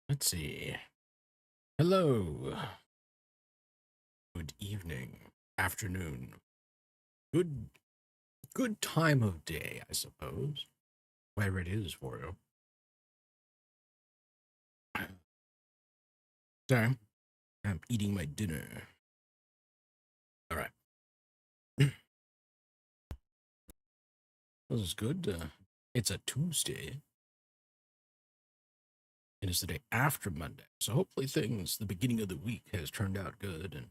Let's see. Hello. Good evening. Afternoon. Good good time of day, I suppose. Whatever it is for you. Sorry. I'm eating my dinner. Alright. This is good. It's a Tuesday. It is the day after Monday. So hopefully the beginning of the week has turned out good and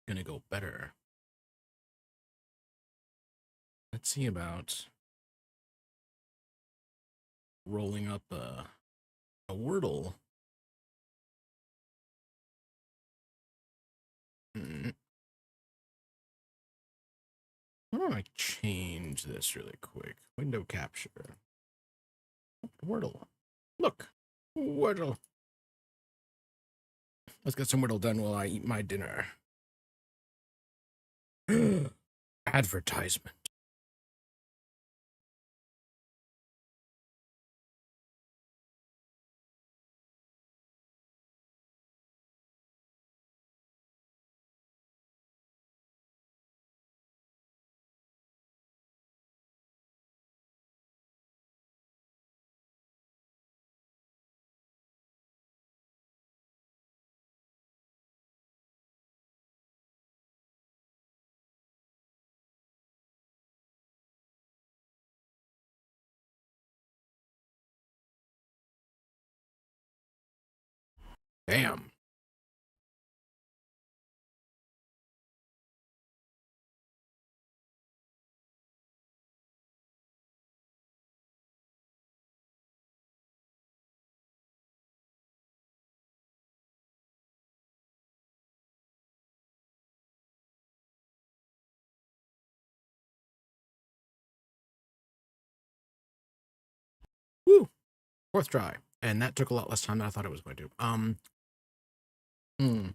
gonna go better. Let's see about rolling up a Wordle. Hmm. Why don't I change this really quick? Window capture. Wordle. Look. Wordle. Let's get some Wordle done while I eat my dinner. Advertisement. Damn. Woo. Fourth try. And that took a lot less time than I thought it was going to. Hmm. Hmm.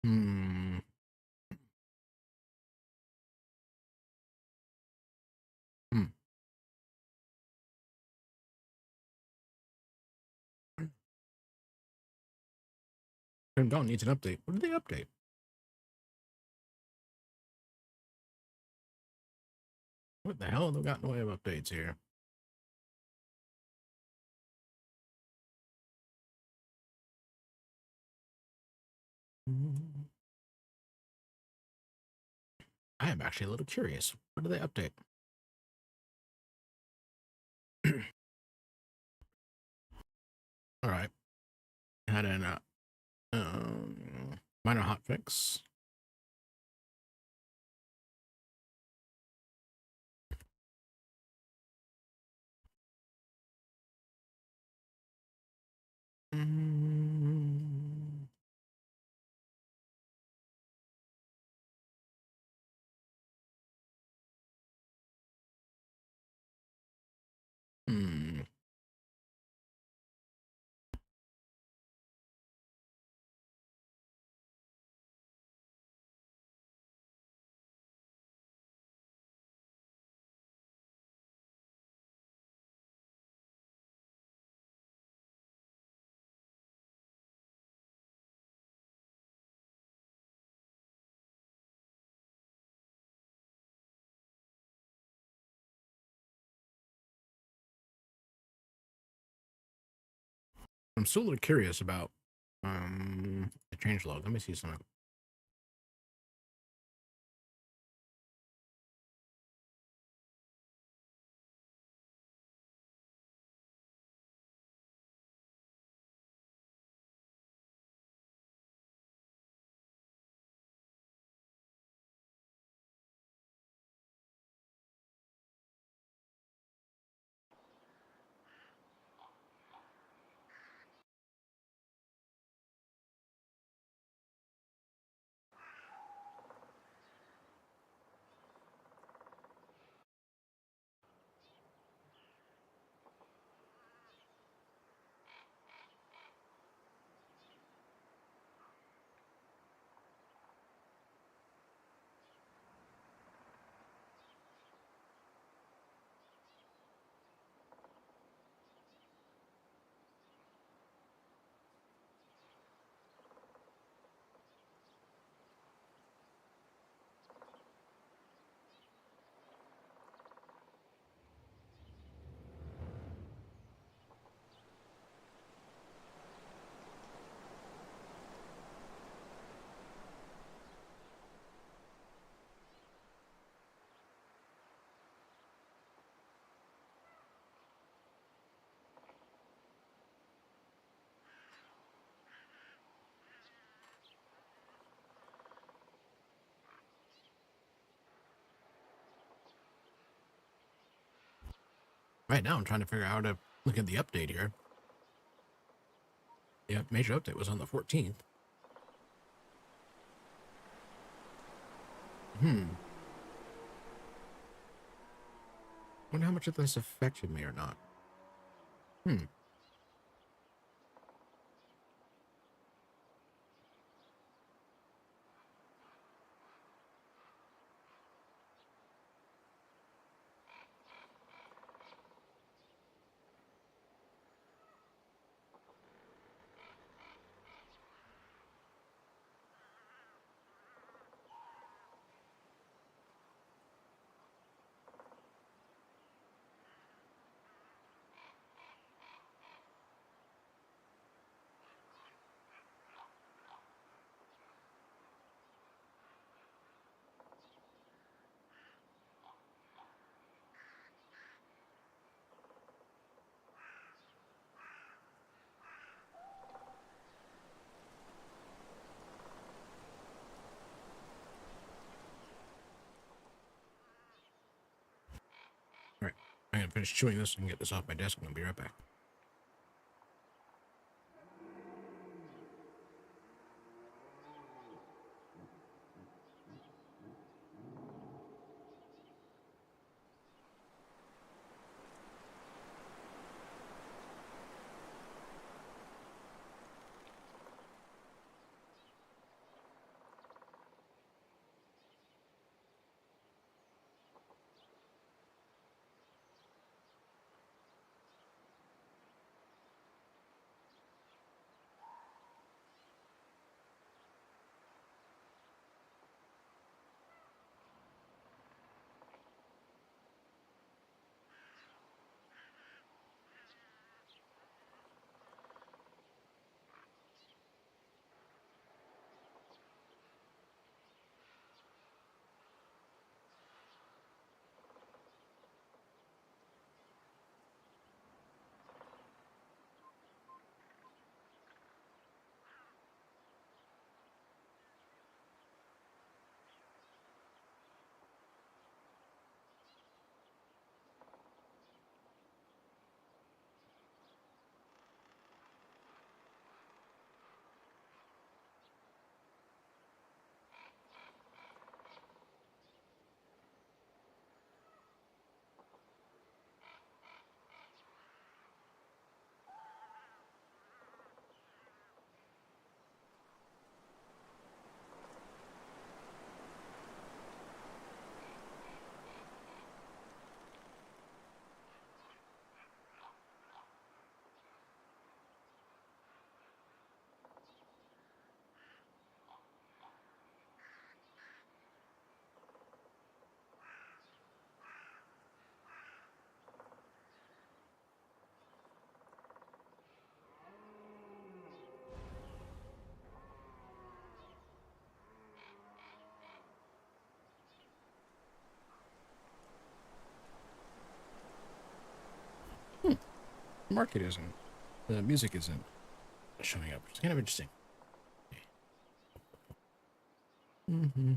Hmm. Hmm. Dawn needs an update. What did they update? What the hell have they got in the way of updates here? I am actually a little curious. What did they update? All right. Had an minor hotfix. Mm. Hmm. I'm still a little curious about the change log. Let me see something. Right now, I'm trying to figure out how to look at the update here. The major update was on the 14th. Wonder how much of this affected me or not. All right, I'm gonna finish chewing this and get this off my desk, and I'll be right back. The market isn't. The music isn't showing up. It's kind of interesting. Mm-hmm.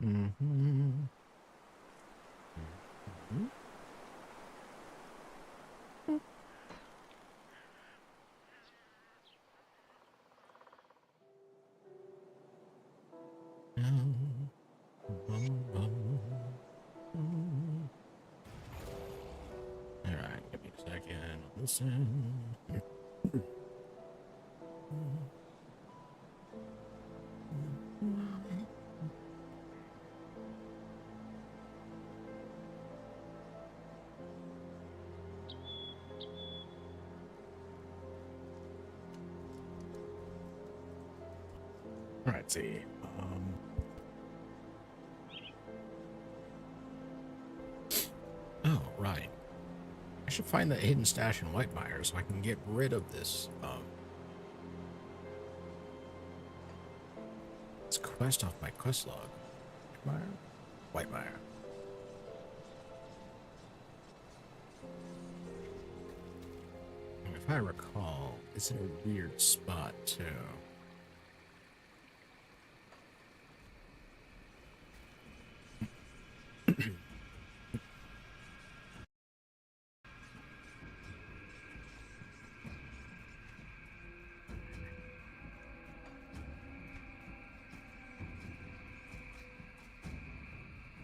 Mm-hmm. All right, give me a second. Listen. All right, see. Oh, right. I should find that hidden stash in Whitemire so I can get rid of this quest off my quest log. Whitemire. If I recall, it's in a weird spot too.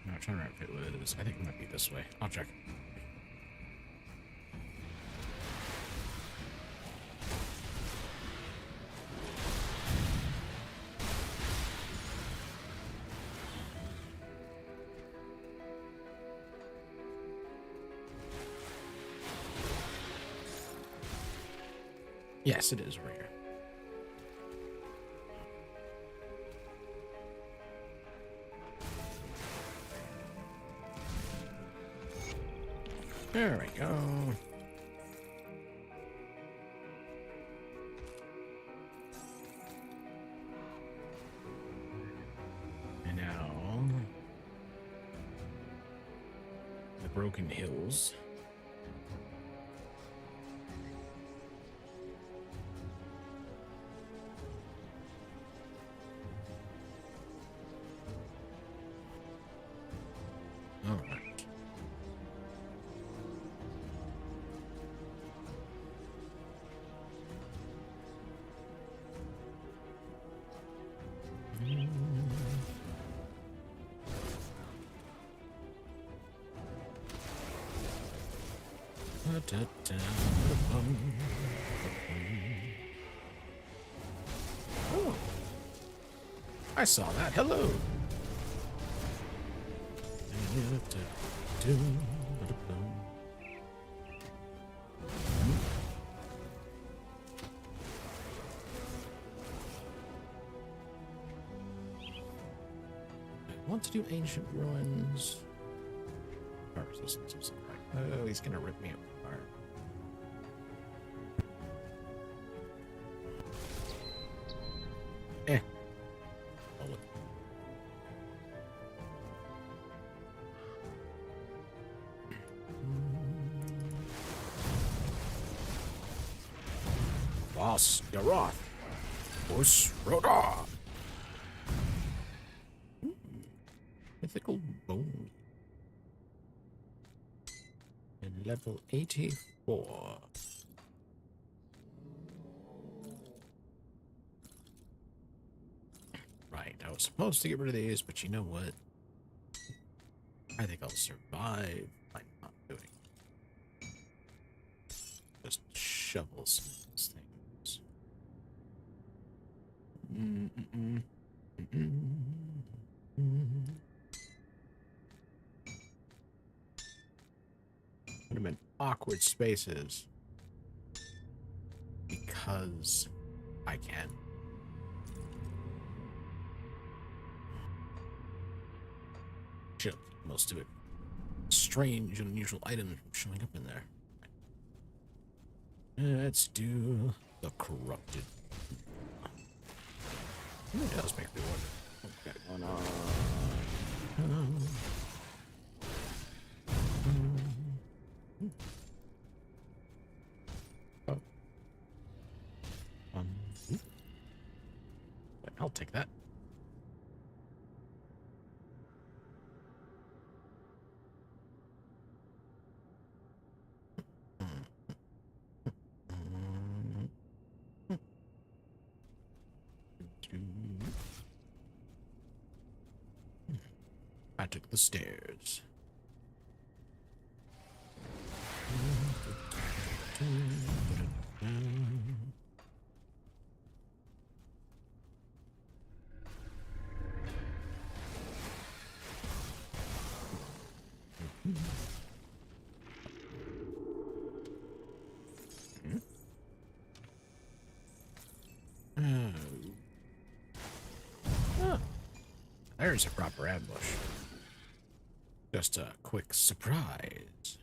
I'm trying to remember if it was. I think it might be this way. I'll check. Yes, it is over here. There we go. And now the Broken Hills. All right. Oh, I saw that. Hello. I want to do Ancient Ruins. Fire resistance or something. Oh, he's gonna rip me apart. Eh. Oh, look. Boss Yaroth. Bus Roda. Mythical Bone. And level 84. Right, I was supposed to get rid of these, but you know what? I think I'll survive by not doing it. Just shovel some of these things. Put them in awkward spaces because I can. Should most of it strange and unusual items showing up in there. Let's do the corrupted. It does make me wonder what's going on. Oh. I'll take that. I took the stairs. There's a proper ambush. Just a quick surprise.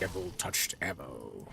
Devil touched ammo.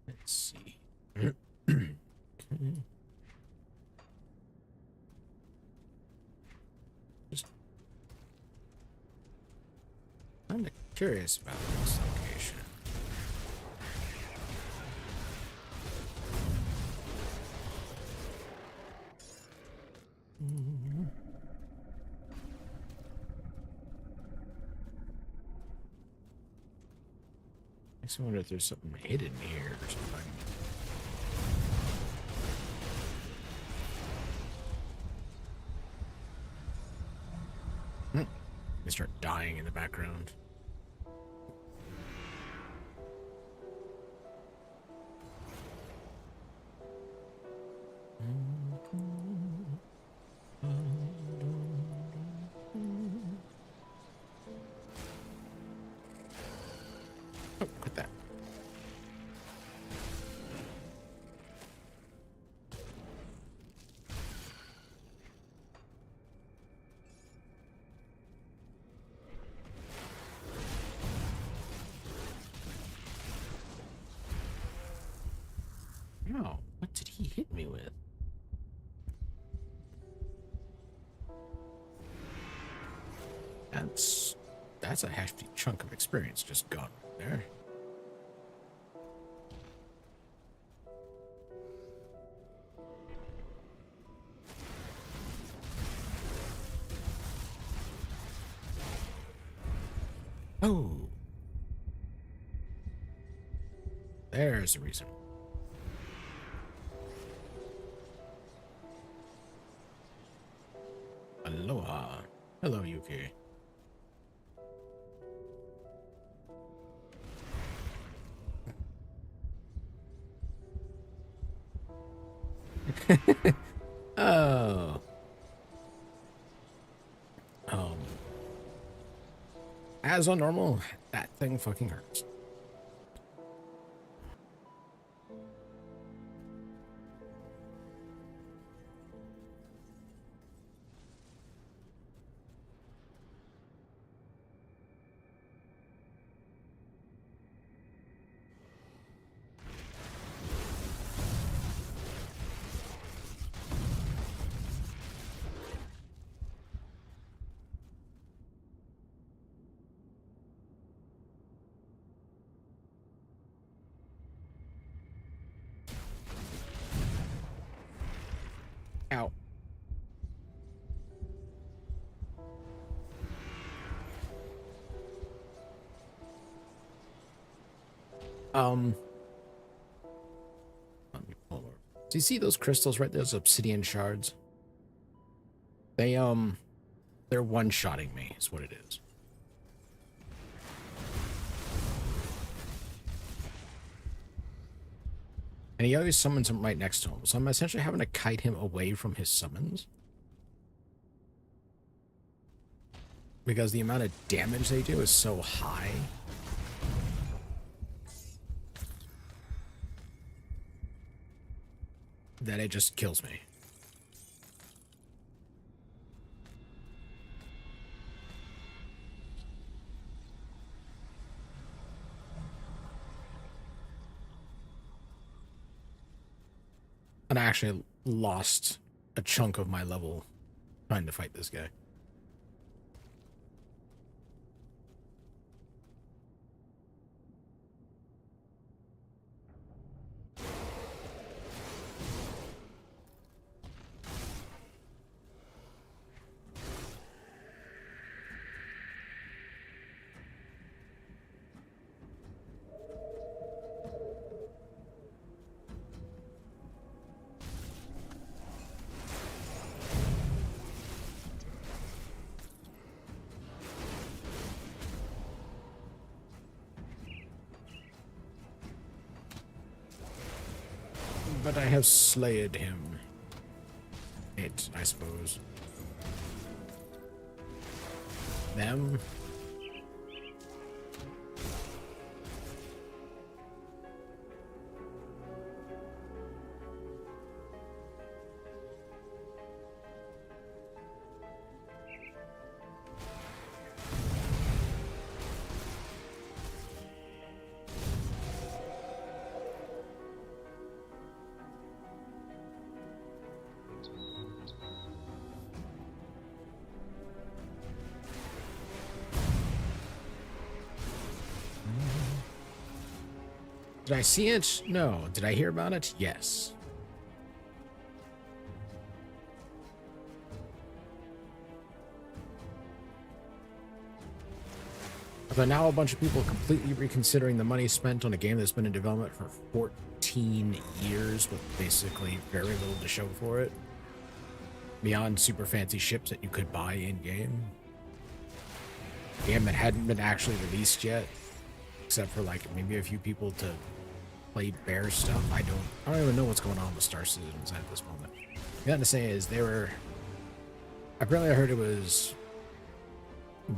Let's see. Just kind of curious about this location. Makes me wonder if there's something hidden here or something. They start dying in the background. Oh, quit that. No, what did he hit me with? That's a hefty chunk of experience just gone right there. Oh, there's the reason. Aloha. Hello, Yuki. Oh. As on normal, that thing fucking hurts. Ow. Let me pull over. Do you see those crystals right there? Those obsidian shards? They're one-shotting me, is what it is. And he always summons them right next to him. So I'm essentially having to kite him away from his summons. Because the amount of damage they do is so high. That it just kills me. And I actually lost a chunk of my level trying to fight this guy. But I have slayed him. It, I suppose. Them. Did I see it? No. Did I hear about it? Yes. But now a bunch of people are completely reconsidering the money spent on a game that's been in development for 14 years with basically very little to show for it. Beyond super fancy ships that you could buy in-game. A game that hadn't been actually released yet. Except for like maybe a few people to play bear stuff. I don't even know what's going on with Star Citizens at this moment. The thing to say is apparently I heard it was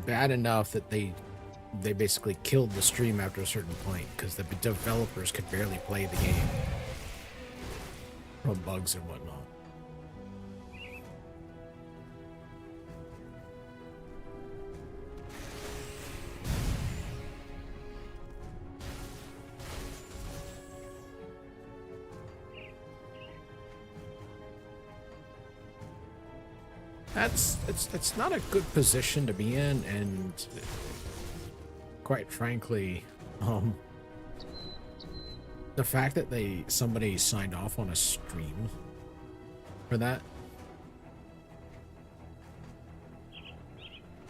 bad enough that they basically killed the stream after a certain point because the developers could barely play the game from bugs and whatnot. It's not a good position to be in, and quite frankly, the fact that somebody signed off on a stream for that.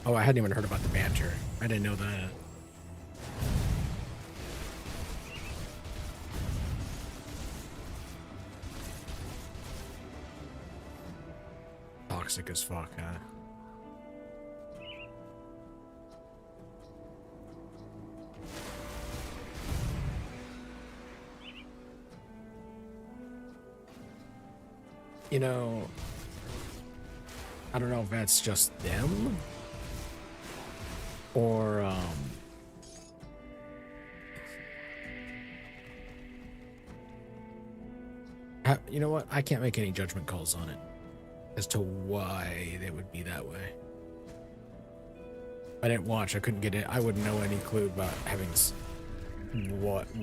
Oh, I hadn't even heard about the banter. I didn't know that. Toxic as fuck, huh? You know, I don't know if that's just them or you know what? I can't make any judgment calls on it as to why they would be that way. I didn't watch. I couldn't get it. I wouldn't know any clue about having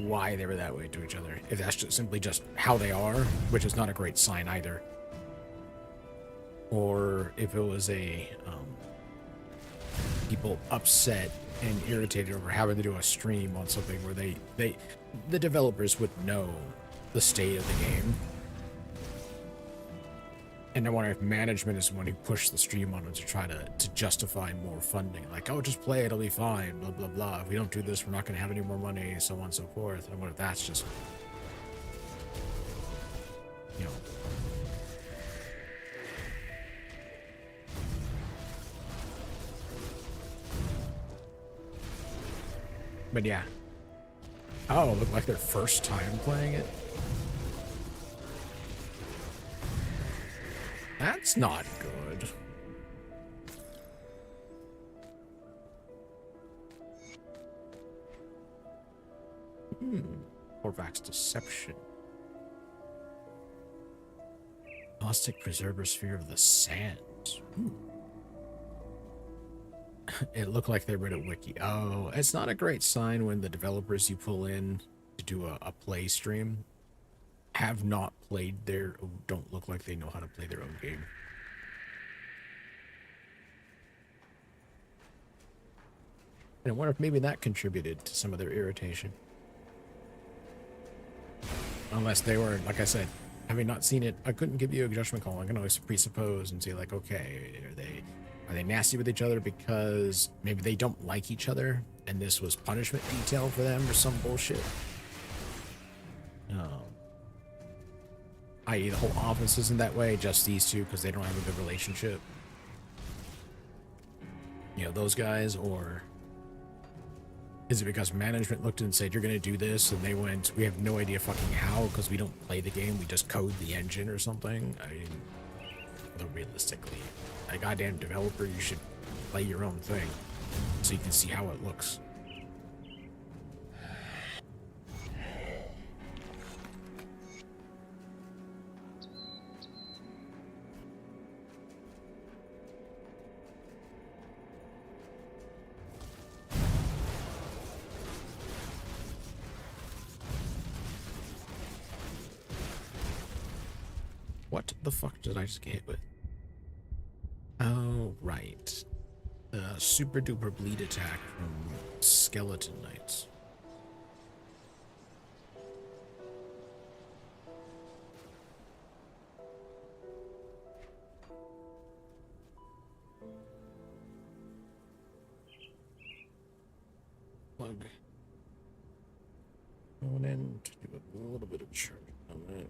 why they were that way to each other. If that's just simply just how they are, which is not a great sign either. Or if it was people upset and irritated over having to do a stream on something where the developers would know the state of the game. And I wonder if management is the one who pushed the stream on them to try to justify more funding. Like, oh, just play it, it'll be fine, blah, blah, blah. If we don't do this, we're not going to have any more money, so on and so forth. And I wonder if that's just, you know. But yeah. Oh, it looked like their first time playing it. That's not good. Korvac's Deception. Gnostic Preserver Sphere of the Sand. It looked like they read a wiki. Oh, it's not a great sign when the developers you pull in to do a play stream have not played their, don't look like they know how to play their own game. And I wonder if maybe that contributed to some of their irritation. Unless they were, like I said, having not seen it, I couldn't give you a judgment call. I can always presuppose and say, like, okay, are they nasty with each other because maybe they don't like each other and this was punishment detail for them or some bullshit? I.e. the whole office isn't that way, just these two because they don't have a good relationship. You know, those guys, or is it because management looked and said, you're going to do this, and they went, we have no idea fucking how because we don't play the game, we just code the engine or something? I mean, though realistically, a goddamn developer, you should play your own thing so you can see how it looks. What the fuck did I just get hit with? Oh, right. The super duper bleed attack from Skeleton Knights. Plug. Going in to do a little bit of charge on that.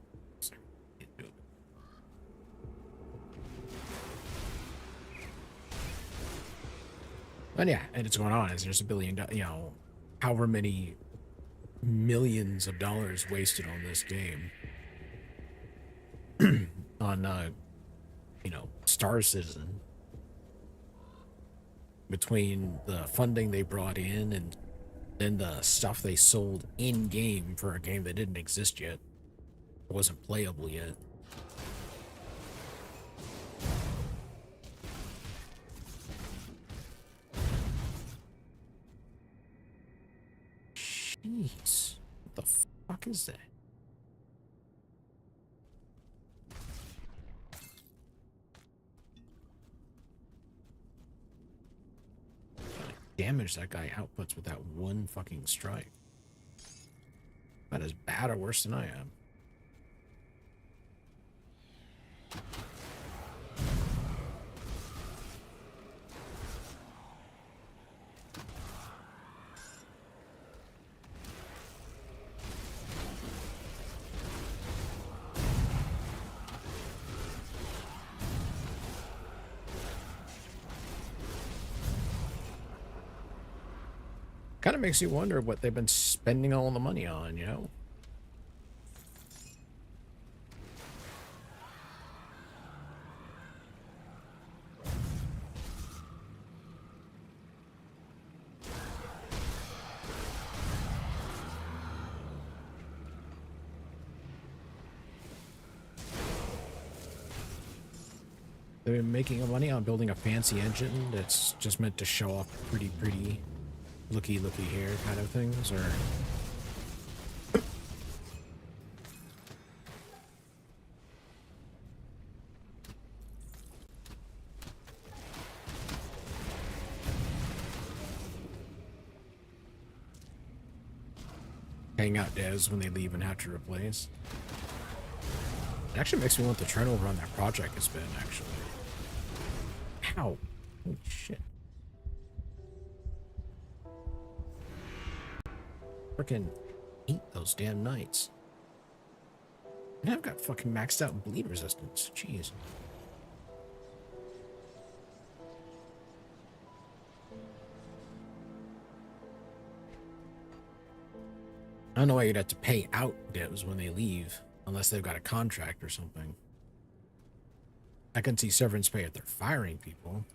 But yeah, and it's going on as there's $1 billion, you know, however many millions of dollars wasted on this game. On, you know, Star Citizen. Between the funding they brought in and then the stuff they sold in-game for a game that didn't exist yet. It wasn't playable yet. Jeez. What the fuck is that? Damage that guy outputs with that one fucking strike. About as bad or worse than I am. Kind of makes you wonder what they've been spending all the money on, you know? They've been making money on building a fancy engine that's just meant to show off pretty looky here kind of things, or hang out devs when they leave and have to replace. It actually makes me want the turnover on that project has been, actually. Ow. Holy shit. Frickin' eat those damn knights. And I've got fucking maxed out bleed resistance. Jeez. I don't know why you'd have to pay out devs when they leave, unless they've got a contract or something. I can see severance pay if they're firing people.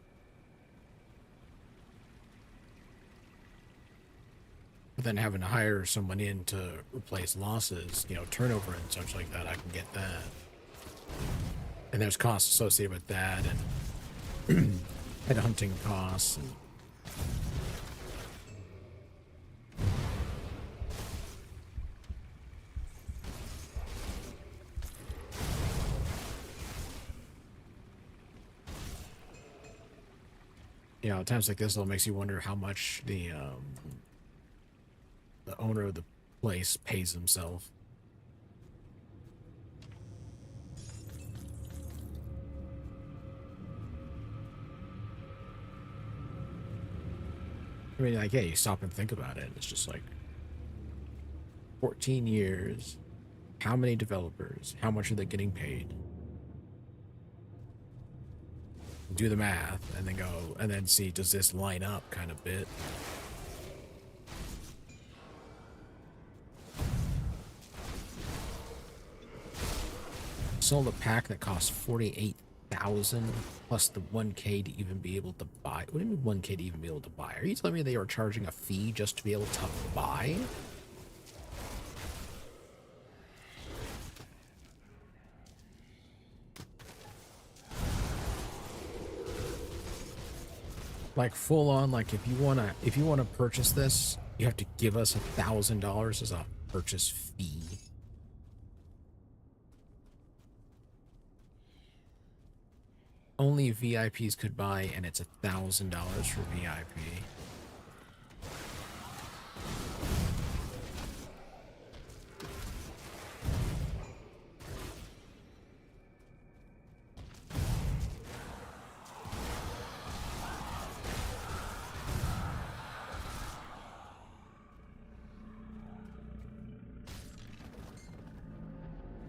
But then having to hire someone in to replace losses, you know, turnover and such like that, I can get that. And there's costs associated with that, and headhunting costs. And You know, times like this, it makes you wonder how much the owner of the place pays himself. I mean, like, yeah, you stop and think about it. It's just like 14 years. How many developers? How much are they getting paid? Do the math and then go and then see, does this line up kind of bit? Sold a pack that costs 48,000 plus the 1K to even be able to buy. What do you mean 1K to even be able to buy? Are you telling me they are charging a fee just to be able to buy? Like full on, like if you wanna purchase this, you have to give us $1,000 as a purchase fee. Only VIPs could buy, and it's $1,000 for VIP.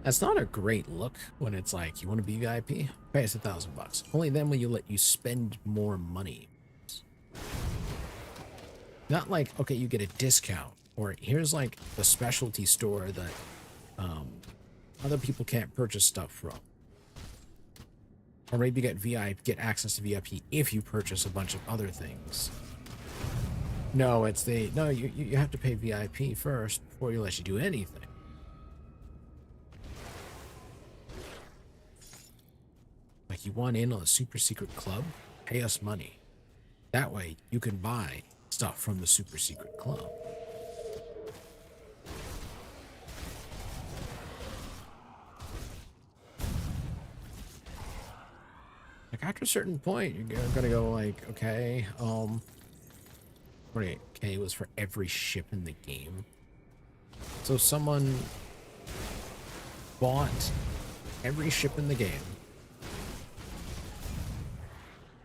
That's not a great look when it's like, you want to be VIP? Pay us $1,000. Only then will you let you spend more money. Not like, okay, you get a discount, or here's like the specialty store that other people can't purchase stuff from. Or maybe get access to VIP if you purchase a bunch of other things. No, it's you have to pay VIP first before you let you do anything. Like, you want in on a super secret club? Pay us money. That way you can buy stuff from the super secret club. Like, after a certain point, you're gonna go like, okay, 48K was for every ship in the game. So someone bought every ship in the game,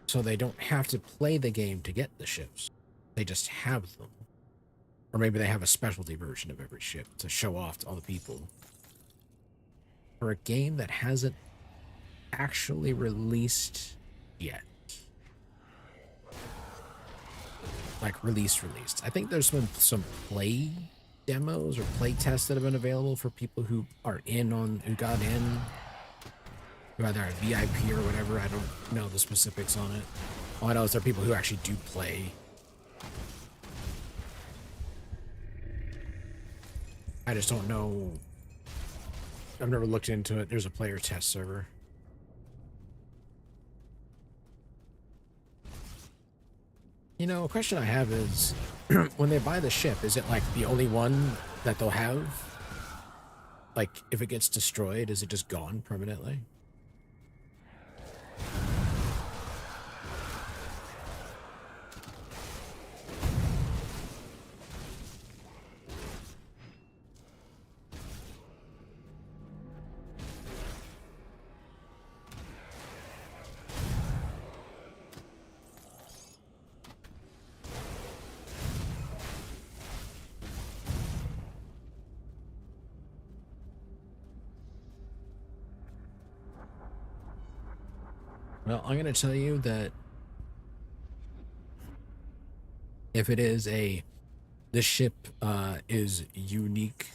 so they don't have to play the game to get the ships. They just have them. Or maybe they have a specialty version of every ship to show off to all the people. For a game that hasn't actually released yet. Like, released. I think there's been some play demos or play tests that have been available for people who got in, who either are VIP or whatever. I don't know the specifics on it. All I know is there are people who actually do play. I just don't know. I've never looked into it. There's a player test server. You know, a question I have is, when they buy the ship, is it like the only one that they'll have? Like, if it gets destroyed, is it just gone permanently? Well, I'm going to tell you that if it is this ship is unique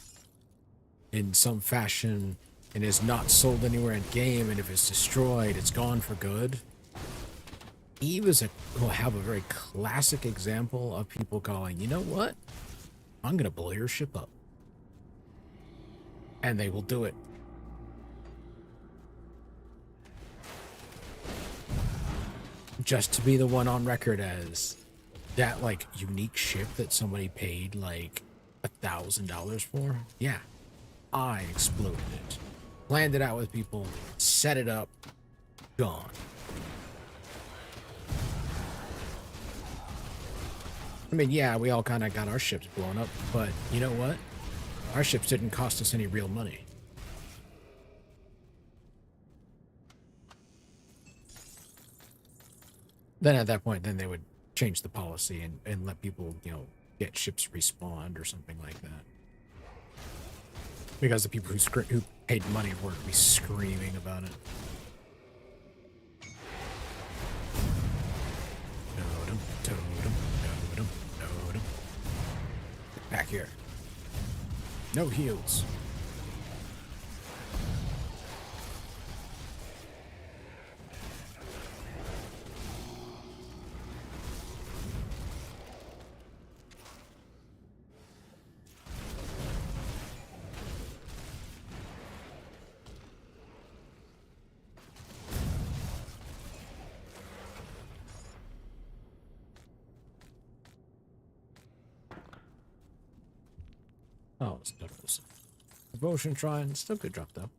in some fashion and is not sold anywhere in game, and if it's destroyed, it's gone for good. Eve will have a very classic example of people going, you know what? I'm going to blow your ship up. And they will do it. Just to be the one on record as that, like, unique ship that somebody paid like $1,000 for. Yeah, I exploded it, planned it out with people, set it up, gone. I mean, yeah, we all kind of got our ships blown up, but you know what? Our ships didn't cost us any real money. Then at that point, then they would change the policy and let people, you know, get ships respawned or something like that. Because the people who paid money were be screaming about it. Totem, totem, totem, totem. Back here. No heals. Oh, it's definitely devotion shrine. Still good drop though.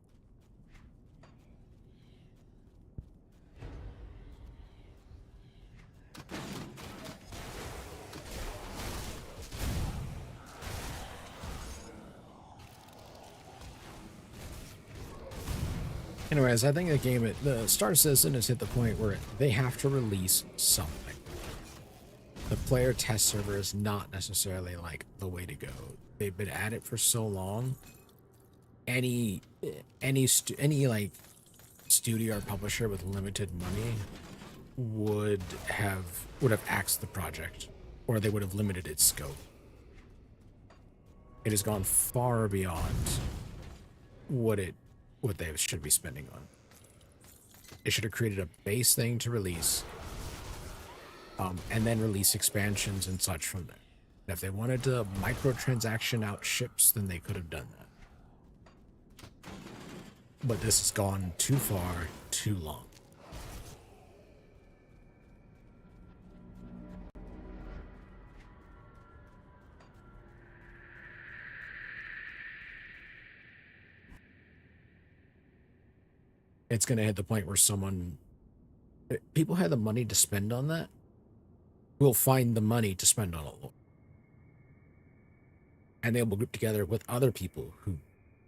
Anyways, I think the Star Citizen has hit the point where they have to release something. The player test server is not necessarily like the way to go. They've been at it for so long. Any like studio or publisher with limited money would have axed the project, or they would have limited its scope. It has gone far beyond what they should be spending on. They should have created a base thing to release, and then release expansions and such from there. And if they wanted to microtransaction out ships, then they could have done that. But this has gone too far, too long. It's going to hit the point where people have the money to spend on that, will find the money to spend on it. And they will group together with other people who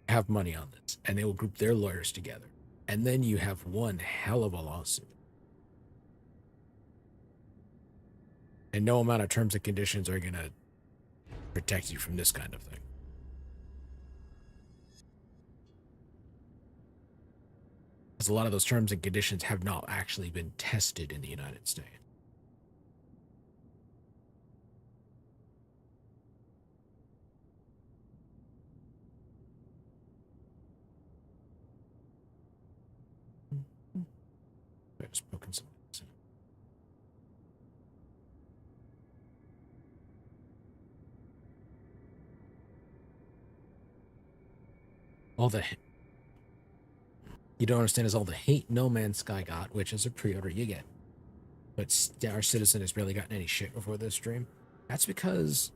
have money on this, and they will group their lawyers together. And then you have one hell of a lawsuit. And no amount of terms and conditions are going to protect you from this kind of thing. Because a lot of those terms and conditions have not actually been tested in the United States. Just poking some. All the you don't understand is all the hate No Man's Sky got, which is a pre-order you get. But Star Citizen has barely gotten any shit before this stream. That's because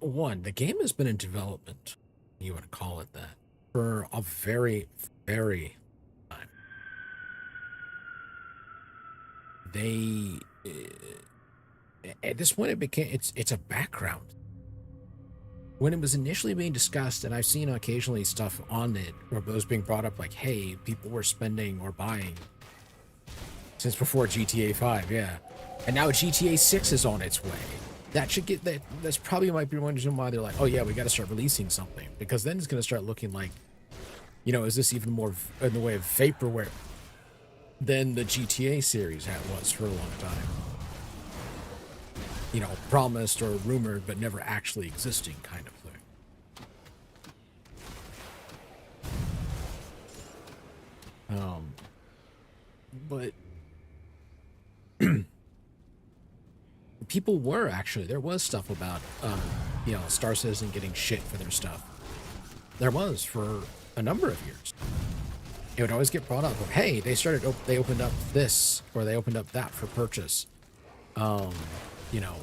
one, the game has been in development, you want to call it that, for a very, very time. They at this point it's a background. When it was initially being discussed, and I've seen occasionally stuff on it where it was being brought up like, hey, people were spending or buying since before GTA 5, yeah. And now GTA 6 is on its way. That should get that. That's probably might be one reason why they're like, oh yeah, we got to start releasing something, because then it's going to start looking like, you know, is this even more in the way of vaporware than the GTA series was for a long time? You know, promised or rumored but never actually existing kind of thing. But people were actually, there was stuff about, you know, Star Citizen getting shit for their stuff. There was for a number of years. It would always get brought up. Like, hey, they opened up this, or they opened up that for purchase. You know,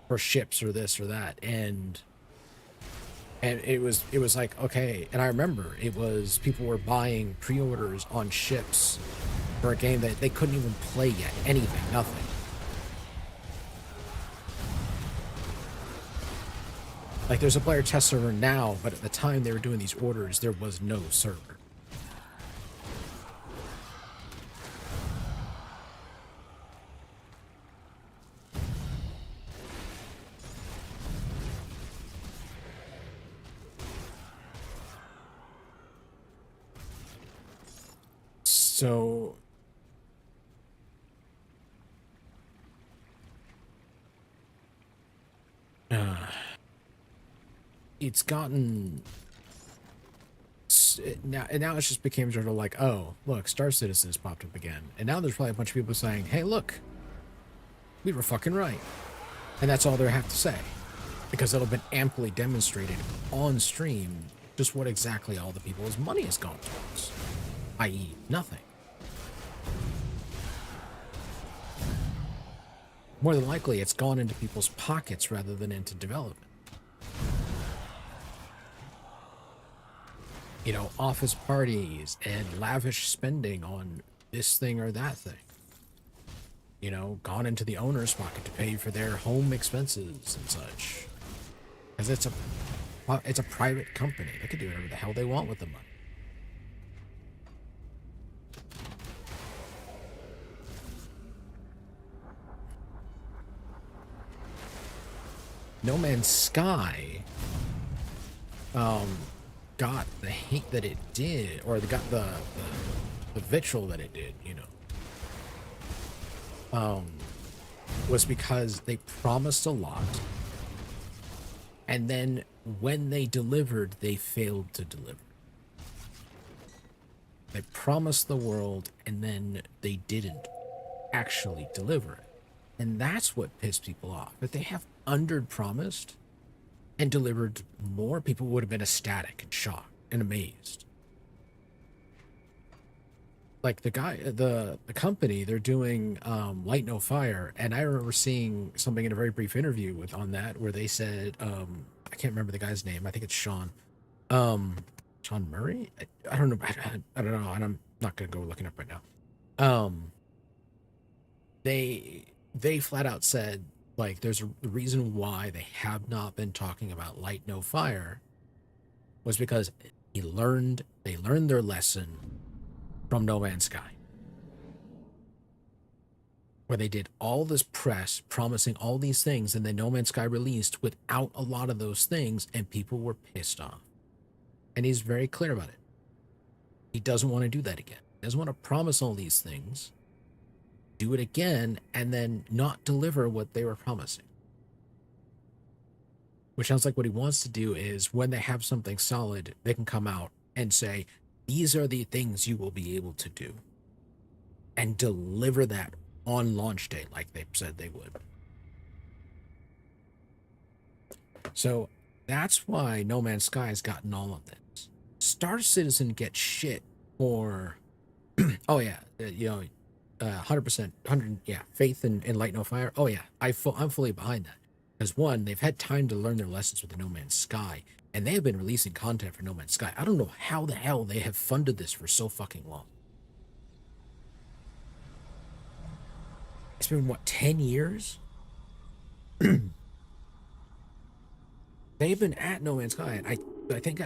for ships or this or that. And And it was like, okay, and I remember it was people were buying pre-orders on ships for a game that they couldn't even play yet, anything, nothing. Like there's a player test server now, but at the time they were doing these orders, there was no server. So it's gotten now, and now it's just became sort of like, oh, look, Star Citizen has popped up again, and now there's probably a bunch of people saying, hey, look, we were fucking right, and that's all they have to say, because it'll been amply demonstrated on stream just what exactly all the people's money has gone towards, i.e., nothing. More than likely, it's gone into people's pockets rather than into development. You know, office parties and lavish spending on this thing or that thing. You know, gone into the owner's pocket to pay for their home expenses and such. Because it's a private company. They can do whatever the hell they want with the money. No Man's Sky got the hate that it did, or they got the vitriol that it did, you know, was because they promised a lot, and then when they delivered, they failed to deliver. They promised the world, and then they didn't actually deliver it. And that's what pissed people off. If they have under-promised and delivered more, people would have been ecstatic and shocked and amazed. Like the guy, the company, they're doing Light No Fire, and I remember seeing something in a very brief interview with on that where they said, I can't remember the guy's name. I think it's Sean. Sean Murray. I don't know. I don't know, and I'm not gonna go looking up right now. They flat out said, like, there's a reason why they have not been talking about Light No Fire was because they learned their lesson from No Man's Sky, where they did all this press promising all these things, and then No Man's Sky released without a lot of those things, and people were pissed off. And he's very clear about it. He doesn't want to do that again. He doesn't want to promise all these things, do it again, and then not deliver what they were promising. Which sounds like what he wants to do is when they have something solid, they can come out and say, these are the things you will be able to do, and deliver that on launch day like they said they would. So that's why No Man's Sky has gotten all of this. Star Citizen gets shit for, oh yeah, you know, 100%, yeah, faith in Light No Fire. Oh yeah, I'm fully behind that. Because one, they've had time to learn their lessons with the No Man's Sky, and they have been releasing content for No Man's Sky. I don't know how the hell they have funded this for so fucking long. It's been, what, 10 years? They've been at No Man's Sky, and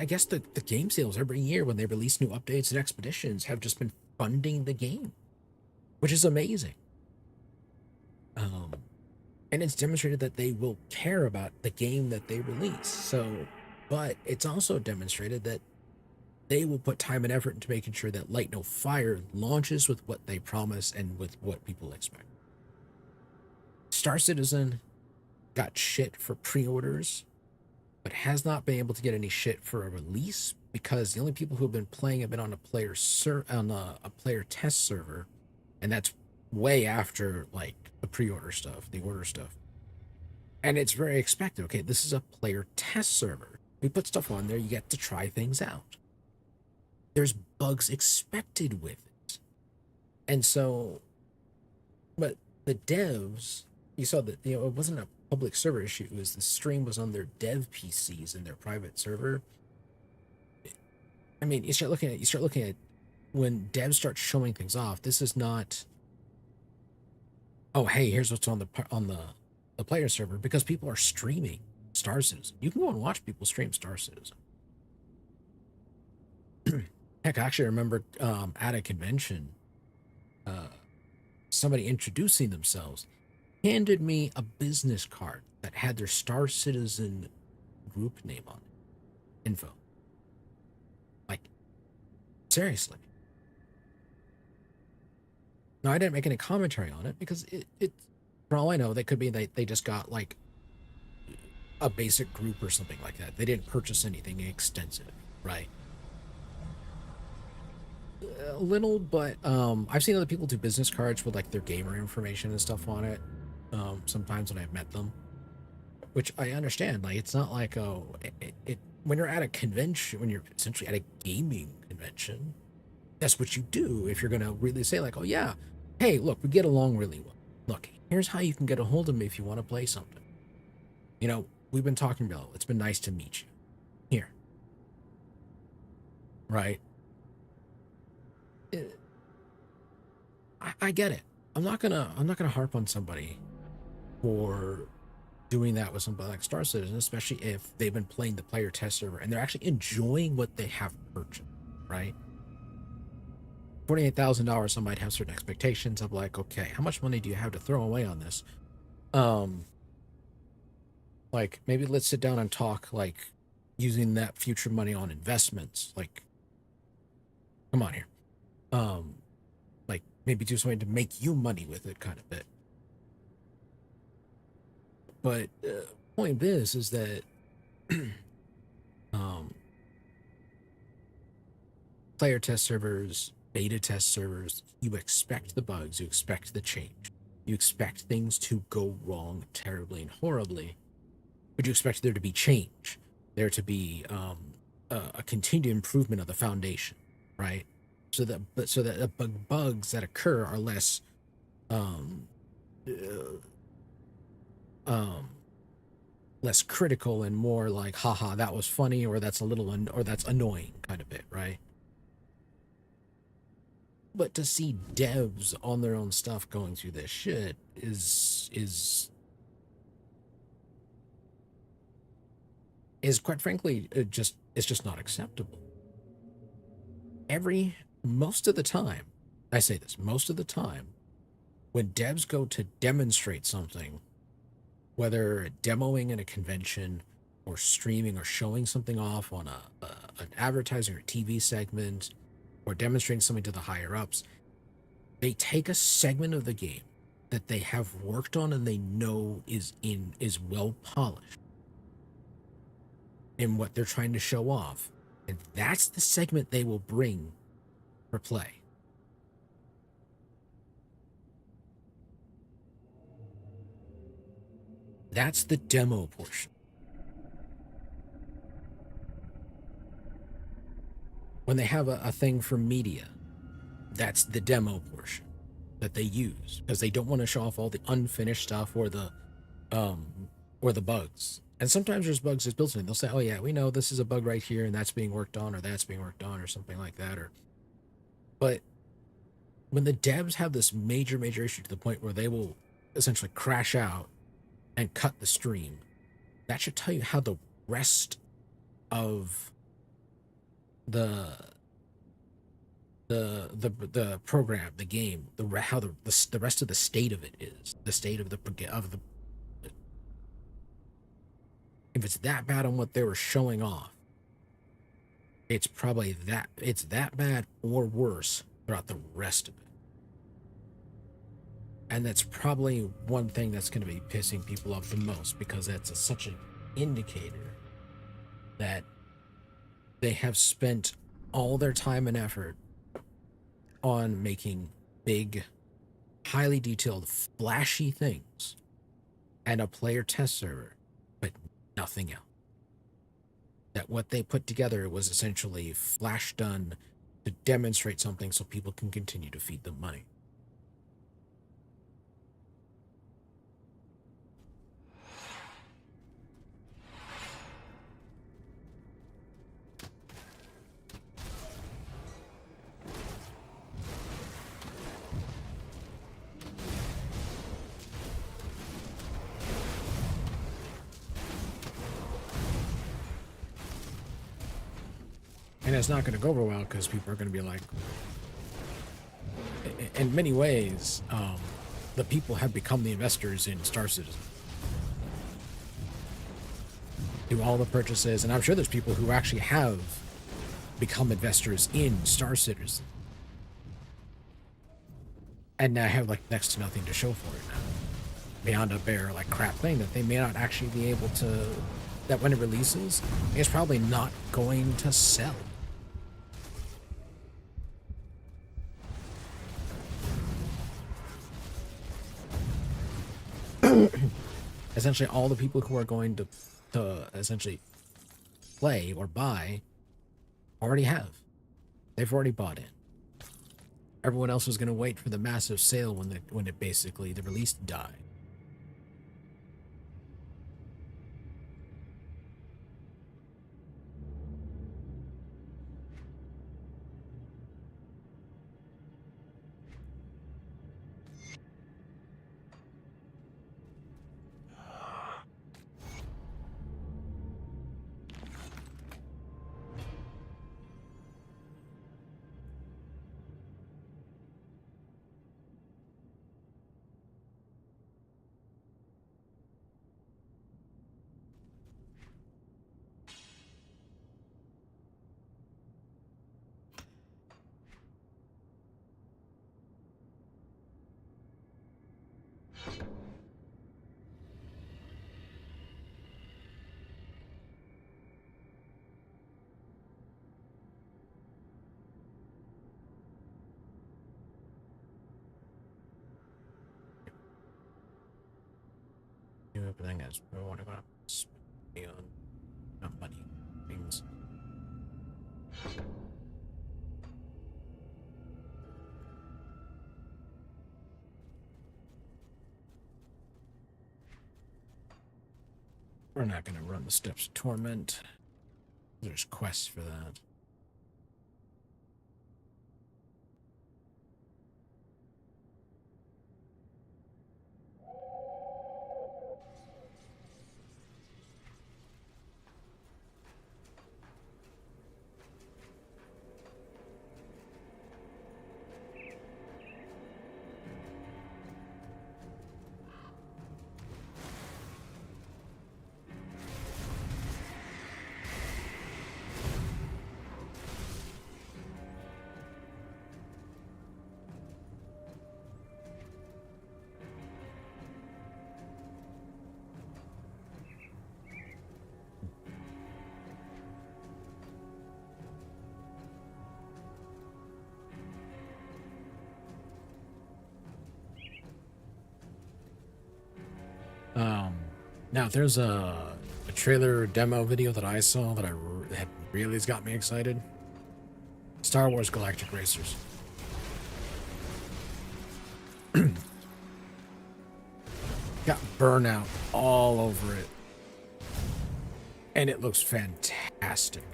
I guess the game sales every year when they release new updates and expeditions have just been funding the game, which is amazing. And it's demonstrated that they will care about the game that they release. So, but it's also demonstrated that they will put time and effort into making sure that Light No Fire launches with what they promise and with what people expect. Star Citizen got shit for pre-orders, but has not been able to get any shit for a release because the only people who have been playing have been on a player test server, and that's way after like the pre-order stuff, the order stuff. And it's very expected. Okay, this is a player test server. We put stuff on there, you get to try things out. There's bugs expected with it. And so, but the devs, you saw that, you know, it wasn't a public server issue is the stream was on their dev PCs in their private server. I mean, you start looking at when devs start showing things off. This is not, oh hey, here's what's on the player server, because people are streaming Star Citizen. You can go and watch people stream Star Citizen. Heck, I actually remember at a convention, somebody introducing themselves handed me a business card that had their Star Citizen group name on it, info. Like, seriously. Now, I didn't make any commentary on it because it for all I know, they could be they just got like a basic group or something like that. They didn't purchase anything extensive, right? A little, but I've seen other people do business cards with like their gamer information and stuff on it. Sometimes when I've met them, which I understand. Like, it's not like, oh, when you're at a convention, when you're essentially at a gaming convention, that's what you do. If you're gonna really say like, oh yeah, hey, look, we get along really well. Look, here's how you can get a hold of me if you want to play something. You know, we've been talking about. It's been nice to meet you. Here, right? I get it. I'm not gonna harp on somebody for doing that with somebody like Star Citizen, especially if they've been playing the player test server and they're actually enjoying what they have purchased, right? $48,000, I might have certain expectations of like, okay, how much money do you have to throw away on this? Like, maybe let's sit down and talk, like, using that future money on investments. Like, come on here. Like, maybe do something to make you money with it, kind of bit. But point is that player test servers, beta test servers, you expect the bugs, you expect the change, you expect things to go wrong terribly and horribly, but you expect there to be change, there to be a continued improvement of the foundation, right? So that the bugs that occur are less less critical and more like, haha, that was funny, or that's a little or that's annoying kind of bit, right? But to see devs on their own stuff going through this shit is quite frankly, it's just not acceptable. Most of the time, I say this, most of the time, when devs go to demonstrate something, whether demoing in a convention or streaming or showing something off on an advertising or TV segment or demonstrating something to the higher ups, they take a segment of the game that they have worked on and they know is well polished in what they're trying to show off, and that's the segment they will bring for play. That's the demo portion. When they have a thing for media, that's the demo portion that they use because they don't want to show off all the unfinished stuff or the bugs. And sometimes there's bugs that's built in. They'll say, "Oh yeah, we know this is a bug right here, and that's being worked on, or that's being worked on, or something like that." But when the devs have this major issue to the point where they will essentially crash out and cut the stream, that should tell you how the rest of the program, the game, how the rest of the state of it is, the state of the if it's that bad on what they were showing off, it's probably that bad or worse throughout the rest of it. And that's probably one thing that's going to be pissing people off the most, because that's such an indicator that they have spent all their time and effort on making big, highly detailed, flashy things and a player test server, but nothing else. That what they put together was essentially flash done to demonstrate something so people can continue to feed them money. And it's not going to go over well because people are going to be like, in many ways, the people have become the investors in Star Citizen. Do all the purchases, and I'm sure there's people who actually have become investors in Star Citizen. And now have like next to nothing to show for it now. Beyond a bare like crap thing that they may not actually be able to, that when it releases, it's probably not going to sell. Essentially all the people who are going to essentially play or buy already have. They've already bought in. Everyone else was going to wait for the massive sale when it basically the release died. Everything is what about spend on not money things. We're not going to run the steps of torment. There's quests for that. Now there's a trailer demo video that I saw that that really has got me excited. Star Wars Galactic Racers. Got burnout all over it. And it looks fantastic.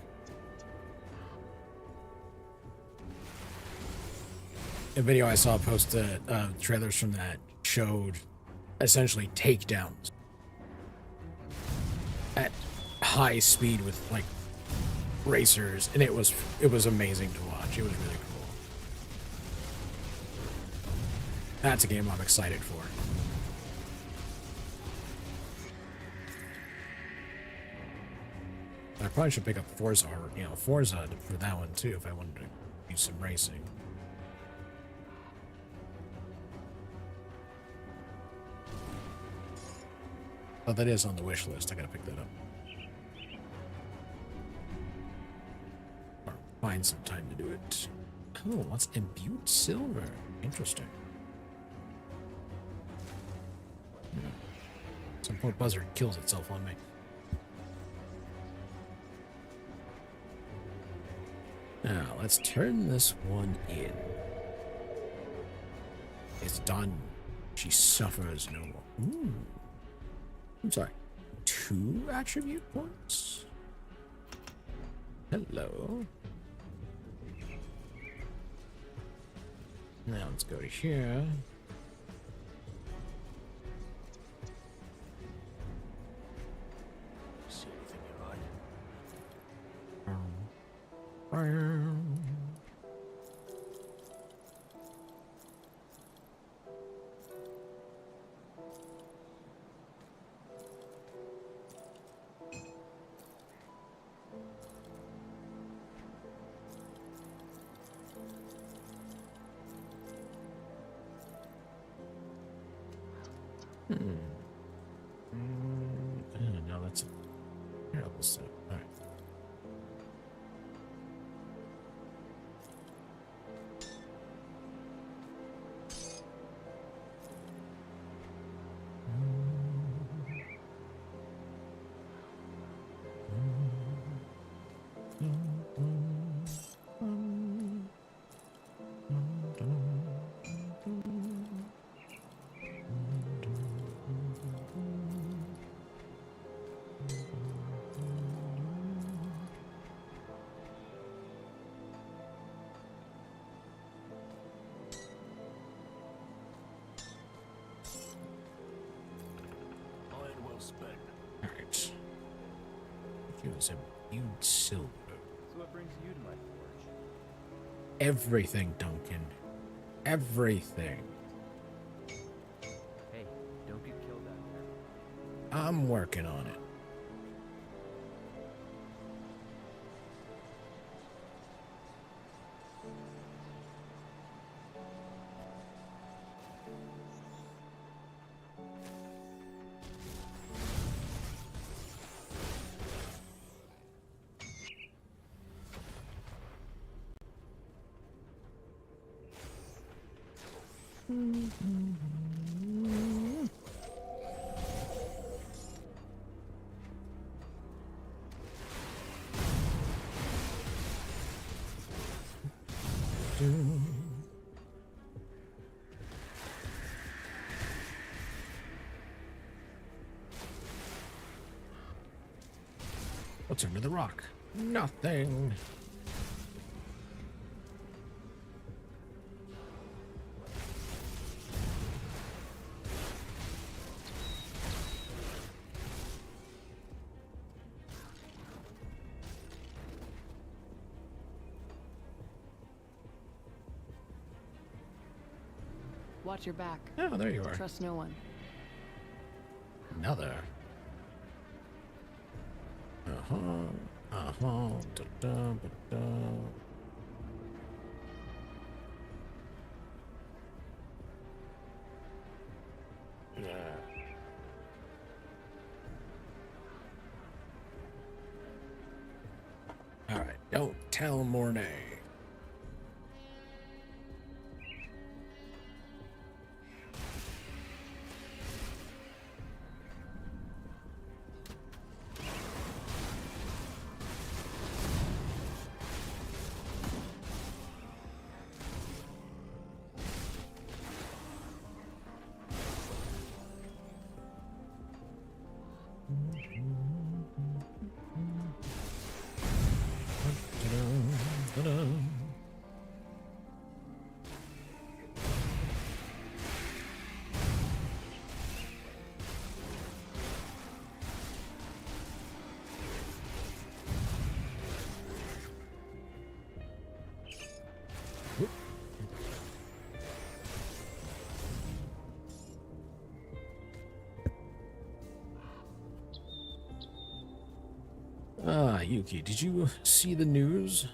A video I saw posted, trailers from that showed essentially takedowns at high speed with like racers, and it was amazing to watch. It was really cool. That's a game I'm excited for. I probably should pick up Forza, or Forza for that one too if I wanted to do some racing. Oh, that is on the wish list. I gotta pick that up. Or find some time to do it. Oh, what's imbued silver? Interesting. Some poor buzzard kills itself on me. Now, let's turn this one in. It's done. She suffers no more. Ooh. I'm sorry. 2 attribute points? Hello. Now let's go to here. See anything you like. No, that's a terrible stuff. All right. Alright. Use imbued silver. So what brings you to my forge? Everything, Duncan. Everything. Hey, don't get killed out there. I'm working on it. What's under the rock? Nothing. Watch your back. Oh, there you are. Trust no one. Another. Da-da. Yeah. All right, don't tell Mornay. Yuki, did you see the news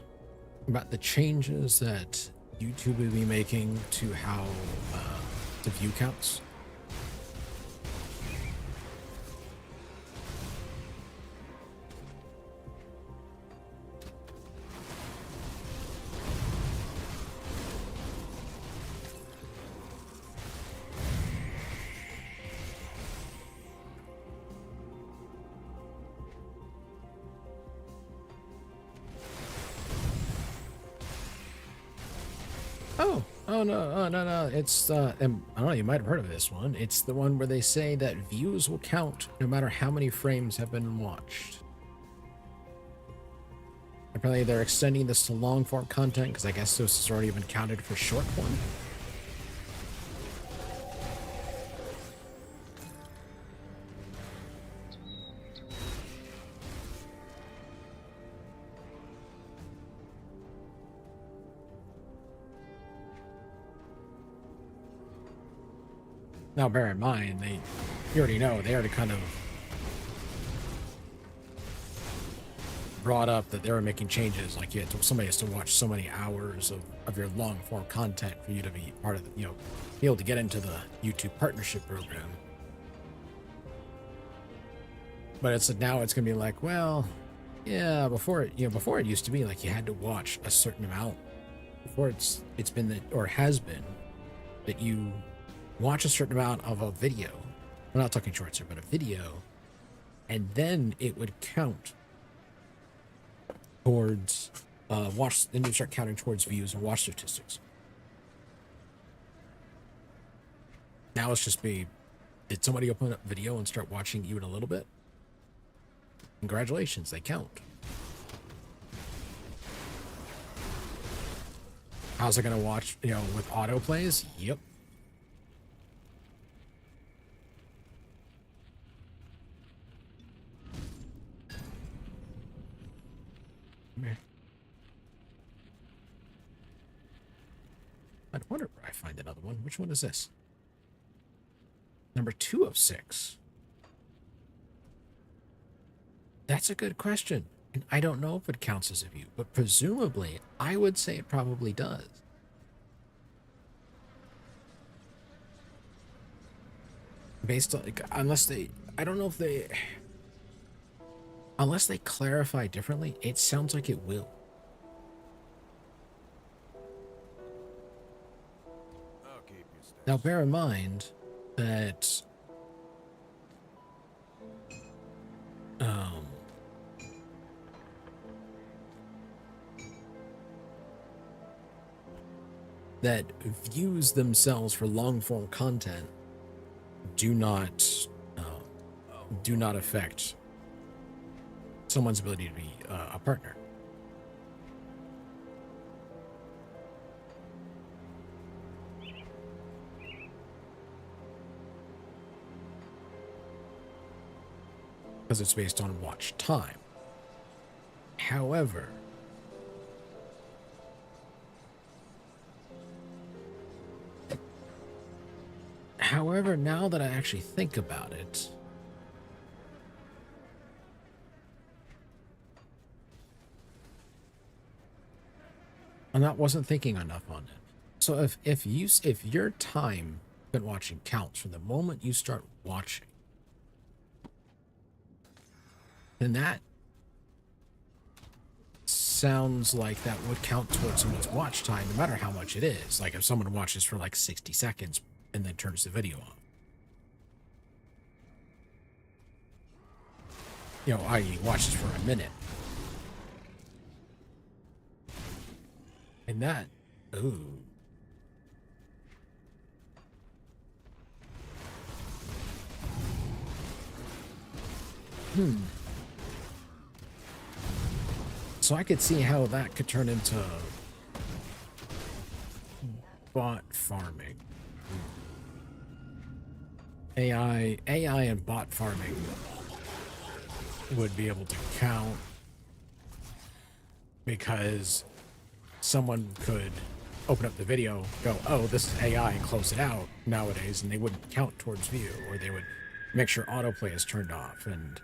about the changes that YouTube will be making to how the view counts? No. It's I don't know. You might have heard of this one. It's the one where they say that views will count no matter how many frames have been watched. Apparently, they're extending this to long form content because I guess this has already been counted for short form. Now, bear in mind, you already know, they already kind of brought up that they were making changes. Like somebody has to watch so many hours of your long form content for you to be part of the, be able to get into the YouTube partnership program. But now it's gonna be like, well, yeah, before it used to be like you had to watch a certain amount. Before it's been that, or has been, that you watch a certain amount of a video. We're not talking shorts here, but a video, and then it would count towards then you start counting towards views and watch statistics. Now it's just did somebody open up video and start watching even a little bit? Congratulations, they count. How's it gonna watch, with auto plays? Yep. I wonder where I find another one. Which one is this? Number 2 of 6. That's a good question. And I don't know if it counts as a view, but presumably I would say it probably does. Based on, unless they clarify differently, it sounds like it will. Now, bear in mind that that views themselves for long-form content do not affect someone's ability to be a partner. Because it's based on watch time. However, now that I actually think about it, wasn't thinking enough on it. So if your time spent watching counts from the moment you start watching, then that sounds like that would count towards someone's watch time, no matter how much it is. Like if someone watches for like 60 seconds and then turns the video off. I.e. watches for a minute. And that, ooh. So I could see how that could turn into bot farming. AI and bot farming would be able to count because someone could open up the video, go, oh, this is AI, and close it out nowadays, and they wouldn't count towards view, or they would make sure autoplay is turned off. And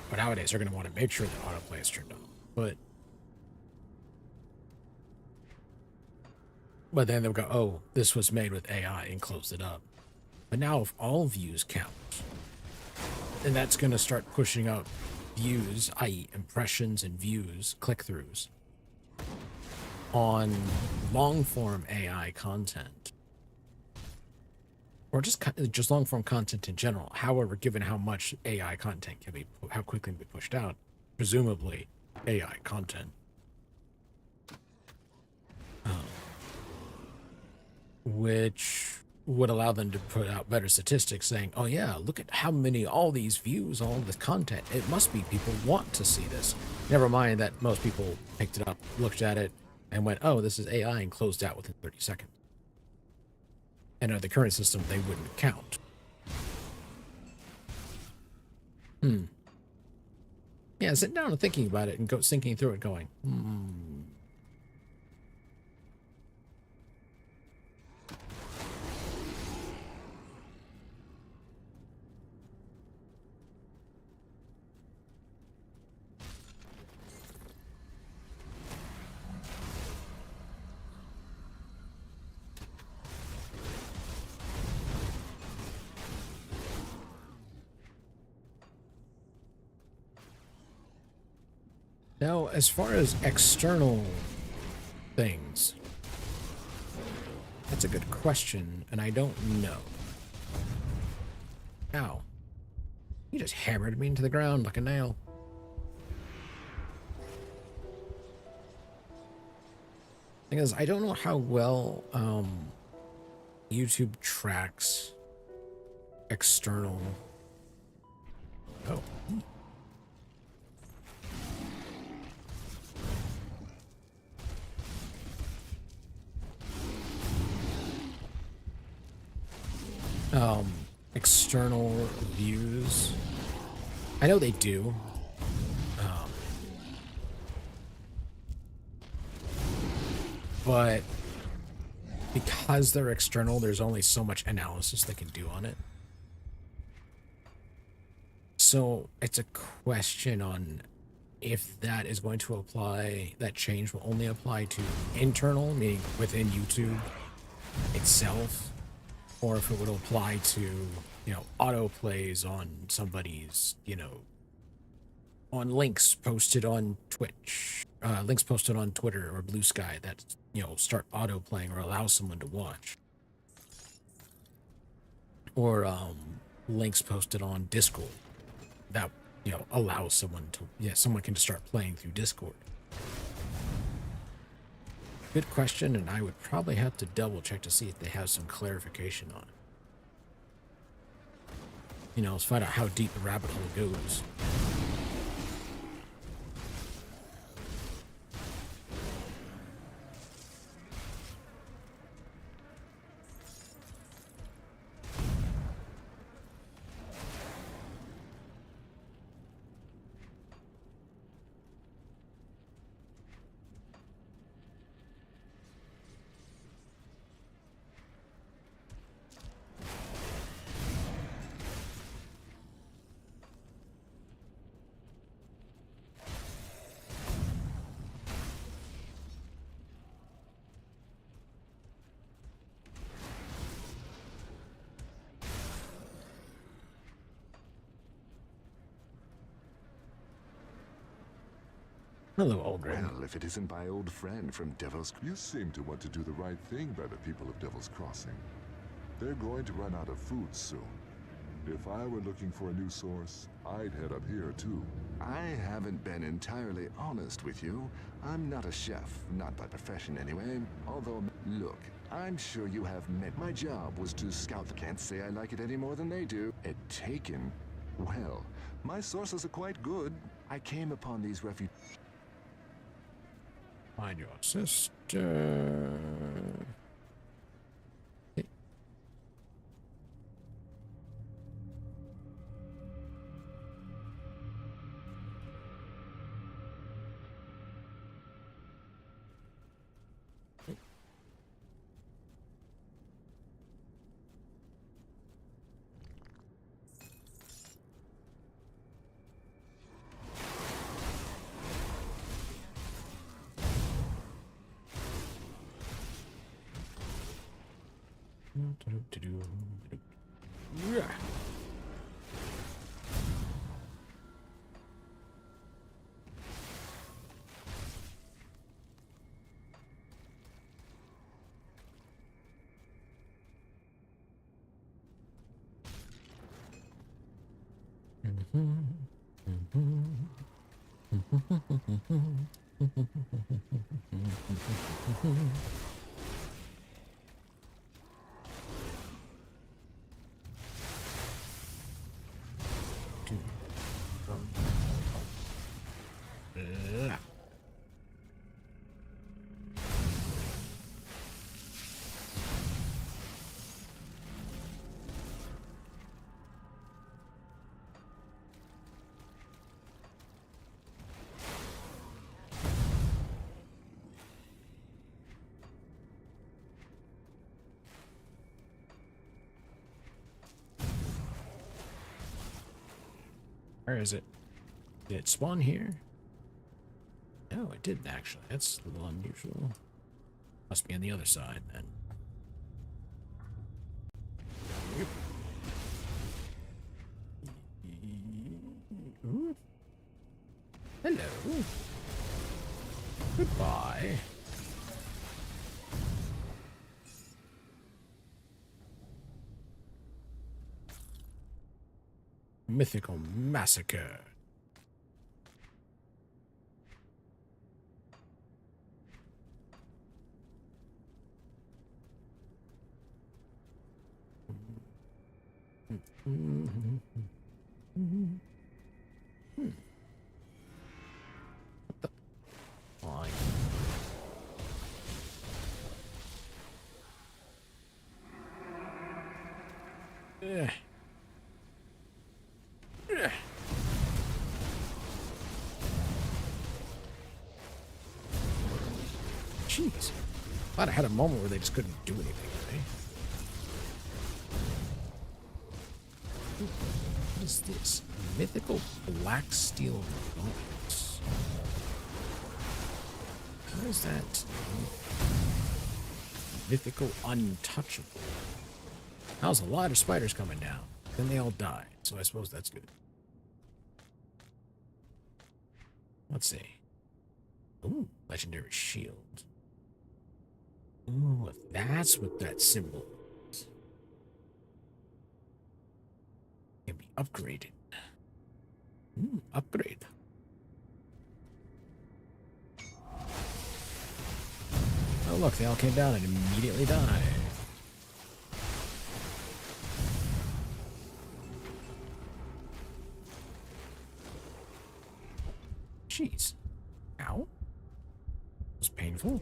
but nowadays they're going to want to make sure that autoplay is turned off. But then they'll go, oh, this was made with AI, and close it up. But now if all views count, then that's going to start pushing up views, i.e. impressions and views, click-throughs, on long-form AI content. Or just long-form content in general. However, given how much AI content can be, how quickly can be pushed out, presumably AI content. Which would allow them to put out better statistics saying, oh yeah, look at how many, all these views, all this content. It must be people want to see this. Never mind that most people picked it up, looked at it, and went, oh, this is AI, and closed out within 30 seconds. And under the current system, they wouldn't count. Yeah, sitting down and thinking about it and thinking through it going, Now, as far as external things, that's a good question, and I don't know. Ow. You just hammered me into the ground like a nail. Thing is, I don't know how well YouTube tracks external. Oh. External views. I know they do. But because they're external, there's only so much analysis they can do on it. So it's a question on if that is going to apply, that change will only apply to internal, meaning within YouTube itself, or if it would apply to, you know, auto plays on somebody's, you know, on links posted on Twitch, links posted on Twitter or Blue Sky that, you know, start auto playing or allow someone to watch, or links posted on Discord that, you know, allows someone to, yeah, someone can just start playing through Discord. Good question, and I would probably have to double check to see if they have some clarification on it. You know, let's find out how deep the rabbit hole goes. Hello, Aldrin. Well, if it isn't my old friend from Devil's... You seem to want to do the right thing by the people of Devil's Crossing. They're going to run out of food soon. If I were looking for a new source, I'd head up here too. I haven't been entirely honest with you. I'm not a chef, not by profession anyway. Although, look, I'm sure you have met. My job was to scout. Can't say I like it any more than they do. At Taken, well, my sources are quite good. I came upon these refugees. Find your sister. Yeah. Where is it? Did it spawn here? No, it didn't actually. That's a little unusual. Must be on the other side then. Ooh. Hello. Goodbye. Mythical Massacre. What the? Fine. Jeez. Thought I had a moment where they just couldn't do anything, right? What is this? Mythical black steel bones. What is that? Mythical untouchable. That was a lot of spiders coming down. Then they all die, so I suppose that's good. Let's see. Ooh, legendary shield. Ooh, if that's what that symbol is. It can be upgraded. Ooh, upgrade. Oh look, they all came down and immediately died. Jeez. Ow. It was painful.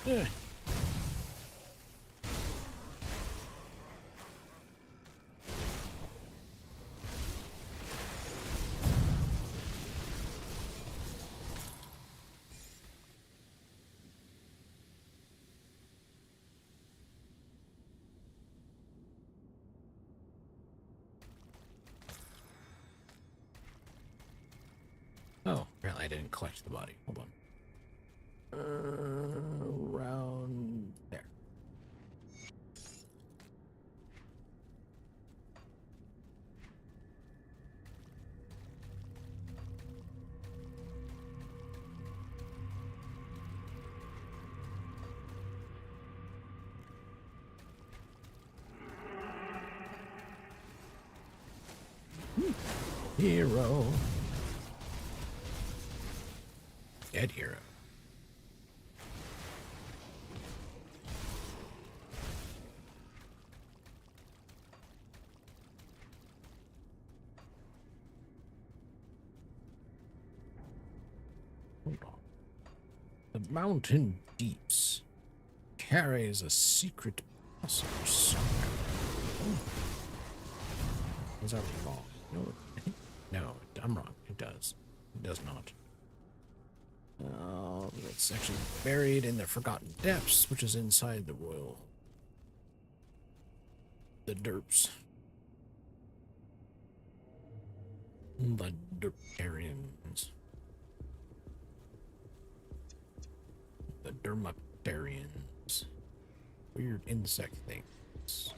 Yeah. Oh, apparently I didn't collect the body. Hold on. Around there. Hero. Dead hero. Hold on. The mountain deeps carries a secret passage somewhere. Oh. Was that wrong? No, no, I'm wrong. It does. It does not. It's actually buried in the Forgotten Depths, which is inside the Royal. The Derps. The Derparians. The Dermapterians. Weird insect things.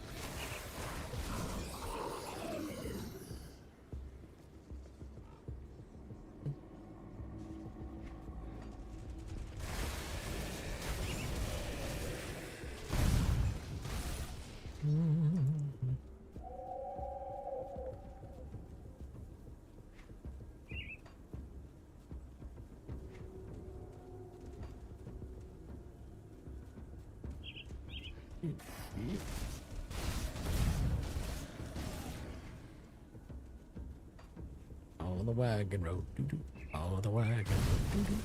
Follow the wagon road, doo-doo. Follow the wagon road, doo-doo.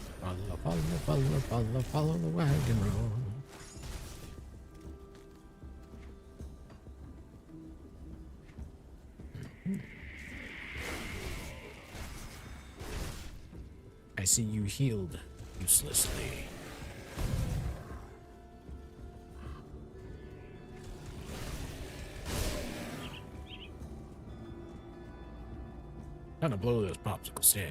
Follow the wagon road. I see you healed uselessly. Time to blow those popsicle stand.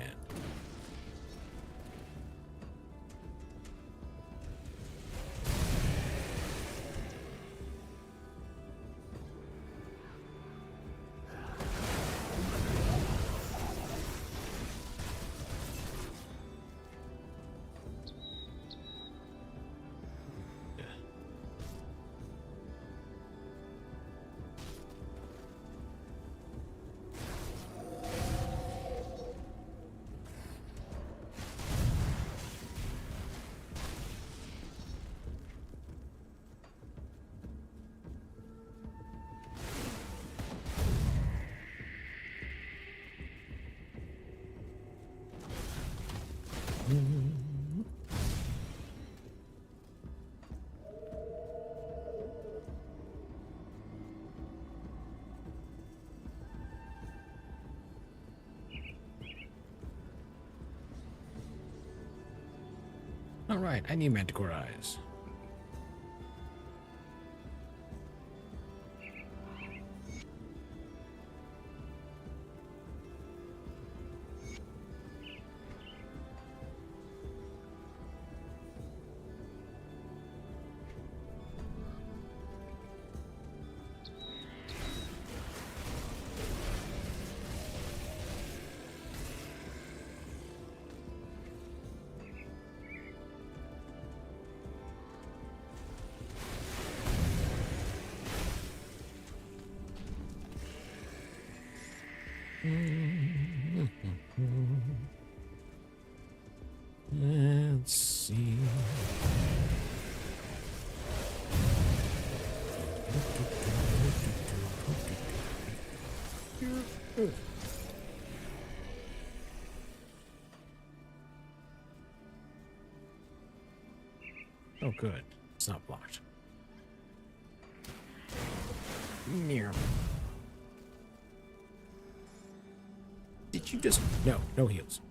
All right, I need manticore eyes. Let's see. Oh, good. It's not blocked. Near. Did you just... No heals.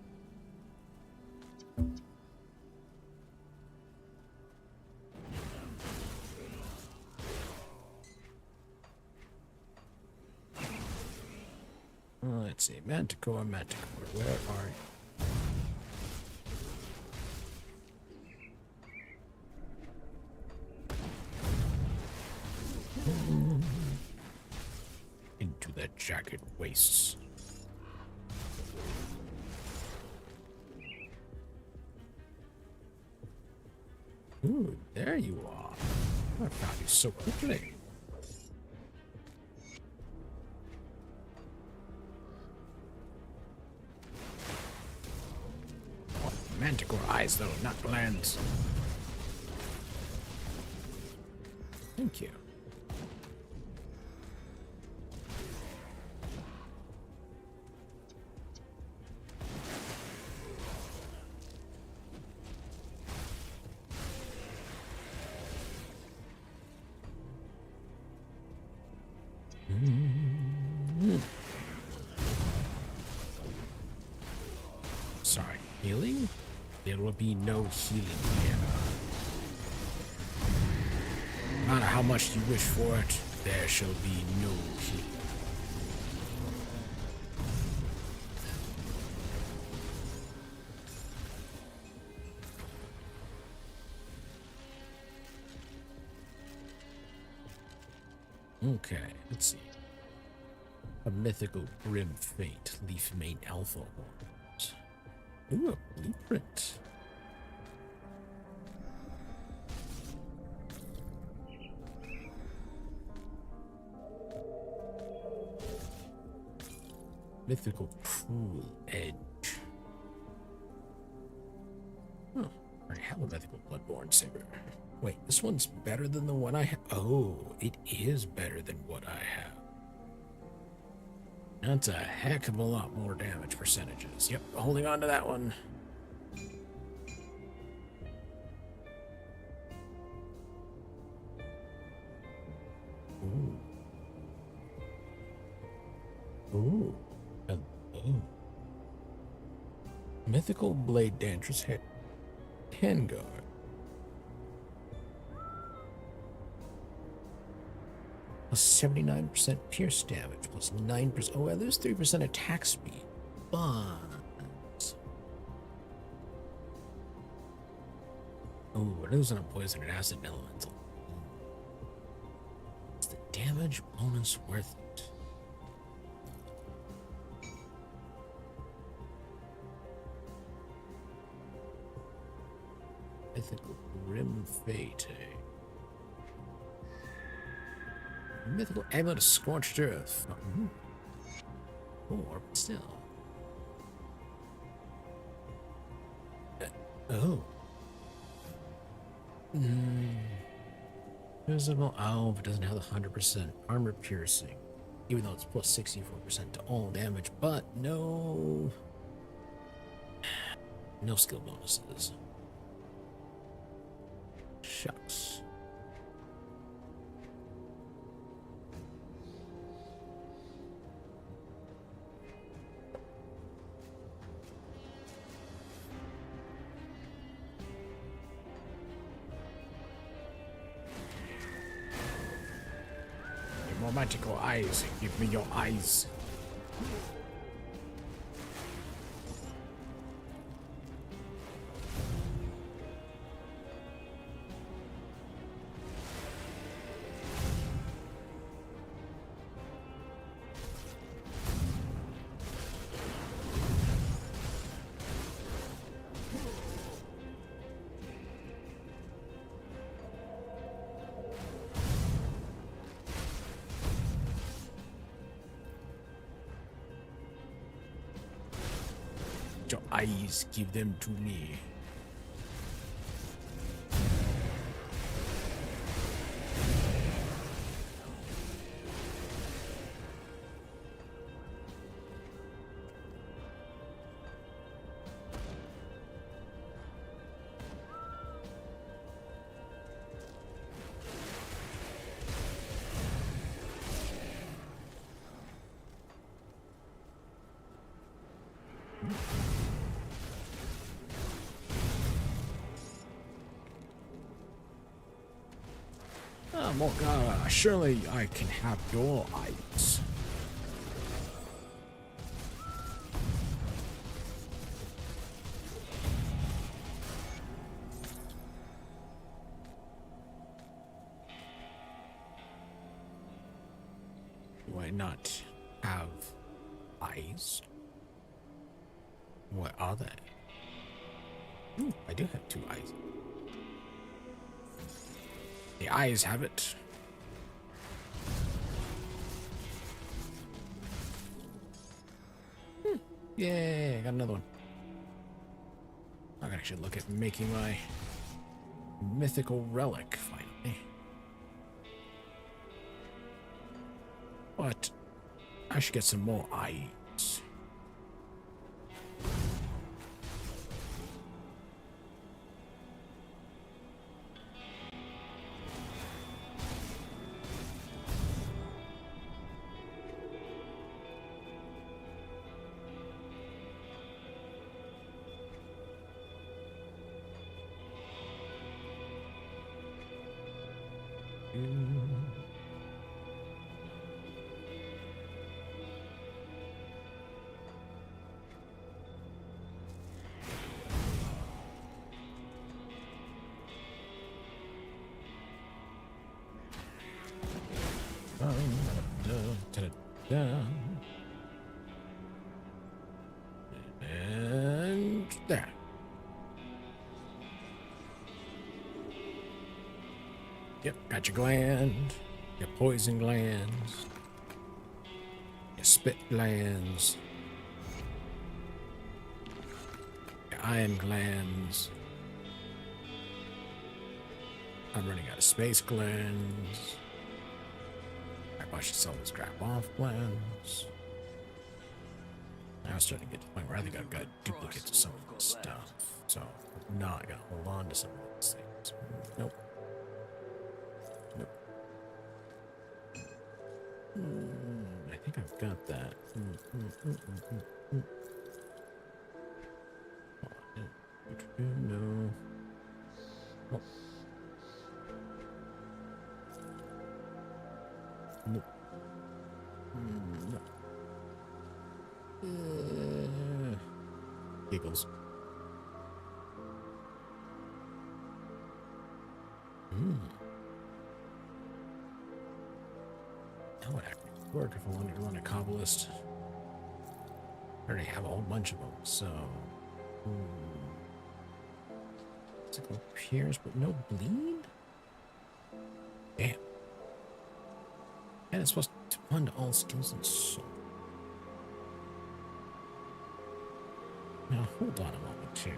Let's see. Manticore, where are you? Into that jagged wastes. Ooh, there you are. I found you so quickly. Oh, manticore eyes, though, not glands. Thank you. Sorry, healing? There will be no healing here. No matter how much you wish for it, there shall be no healing. Okay, let's see. A mythical grim fate, leaf mane alpha horns. Ooh, a blueprint. Mythical cruel edge. Huh. I have a mythical bloodborne saber. Wait, this one's better than the one I have. Oh, it is better than what I have. That's a heck of a lot more damage percentages. Yep, holding on to that one. Ooh. Ooh. Hello. Mythical blade dancer's handguard. Plus 79% pierce damage, plus 9%. Oh, I lose 3% attack speed. But oh, we're losing a poison and acid elemental. Is the damage bonus worth it? Mythical Grim Fate. Mythical Amulet of Scorched Earth. Or still. Oh. Visible. Oh, but it doesn't have the 100% armor piercing. Even though it's plus 64% to all damage. But no. No skill bonuses. Shucks. Your more magical eyes. Give me your eyes. Your eyes, give them to me. Oh, Morgana, surely I can have your eyes. Do I not have eyes? What are they? Ooh, I do have 2 eyes. The eyes have it. Yay, I got another one. I can actually look at making my mythical relic finally. But I should get some more eyes. And there. Yep, got your gland, your poison glands, your spit glands, your iron glands. I'm running out of space glands. I should sell this crap off glands. Now I'm starting to get to the point where I think I've got duplicates of some of this stuff. So I'm not gonna hold on to some of these things. Nope. Nope. I think I've got that. No. Oh. Nope. No. giggles. That would actually work if I wanted to run a Kabbalist. I already have a whole bunch of them, so... Physical pierce, but no bleed? Damn. And it's supposed to fund all skills and soul. Now, hold on a moment here.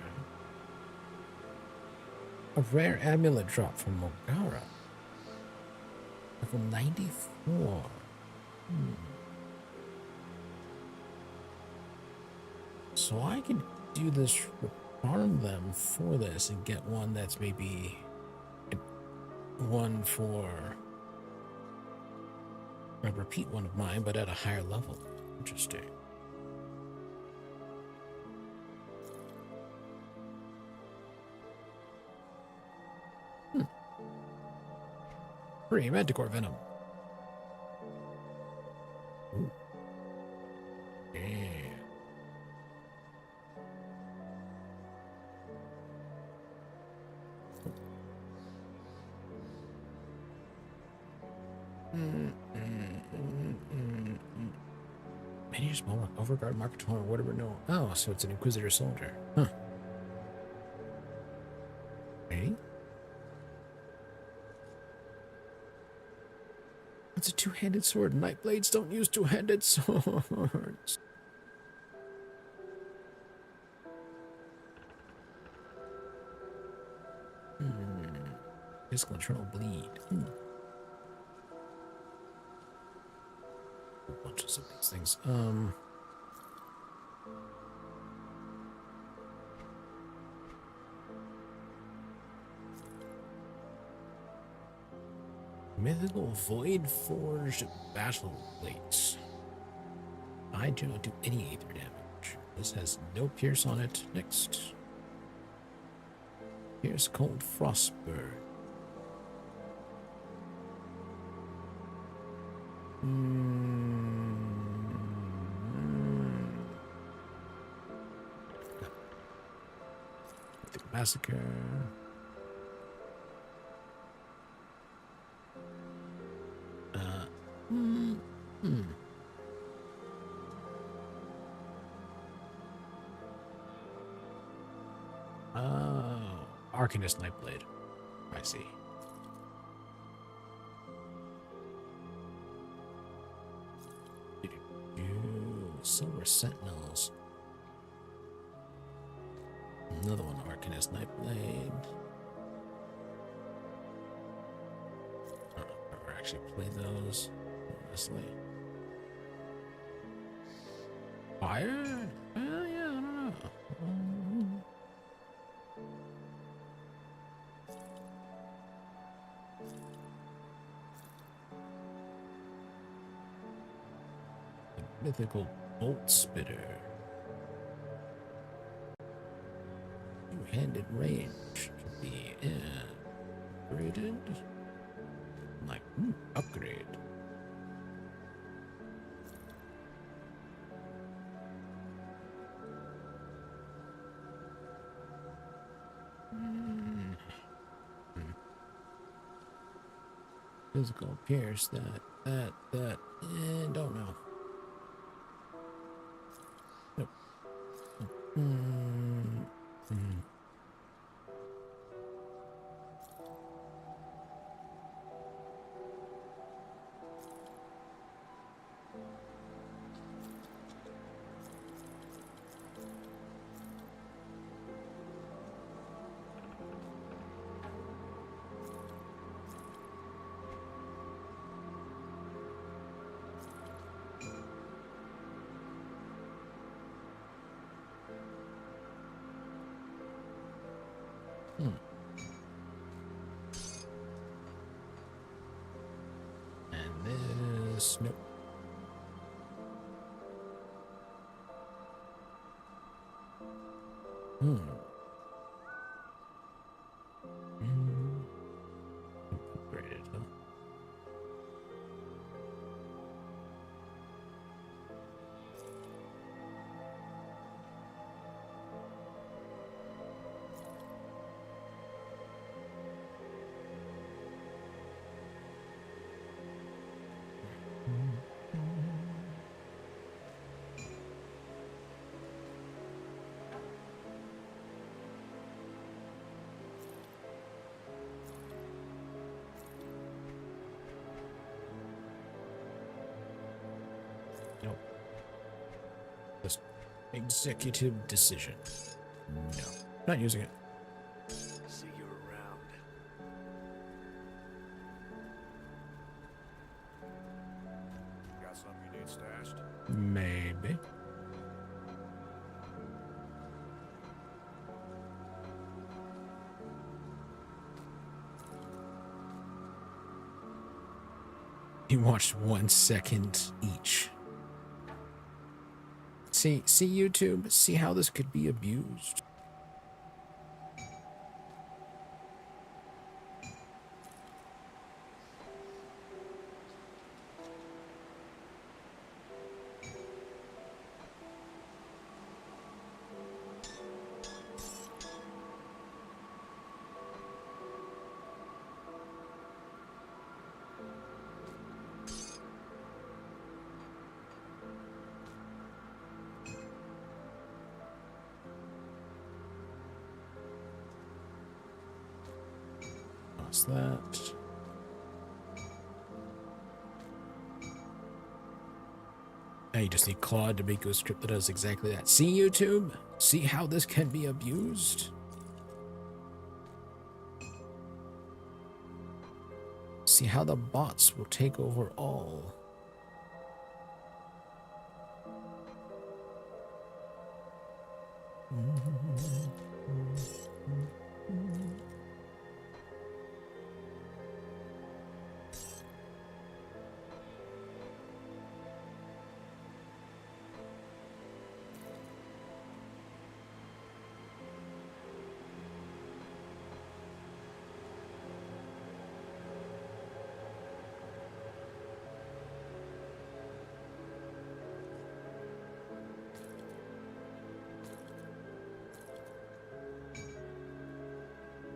A rare amulet drop from Mogara. Level 94. So I could do this, farm them for this, and get one that's maybe one for a repeat one of mine, but at a higher level. Interesting. Free Manticore Venom. Ooh. Yeah. Many small overguard market or whatever. No. Oh, so it's an Inquisitor soldier. Huh. Hey. It's a two-handed sword. Nightblades don't use two-handed swords. Physical internal bleed. Bunches of these things. Mythical Void Forged Battle Plates. I do not do any Aether damage. This has no pierce on it. Next. Pierce Cold Frostbird. The Massacre. Oh, Arcanist Nightblade. I see. Silver Sentinels. Another one, Arcanist Nightblade. I don't know if I've ever actually played those, honestly. Fire? Yeah, I don't know. Mythical Bolt Spitter. Two-handed range to be upgraded. Like, upgrade. Physical pierce, that, don't know. Nope. And this, nope. Upgraded, huh? Executive decision. No, not using it. See you around. Got something you need stashed? Maybe. You watched 1 second each. See YouTube, see how this could be abused. That. Now you just need Claude to make you a script that does exactly that. See YouTube? See how this can be abused? See how the bots will take over all.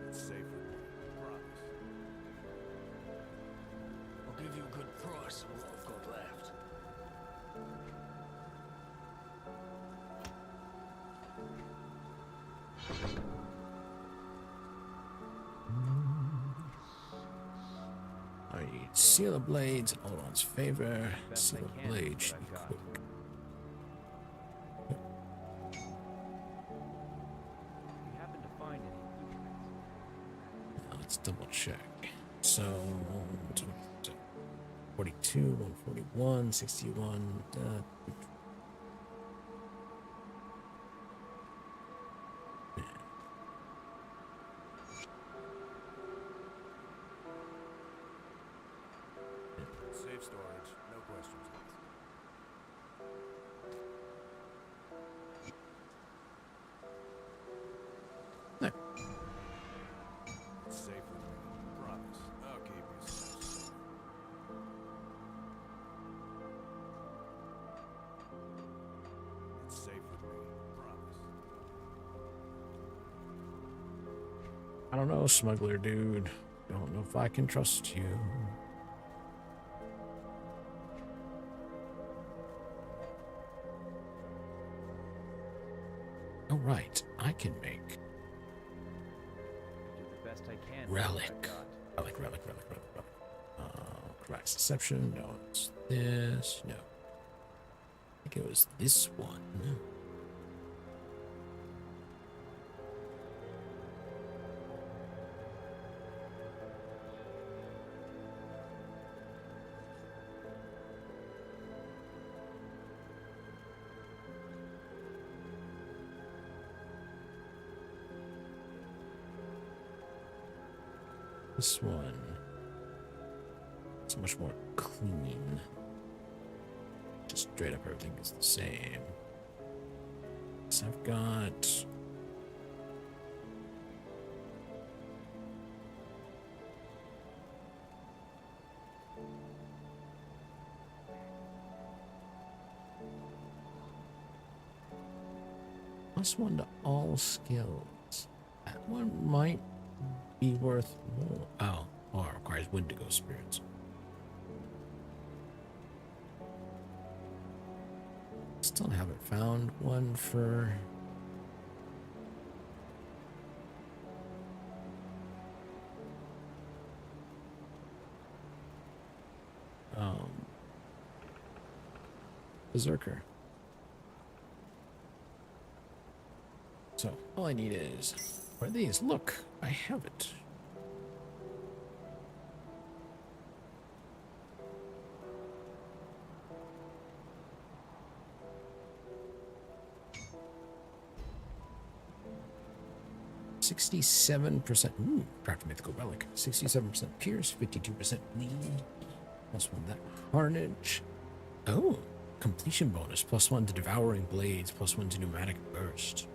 It's safe with me. Promise. I'll give you a good price for what I've got left. I need Seal of Blades in Oldon's favor. Best I Seal of can with Blades should what be I've got. quick. If you happen to find any blueprints, Now let's double check. So 42, 141, 61. Safe storage. No questions asked. No. It's safe with me. Promise. I'll keep you safe. It's safe with me. Promise. I don't know, smuggler dude. Don't know if I can trust you. Oh, right. I can make do the best I can with what relic. I've got. Relic. Correct deception. No, it's this. No. I think it was this one. This one. It's much more clean. Just straight up everything is the same. So I've got +1 to all skills. That one might be worth more. Oh, it requires Wendigo spirits. Still haven't found one for Berserker. So all I need is, where are these? Look, I have it. %, craft mythical relic. 67% pierce, 52% bleed. Plus one that carnage. Oh, completion bonus. +1 to devouring blades, +1 to pneumatic burst.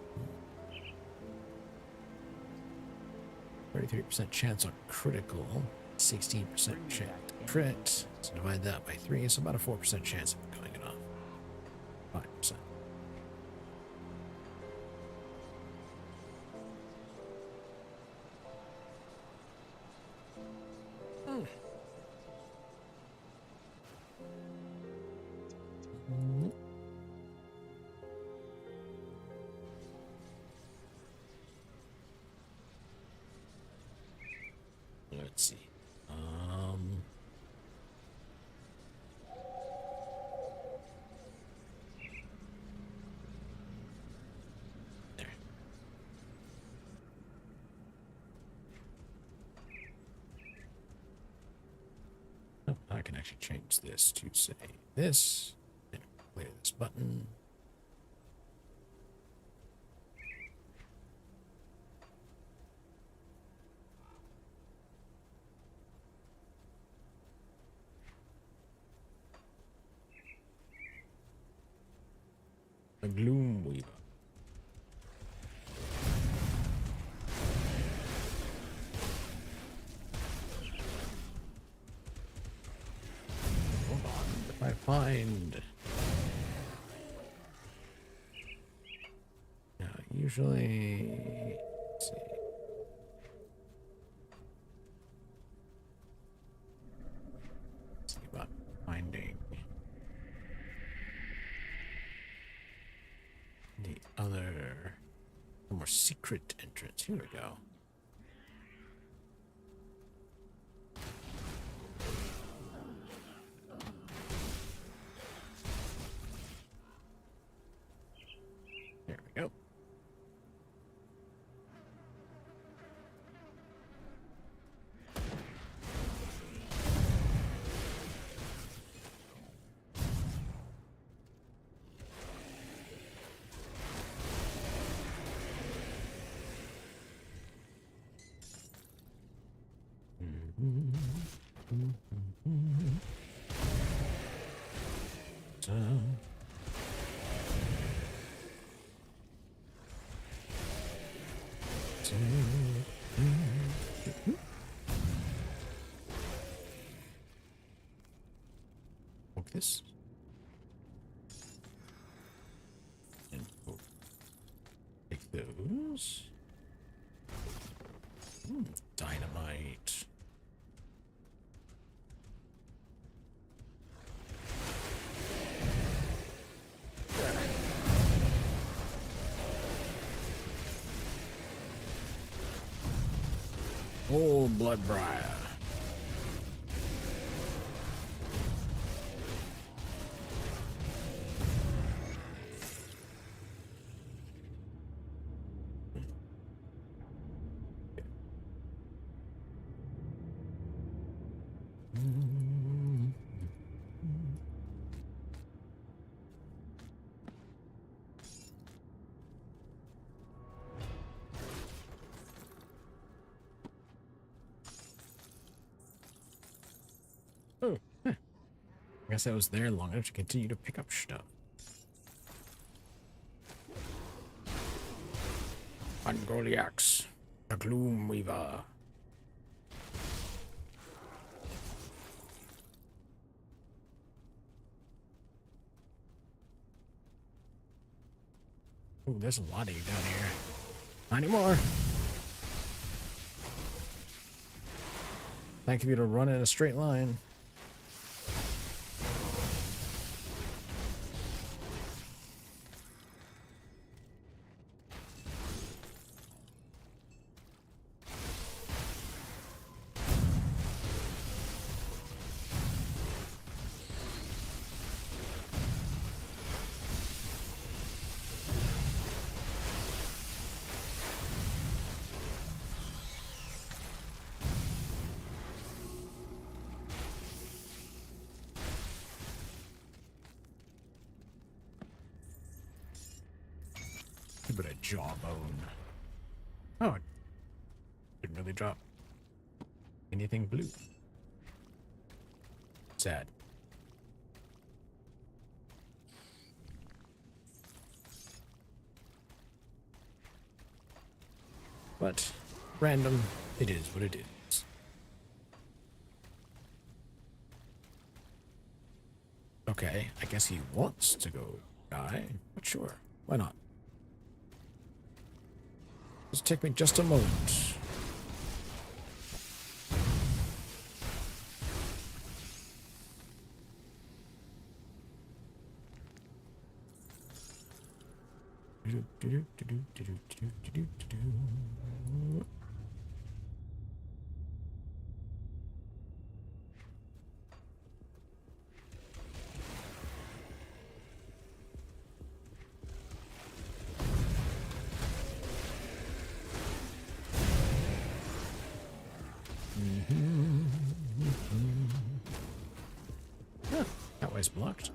33% chance on critical, 16% chance to crit. So divide that by 3, so about a 4% chance of going it off. 5%. Let's see. There. Oh, I can actually change this to say this. And clear this button. The Gloom Weaver. Hold on, if I find. Now, usually. Let's see. Let's see about finding. The other, more secret entrance. Here we go. There we go. This and we'll take those. Dynamite. Oh, Bloodbriar. Oh, I guess I was there long enough to continue to pick up stuff. Ungoliax, the Gloom Weaver. Oh, there's a lot of you down here. Not anymore. Thank you to run in a straight line. Nothing but a jawbone. Oh, didn't really drop anything blue. Sad. But random, it is what it is. Okay, I guess he wants to go die, but sure, why not? Just take me just a moment. Huh, that way's blocked.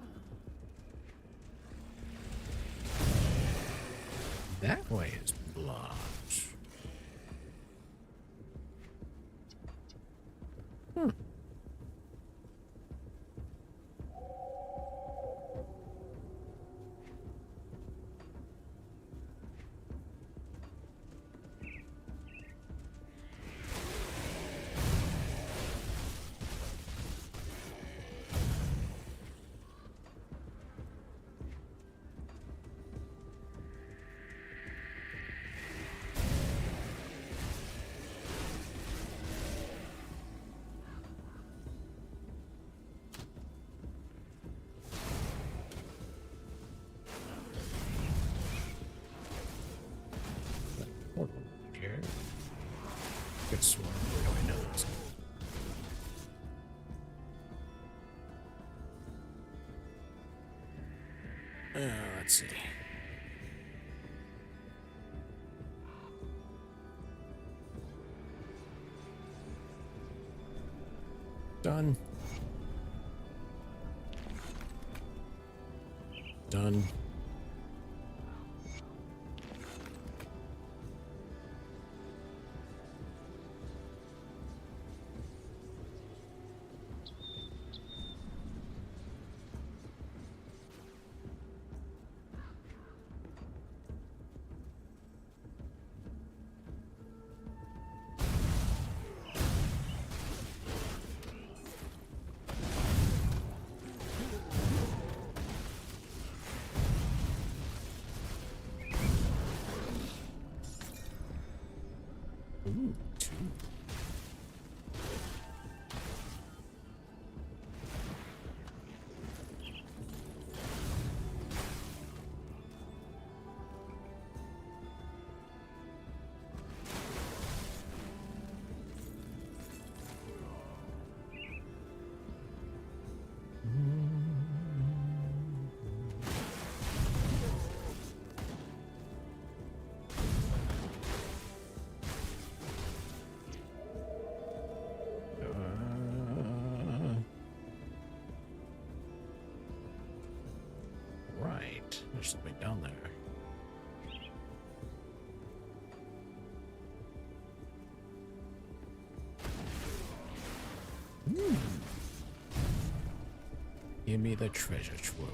That way is blocked. Hmm. Here. Good swarm. Oh, I know this. Let's see. Done. Done. Ooh, two. Right. There's something down there. Give me the treasure trove.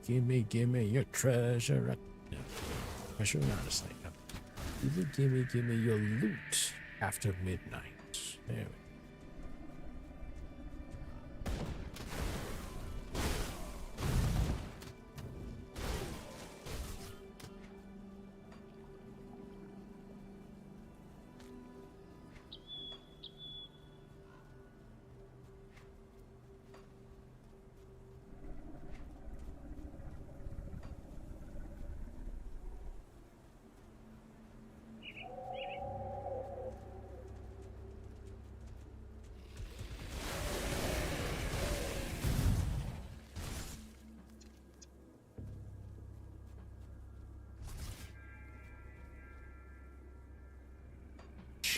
Gimme your treasure. No, treasure not a snake. Gimme your loot after midnight. There we go.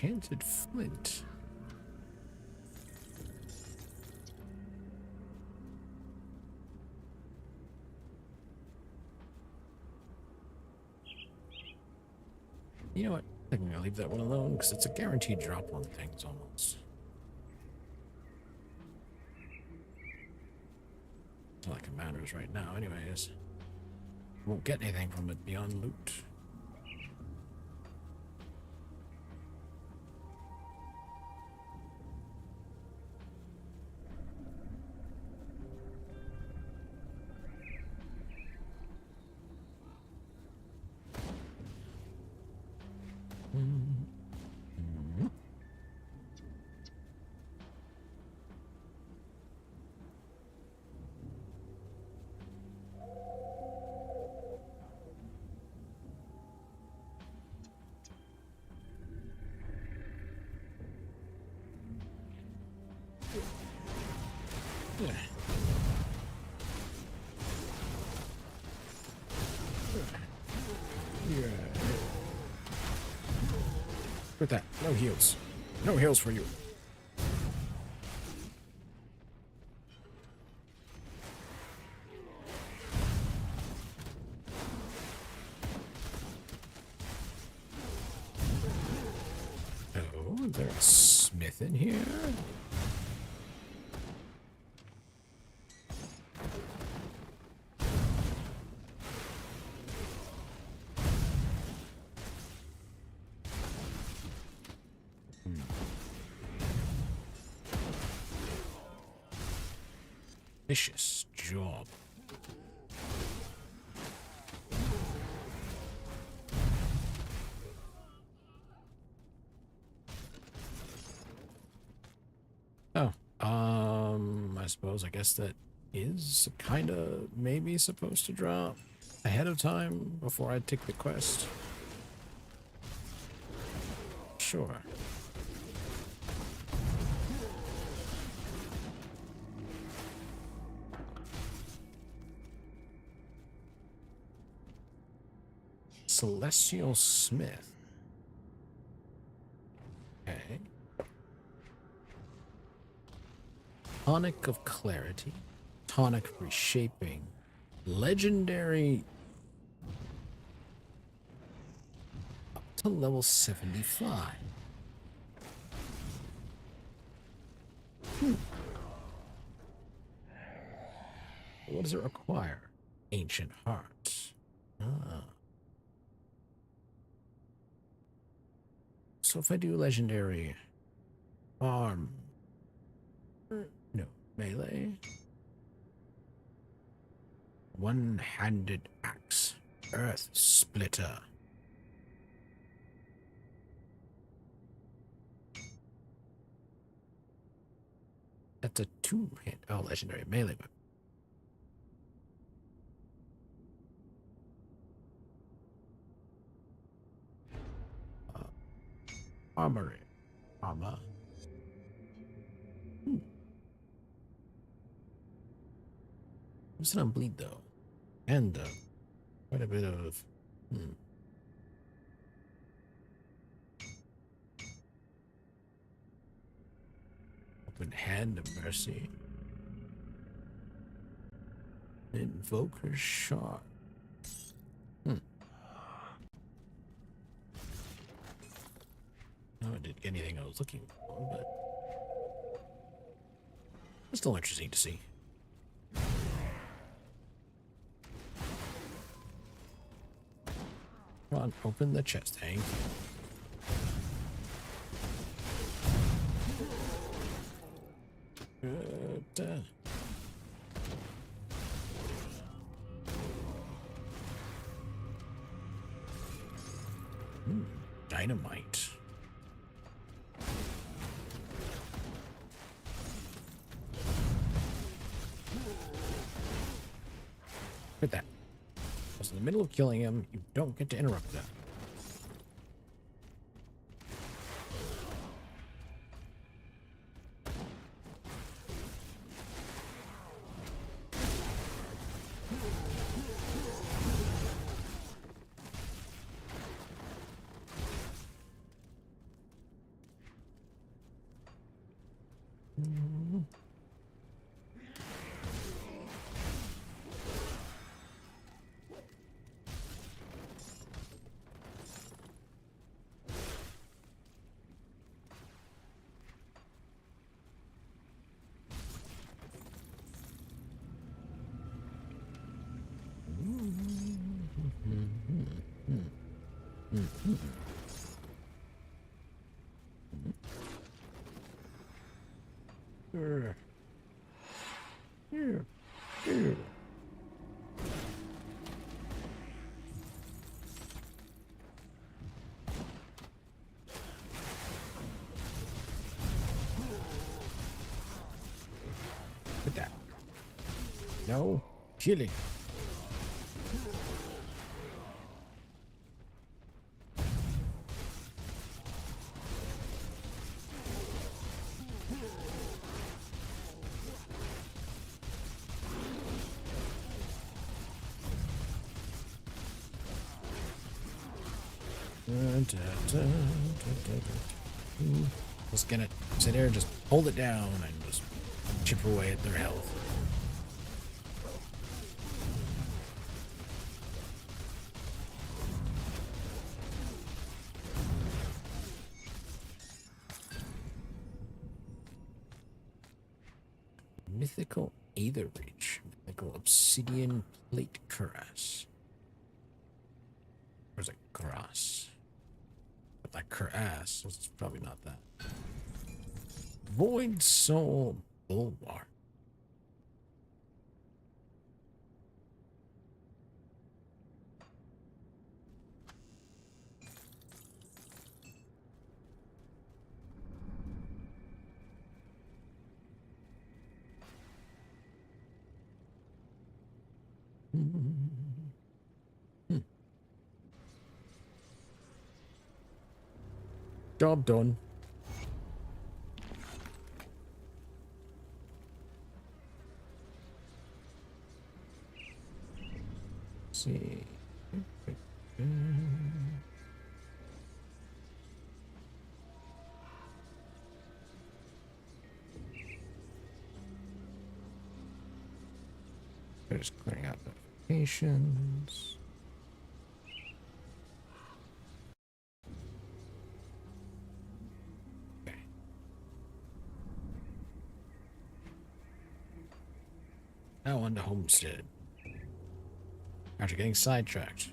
Enchanted flint. You know what? I think I'm gonna leave that one alone because it's a guaranteed drop on things almost. It's not like it matters right now, anyways. Won't get anything from it beyond loot. Yeah. With that, no heals. No heals for you. Oh, is there a smith in here? Vicious job. Oh, I guess that is kind of maybe supposed to drop ahead of time before I take the quest. Sure. Celestial Smith. Okay. Tonic of Clarity. Tonic Reshaping. Legendary. Up to level 75. What does it require? Ancient Hearts. Ah. So if I do legendary arm, no, melee, one-handed axe, earth splitter. That's a two-hand, oh, legendary melee weapon. Armory. Armor. What's it on bleed though? And quite a bit of open hand of mercy. Invoker's shot. I didn't get anything I was looking for, but it's still interesting to see. Come on, open the chest, Hank. Good. Dynamite. Look at that. I was in the middle of killing him. You don't get to interrupt that. Put that. No killing. Just gonna sit there and just hold it down and just chip away at their health. Mythical Aether Reach. Mythical Obsidian Plate Cuirass. Or is it Cuirass? But like Cuirass, so it's probably not that. Void Soul Bulwark. Job done. Let's see. We're just clearing out notifications. Okay. Now on to Homestead. After getting sidetracked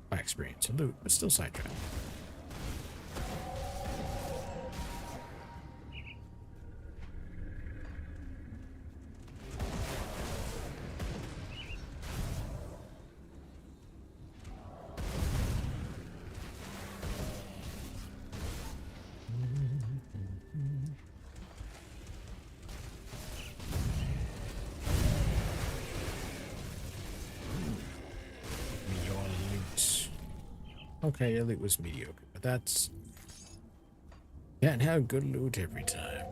by experience and loot, but still sidetracked. Okay, your loot was mediocre, but that's... Can't have good loot every time.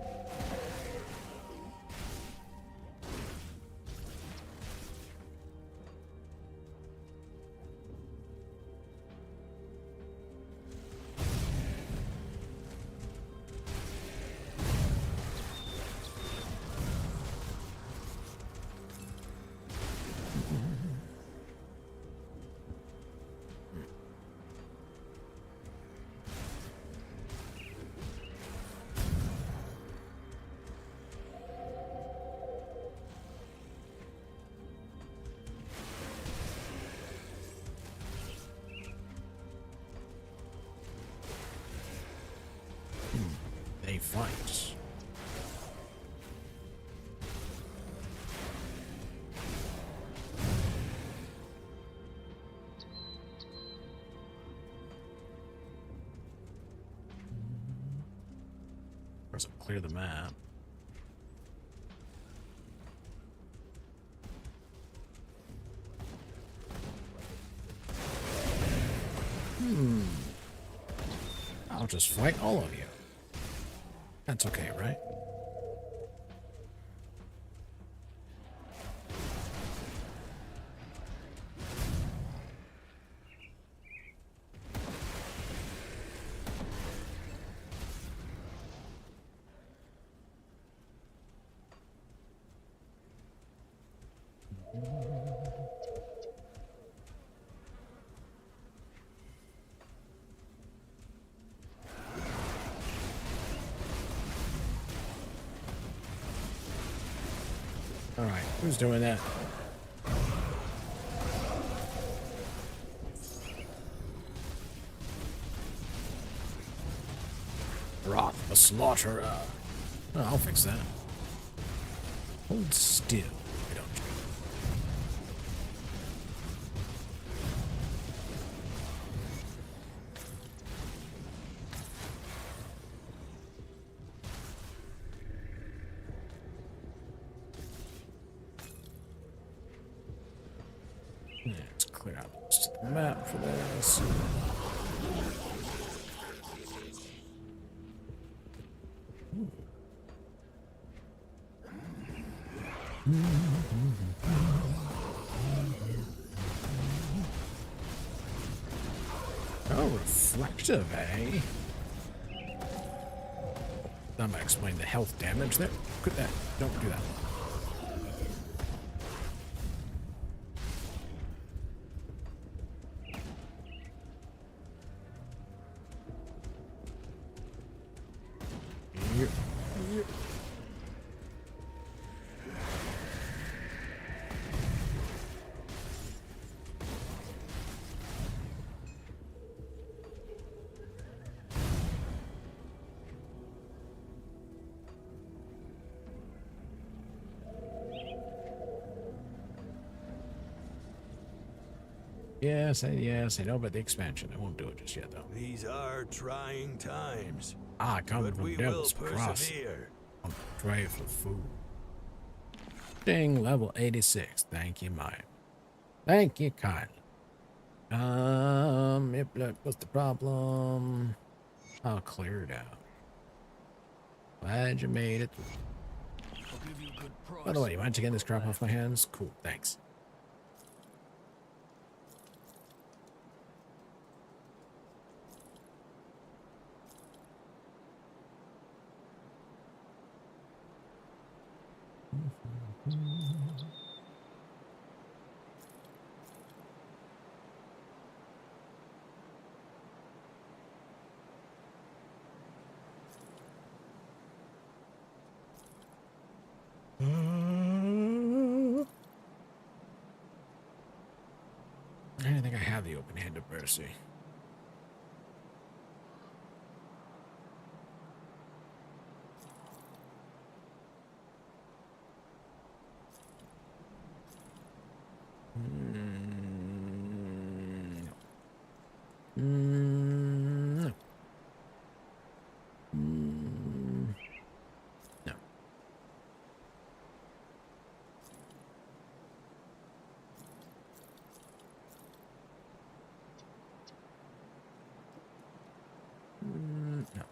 They fight. First, I'll clear the map. I'll just fight all of you. That's okay, right? All right, who's doing that? Broth of a slaughterer. Oh, I'll fix that. Hold still, why don't you? Let's clear out the rest of the map for this. Oh, reflective, eh? That might explain the health damage there. Quit that. Don't do that. Yep. Yep. Yes, I know about the expansion. I won't do it just yet, though. These are trying times, Ah, I come but from we will Devil's Cross. persevere. On the tray for food. Ding, level 86. Thank you, Maya. Thank you, kindly. What's the problem? I'll clear it out. Glad you made it. I'll give you a good price. By the way, you mind taking this crap off my hands? Cool, thanks. I don't think I have the open hand of mercy. No. No. No.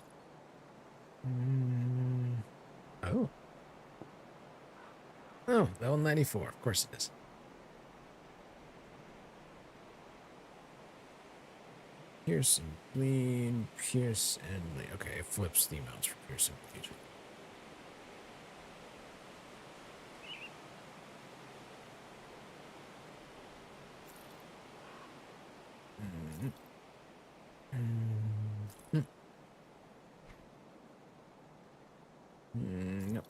Oh. Oh, level 94. Of course it is. Pierce and bleed, pierce and bleed. Okay, it flips the amounts for pierce and bleed. No.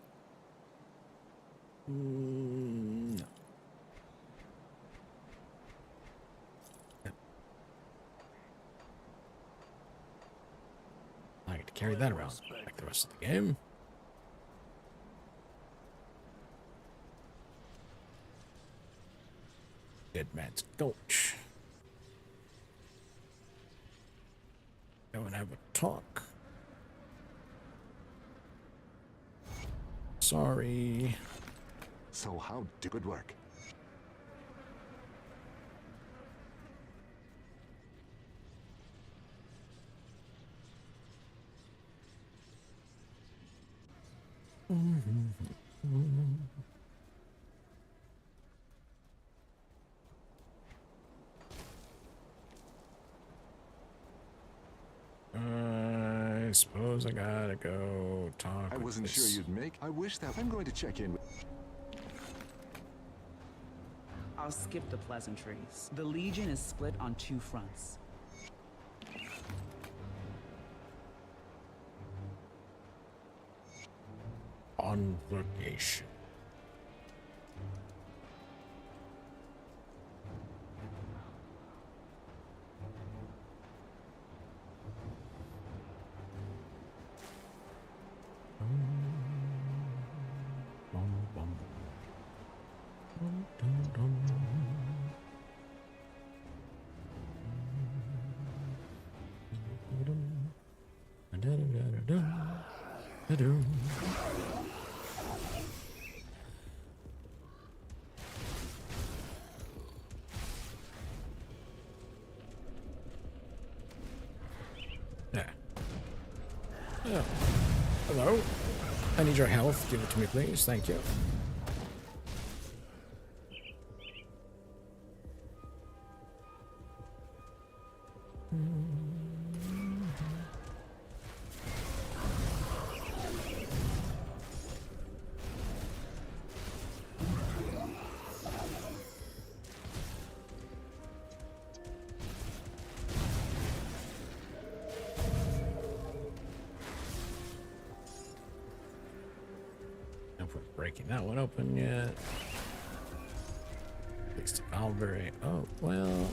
No. I get to carry that around like the rest of the game. Dead Man's Gulch. Go and have a talk. Sorry. So how did it work? I suppose I gotta go talk. I wasn't sure you'd make. I wish that I'm going to check in with. I'll skip the pleasantries. The Legion is split on two fronts. On location. Ta-doo. Yeah. Oh. Hello. I need your health. Give it to me, please. Thank you. If we're breaking that one open yet. At least Valkyrie. Oh, well.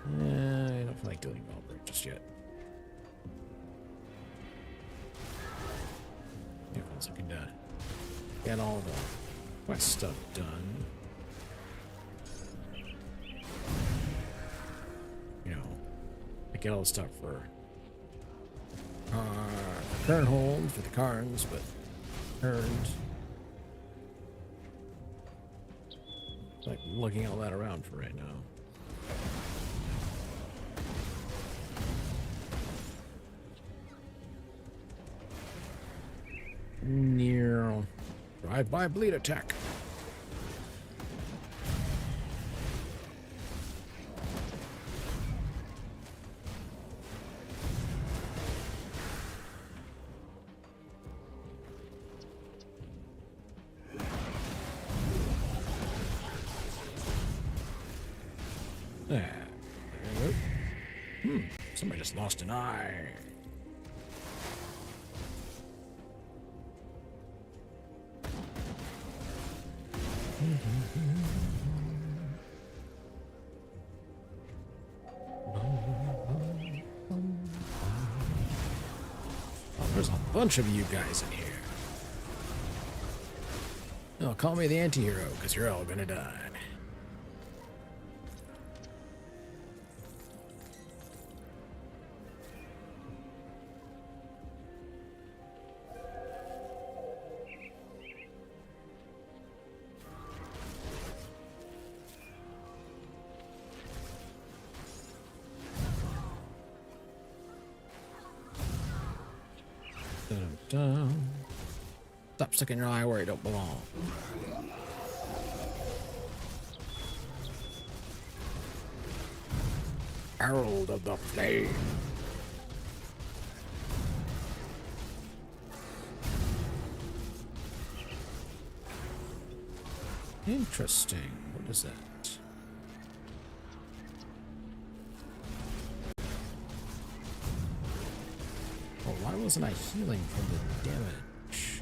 I don't feel like doing Valkyrie just yet. Everyone's looking to get all the quest stuff done. You know, I get all the stuff for the current hold for the Karns, but earned. It's like looking all that around for right now. Near drive-by bleed attack. Somebody just lost an eye. Oh, there's a bunch of you guys in here. Oh, call me the anti-hero, because you're all gonna die. Stop sticking your eye where it don't belong. Herald of the Flame. Interesting. What is that? Oh, why wasn't I healing from the damage?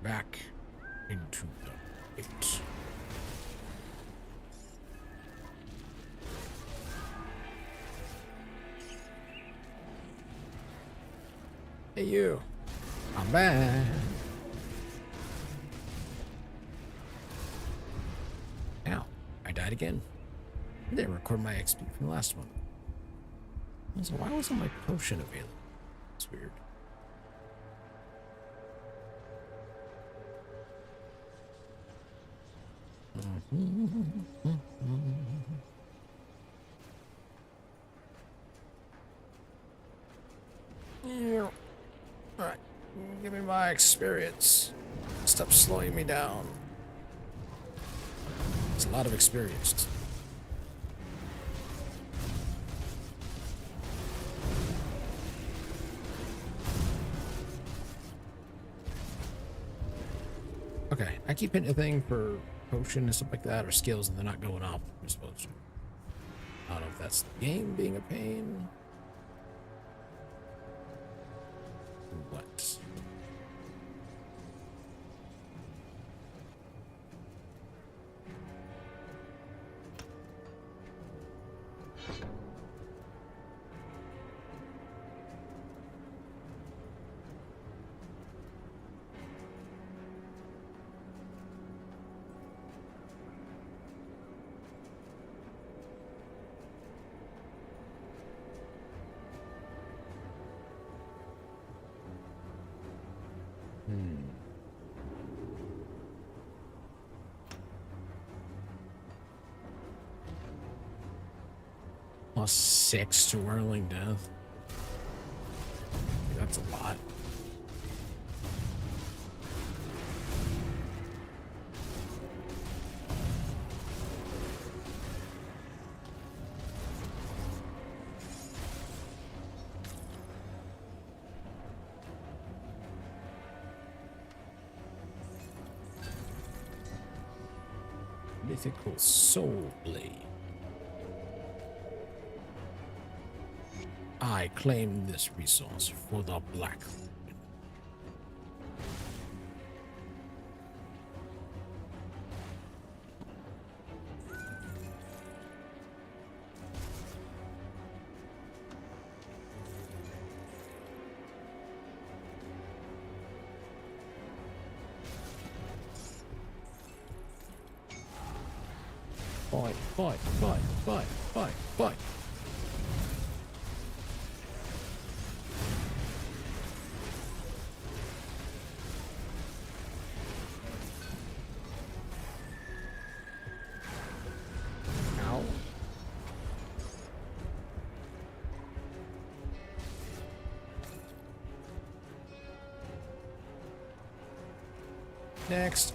Back into the pit. Hey you, I'm back. Ow, I died again. I didn't record my XP from the last one. So why wasn't my potion available? It's weird. Yeah. Alright, give me my experience. Stop slowing me down. It's a lot of experience. Okay, I keep hitting a thing for potion and stuff like that, or skills, and they're not going up, I suppose. I don't know if that's the game being a pain. What? +6 to whirling death. That's a lot. Mythical Soul Blade. I claim this resource for the Black. Fight, fight, fight, fight, fight, fight. Ow. Next.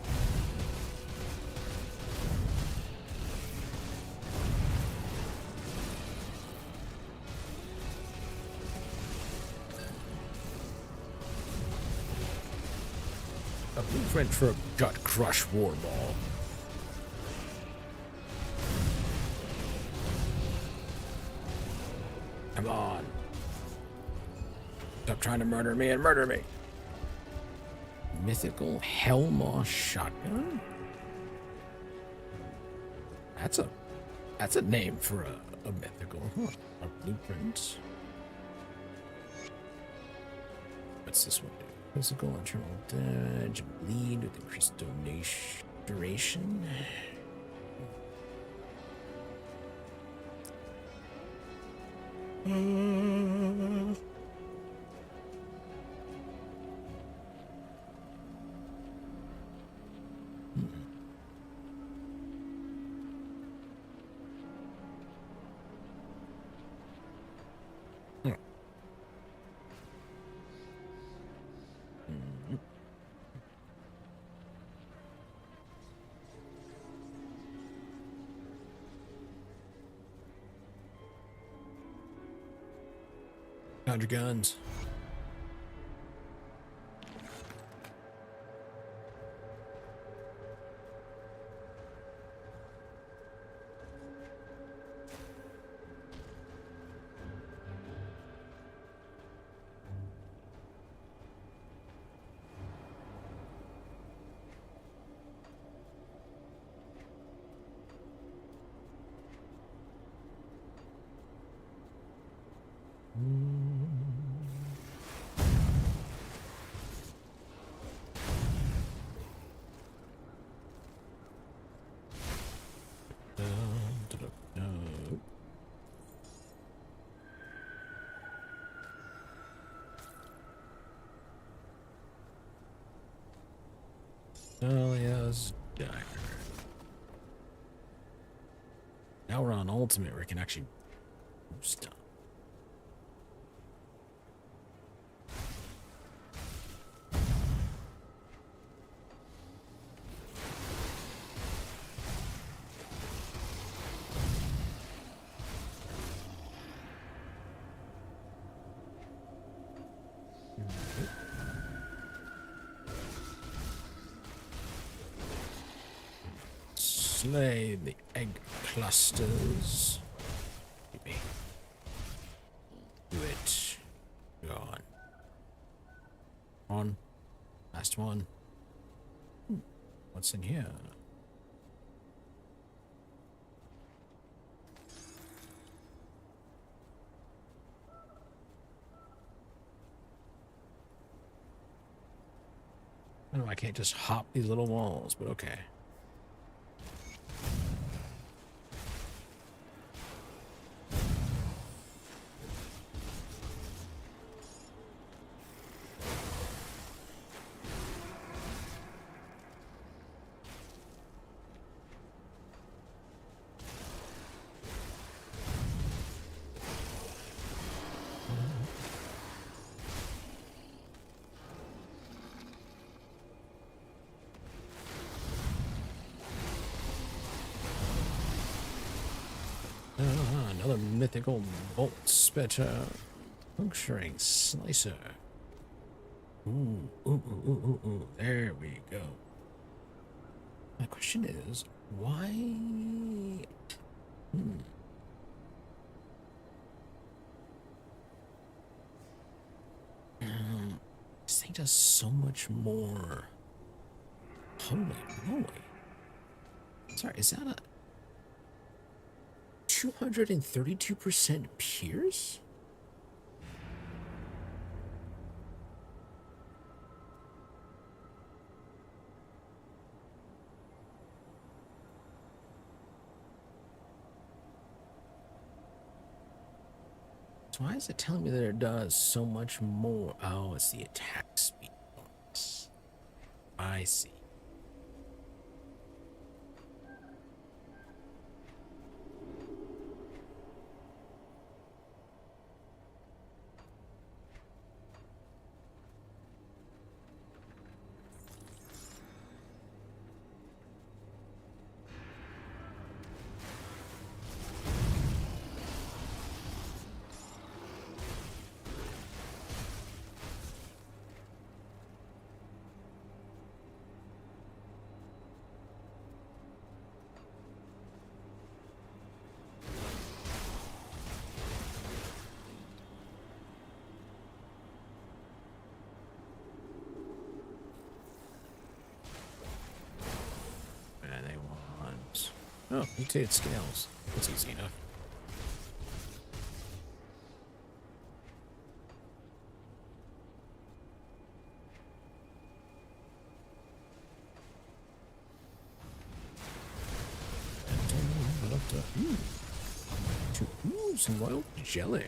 A blueprint for a gut crush war ball. Come on. Stop trying to murder me and murder me. Mythical Hellmoss shotgun? That's a name for a mythical. Huh. A blueprint. What's this one do? Physical, internal damage, bleed with increased duration. Found your guns. Dahlia's dagger. now we're on ultimate where we can actually boost up. Slay the egg clusters. Do it. Gone. On. Last one. What's in here? I know I can't just hop these little walls, but okay. Another mythical bolt spitter, puncturing slicer. Ooh. There we go. My question is, why? This thing does so much more. Holy moly! Sorry, is that a 232% pierce? So why is it telling me that it does so much more? Oh, it's the attack speed bonus. I see. Oh, mutated scales. That's easy enough. Ooh, some royal jelly.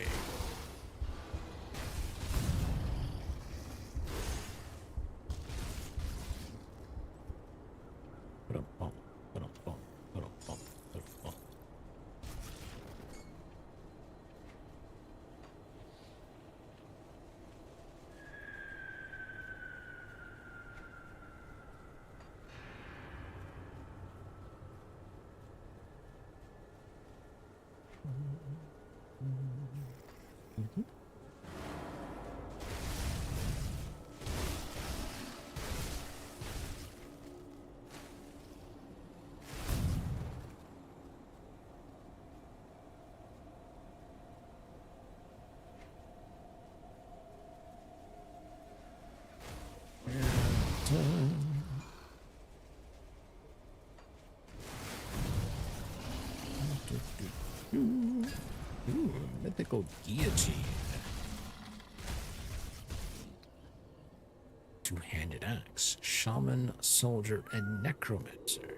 Mythical guillotine. Two-handed axe, shaman, soldier, and necromancer.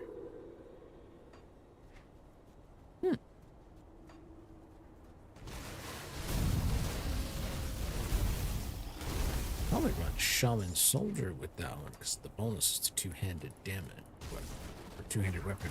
Probably run shaman soldier with that one because the bonus is to two-handed damage or two-handed weaponry.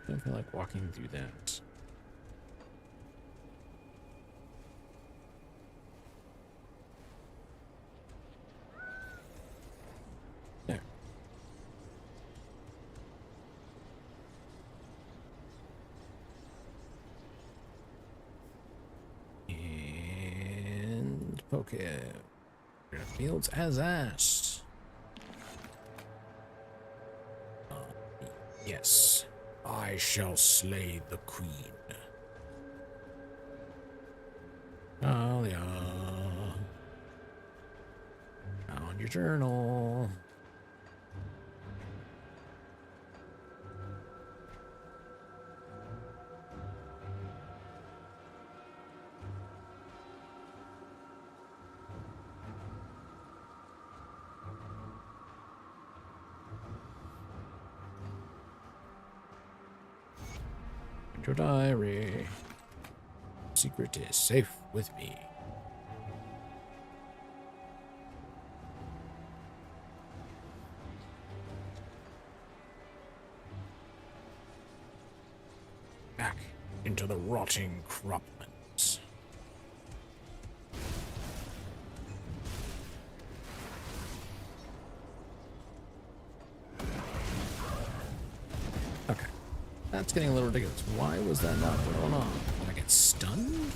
Don't feel like walking through that. There. And poke it. Fields as asked. Yes, I shall slay the queen. Oh, yeah. Found your journal. Your diary. Secret is safe with me. Back into the rotting croplands. Okay. That's getting a little ridiculous. Why was that not going on? Did I get stunned?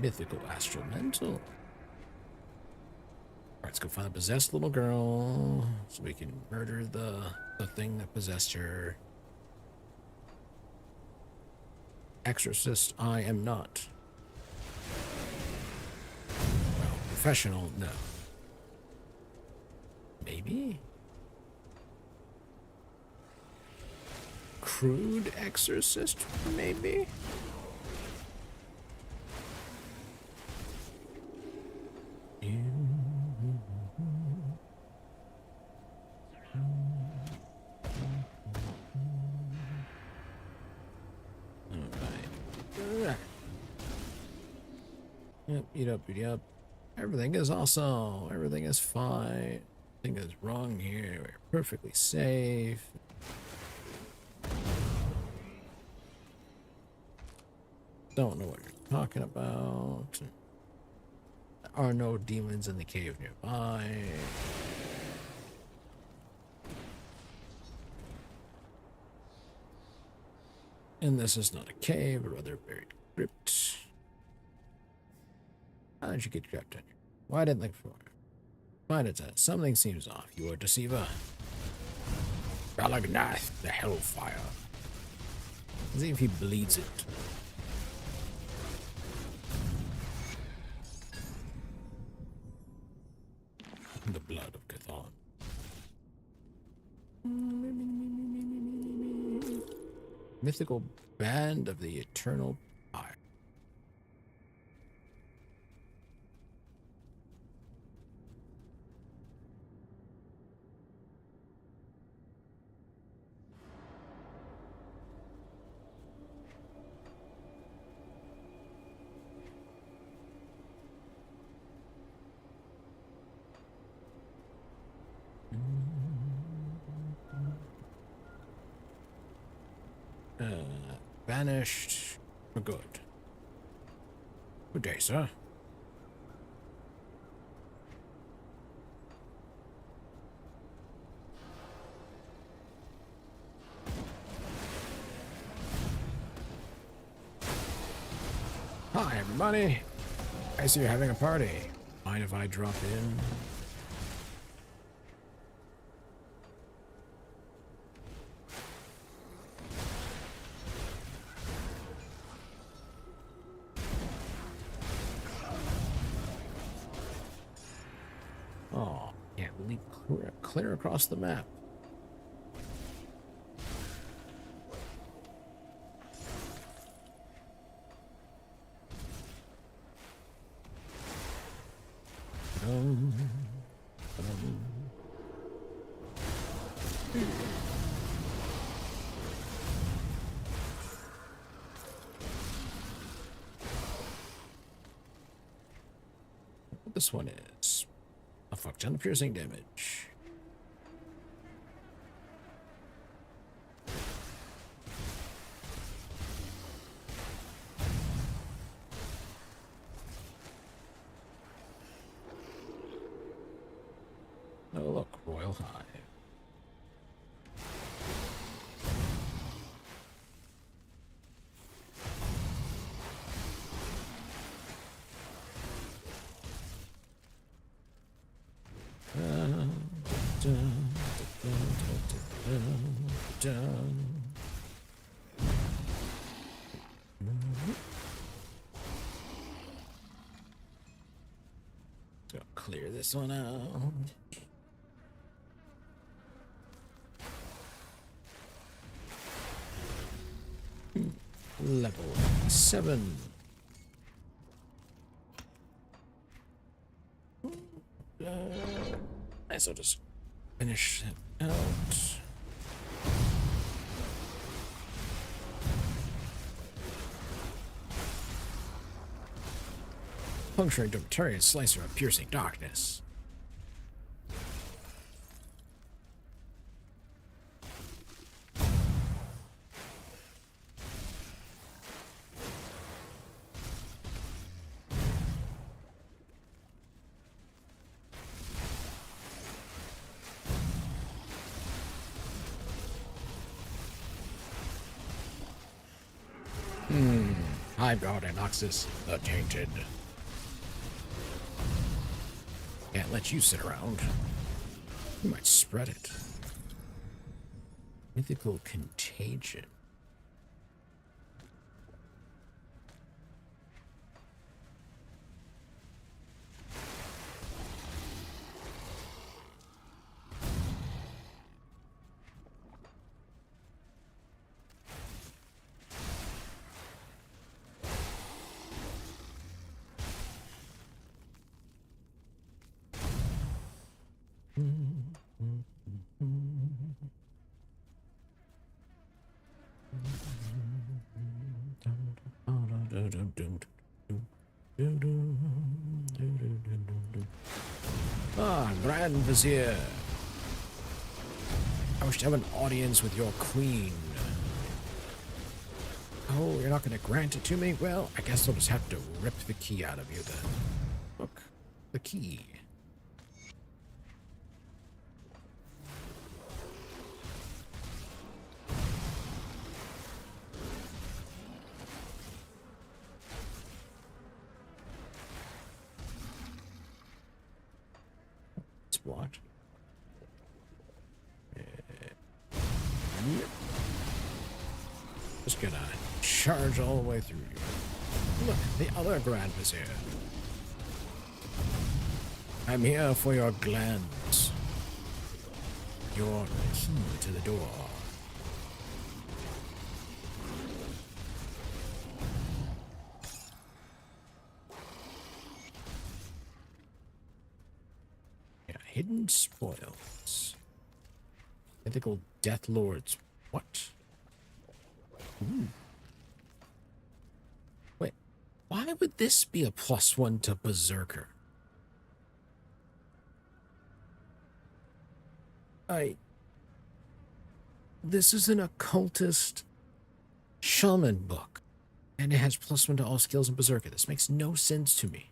Mythical Astromental. Alright, let's go find the possessed little girl so we can murder the thing that possessed her. Exorcist, I am not. Well, professional, no. Maybe? Crude exorcist, maybe? Alright. Yep, eat up, eat up. Everything is awesome. Everything is fine. Nothing is wrong here. We're perfectly safe. Don't know what you're talking about. There are no demons in the cave nearby. And this is not a cave, but rather a buried crypt. How did you get trapped in here? Why didn't look for it? Find it says something seems off. You are a deceiver. Balagnath, the hellfire. As if he bleeds it. The blood of Cthulhu. Mythical band of the eternal fire. Vanished for good. Good day, sir. Hi, everybody. I see you're having a party. Mind if I drop in? Oh, yeah, leap clear across the map. This one is a fuck ton of piercing damage. Imperial Hive. So clear this one out. Level 7. I will just finish it out. Puncturing Dormitarian Slicer of Piercing Darkness. Highbrow and Noxus, the Tainted. Can't let you sit around. You might spread it. Mythical Contagion. Ah, Grand Vizier. I wish to have an audience with your queen. Oh, you're not going to grant it to me? Well, I guess I'll just have to rip the key out of you then. Look, the key. What? Just gonna charge all the way through you. Look, the other Grand Vizier. I'm here for your glands. Your key to the door. Hidden spoils. Mythical Death Lords. What? Ooh. Wait, why would this be a +1 to Berserker? This is an occultist shaman book, and it has +1 to all skills in Berserker. This makes no sense to me.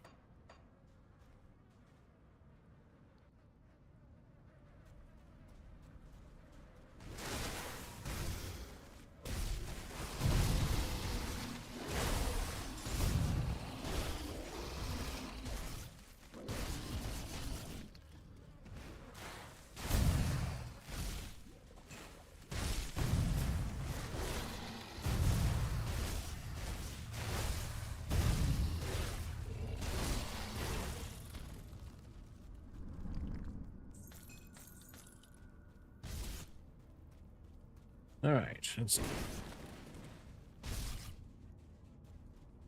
All right, let's see.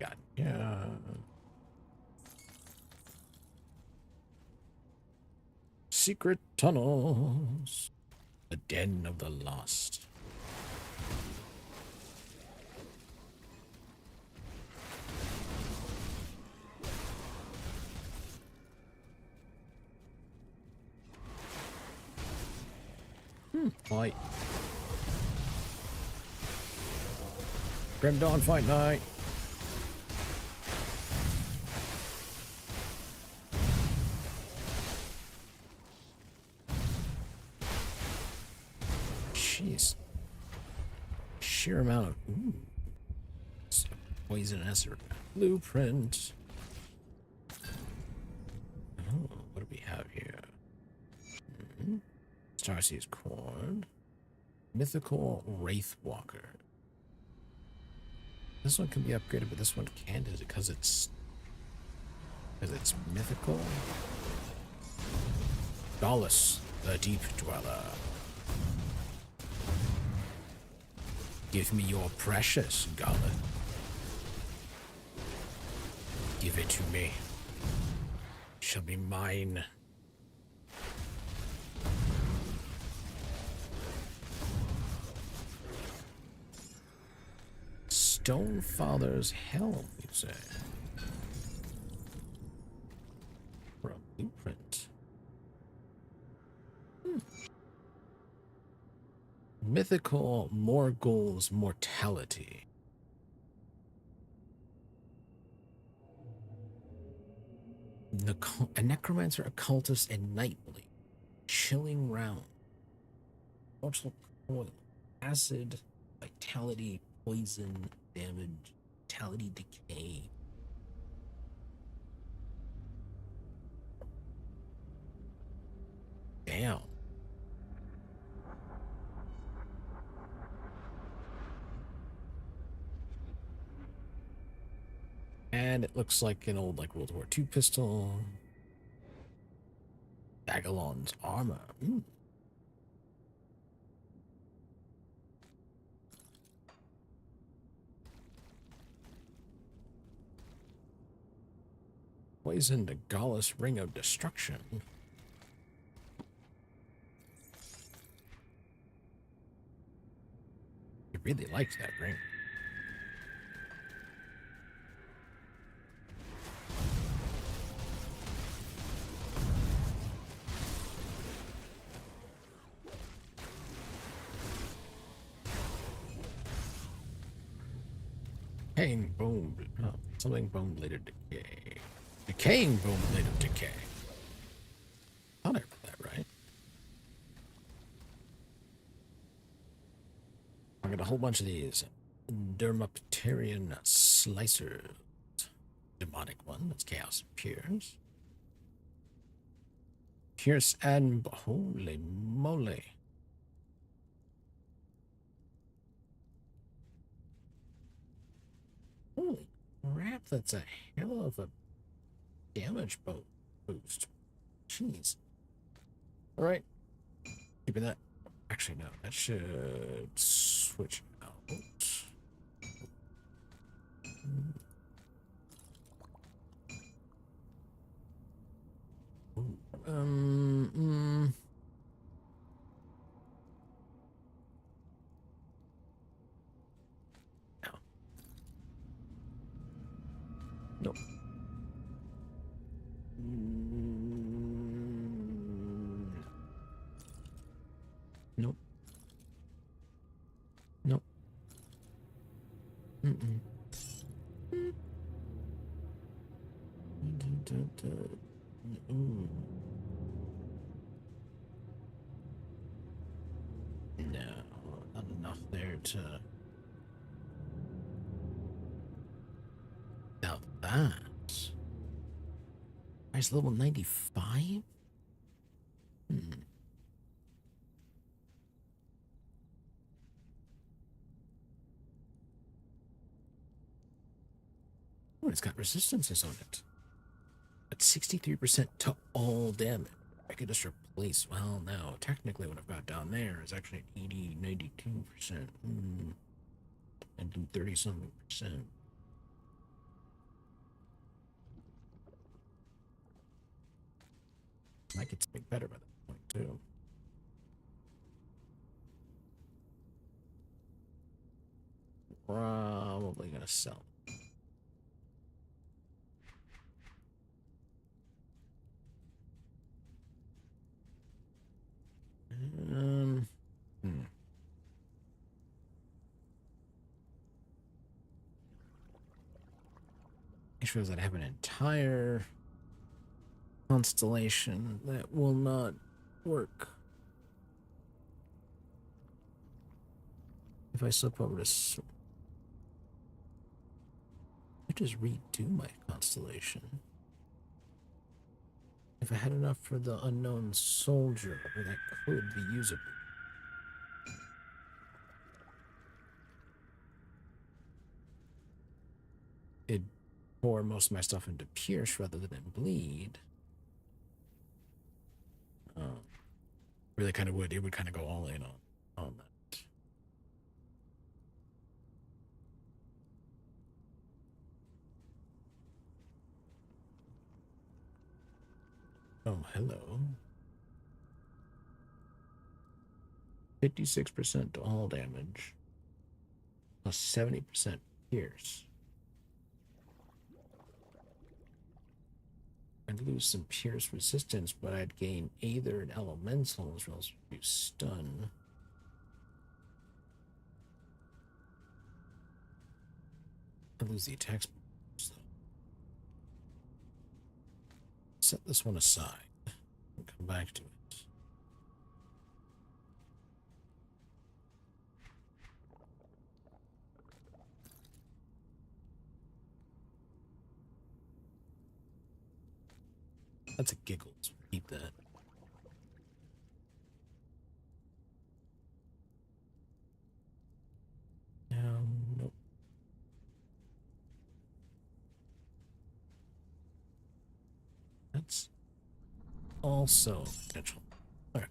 Got secret tunnels, the den of the lost. Fight. Grim Dawn Fight Night. jeez. Sheer amount of poison Asterkarn blueprint. Oh, what do we have here? Starsea's Corn. Mythical Wraithwalker. This one can be upgraded, but this one can't. Is it because it's mythical? Gallus, the Deep Dweller. Give me your precious Gallus. Give it to me. It shall be mine. Stonefather's Helm, you say? For a blueprint. Mythical Morgul's Mortality. A necromancer, occultist, and nightblade. Chilling round. Mortal coil. Acid, vitality, poison, damage, vitality, decay. Damn. And it looks like an old, like, World War II pistol. Agalon's armor. Poisoned Gallus Ring of Destruction. He really liked that ring. Decaying bone, something bone bladed decay. Decaying bone bladed decay. Thought I read that right. I got a whole bunch of these Dermapterian slicers. Demonic one, that's Chaos Pierce. Pierce and holy moly. Holy crap, that's a hell of a damage boost. Jeez. Alright. Keeping that. Actually, no. That should switch out. Nope. Nope. Nope. No, not enough there to... Now that... Price level 95? Oh, it's got resistances on it. At 63% to all damage. I could just replace... Well, no. Technically, what I've got down there is actually 80, 92%. And do 30-something%. I could speak better by that point, too. Probably gonna sell. It shows that I have an entire constellation that will not work. if I slip over to... I just redo my constellation. If I had enough for the unknown soldier, that could be usable. It'd pour most of my stuff into Pierce rather than Bleed. Really kind of would. It would kind of go all in on that. Oh, hello. 56% to all damage. Plus 70% Pierce. I'd lose some Pierce resistance, but I'd gain either an elemental as well as reduce stun. I'd lose the attack bonus, though. Set this one aside and come back to it. That's a giggle, so keep that. Nope. That's also potential. All right.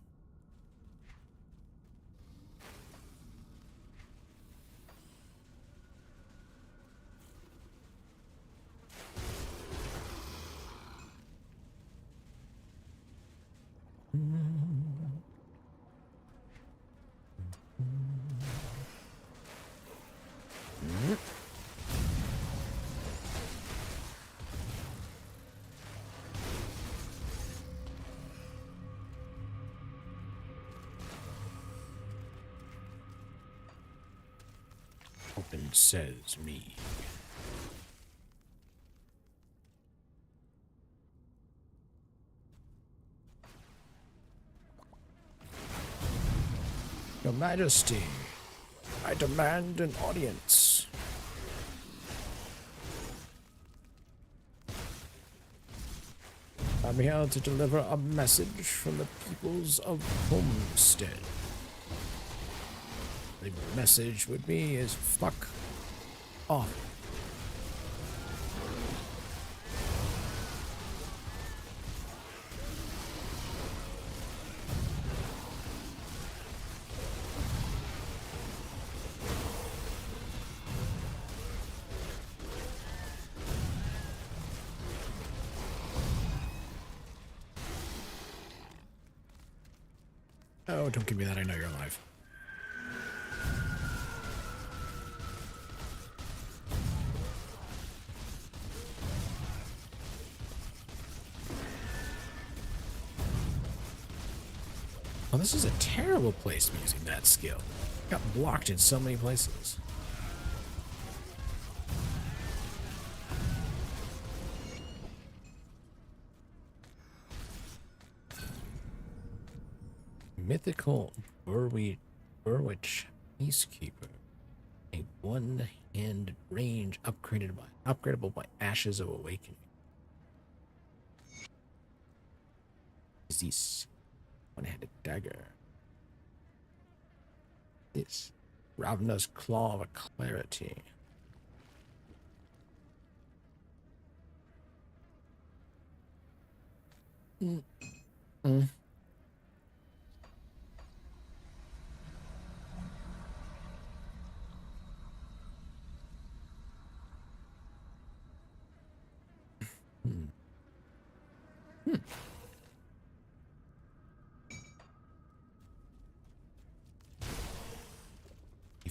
Open says me. Your Majesty, I demand an audience. I'm here to deliver a message from the peoples of Homestead. The message with me is fuck off. Oh, don't give me that. I know you're alive. Oh, this is a terrible place for using that skill. Got blocked in so many places. Mythical Berwitch Peacekeeper. A one-hand range upgradable by Ashes of Awakening. Is this one-handed dagger? This Ravenous Claw of Clarity. Give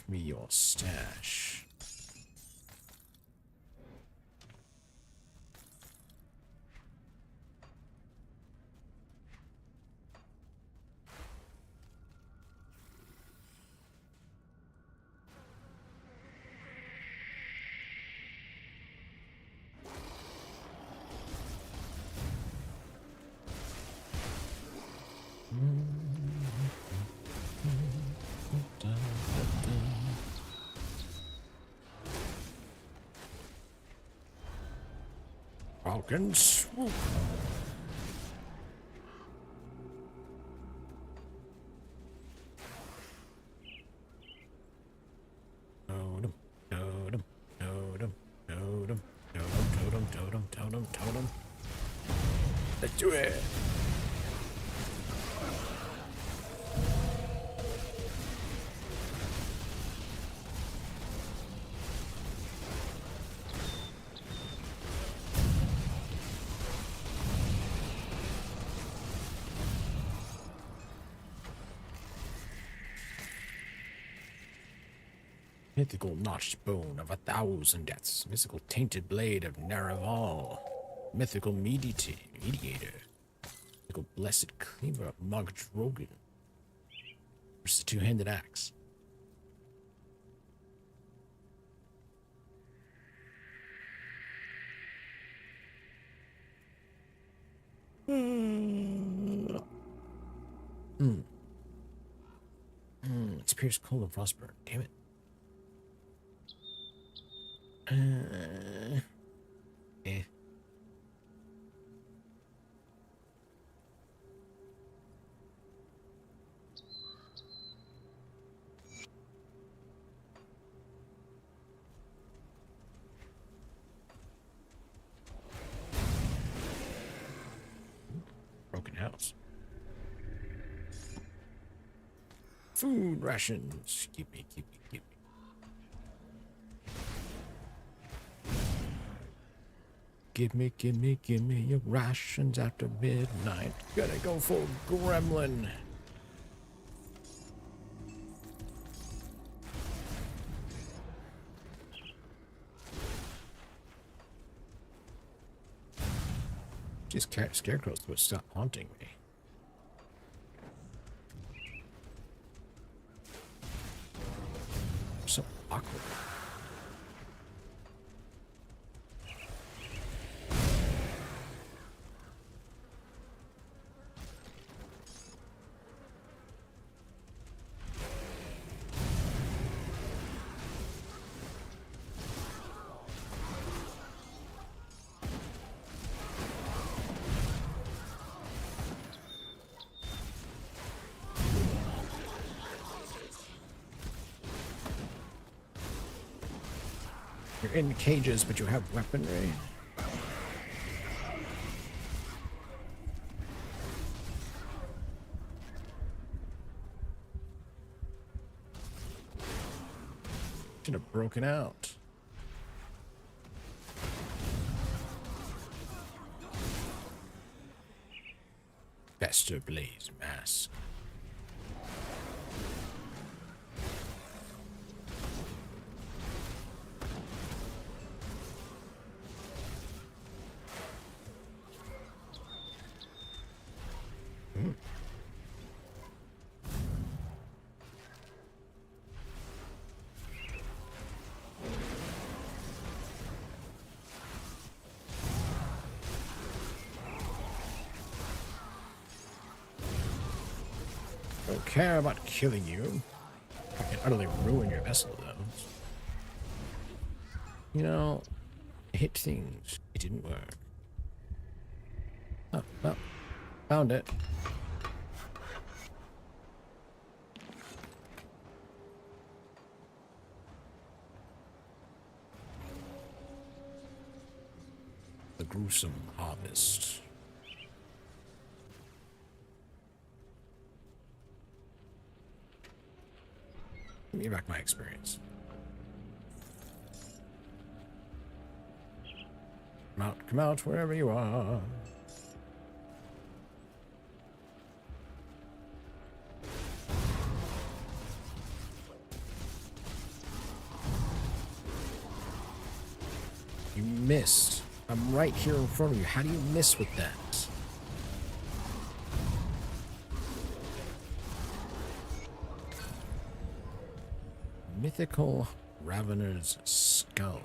me your stash. Falcon swoop. Totem, totem, totem, totem, totem, totem, totem, totem. Let's do it. Mythical notched bone of 1,000 deaths. Mythical tainted blade of Naraval. Mythical mediator. Mythical blessed cleaver of Mog Drogan. Versus the two-handed axe. It's Pierce Cold and Frostburn. Damn it. Eh. Broken house. Food rations. Keep me. Give me your rations after midnight. Gotta go for gremlin. These scarecrows would stop haunting me. So awkward. You're in cages, but you have weaponry. Should have broken out. Fester Blaze Mask. Don't care about killing you. I can utterly ruin your vessel, though. You know, I hit things. It didn't work. Oh, well, found it. The gruesome harvest. Give me back my experience. Come out wherever you are. You missed. I'm right here in front of you. How do you miss with that? Mythical Ravener's Skull.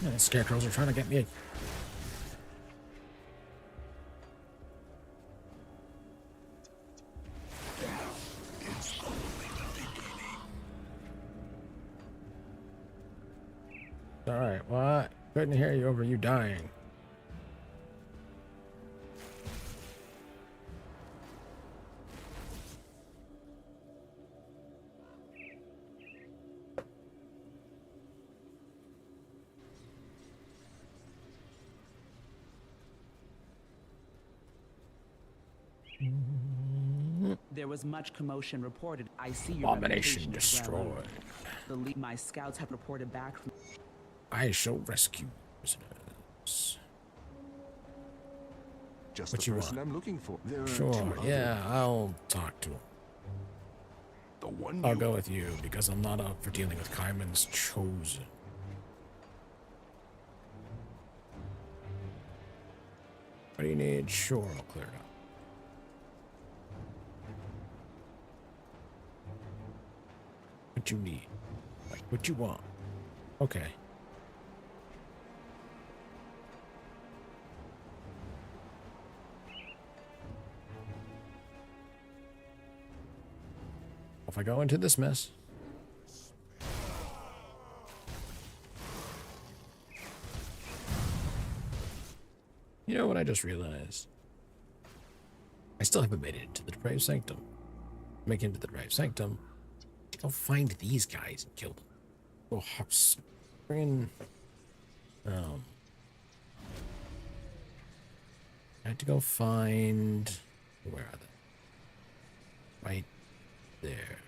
Yeah, scarecrows are trying to get me. Alright, what? Couldn't hear you over you dying. There was much commotion reported. I see your Abomination reputation is well destroyed. known. My scouts have reported back from... I shall rescue prisoners. Just What the you person want? I'm looking for. There are Sure, two yeah, I'll talk to him. The one I'll go with you because I'm not up for dealing with Kaiman's chosen. What do you need? Sure, I'll clear it up. What you need? Like, what you want? Okay. If I go into this mess. You know what I just realized? I still haven't made it into the Depraved Sanctum. Make it into the Depraved Sanctum. I'll find these guys and kill them. Go hops. Bring in. I had to go find. Where are they? Right there.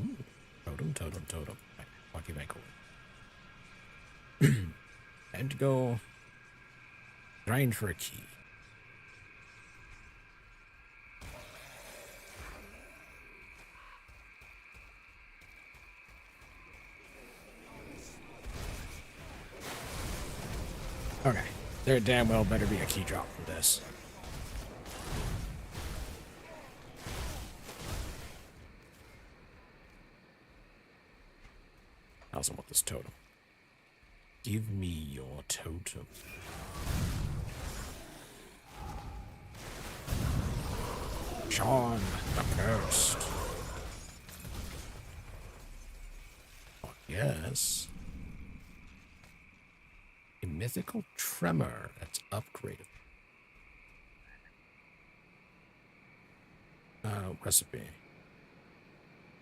Ooh. Totem, totem, totem. Right. Lucky Michael. I had to go grind for a key. Okay. There damn well better be a key drop for this. I also want this totem. Give me your totem. Sean the Cursed. Oh, yes. A mythical tremor that's upgraded. Recipe.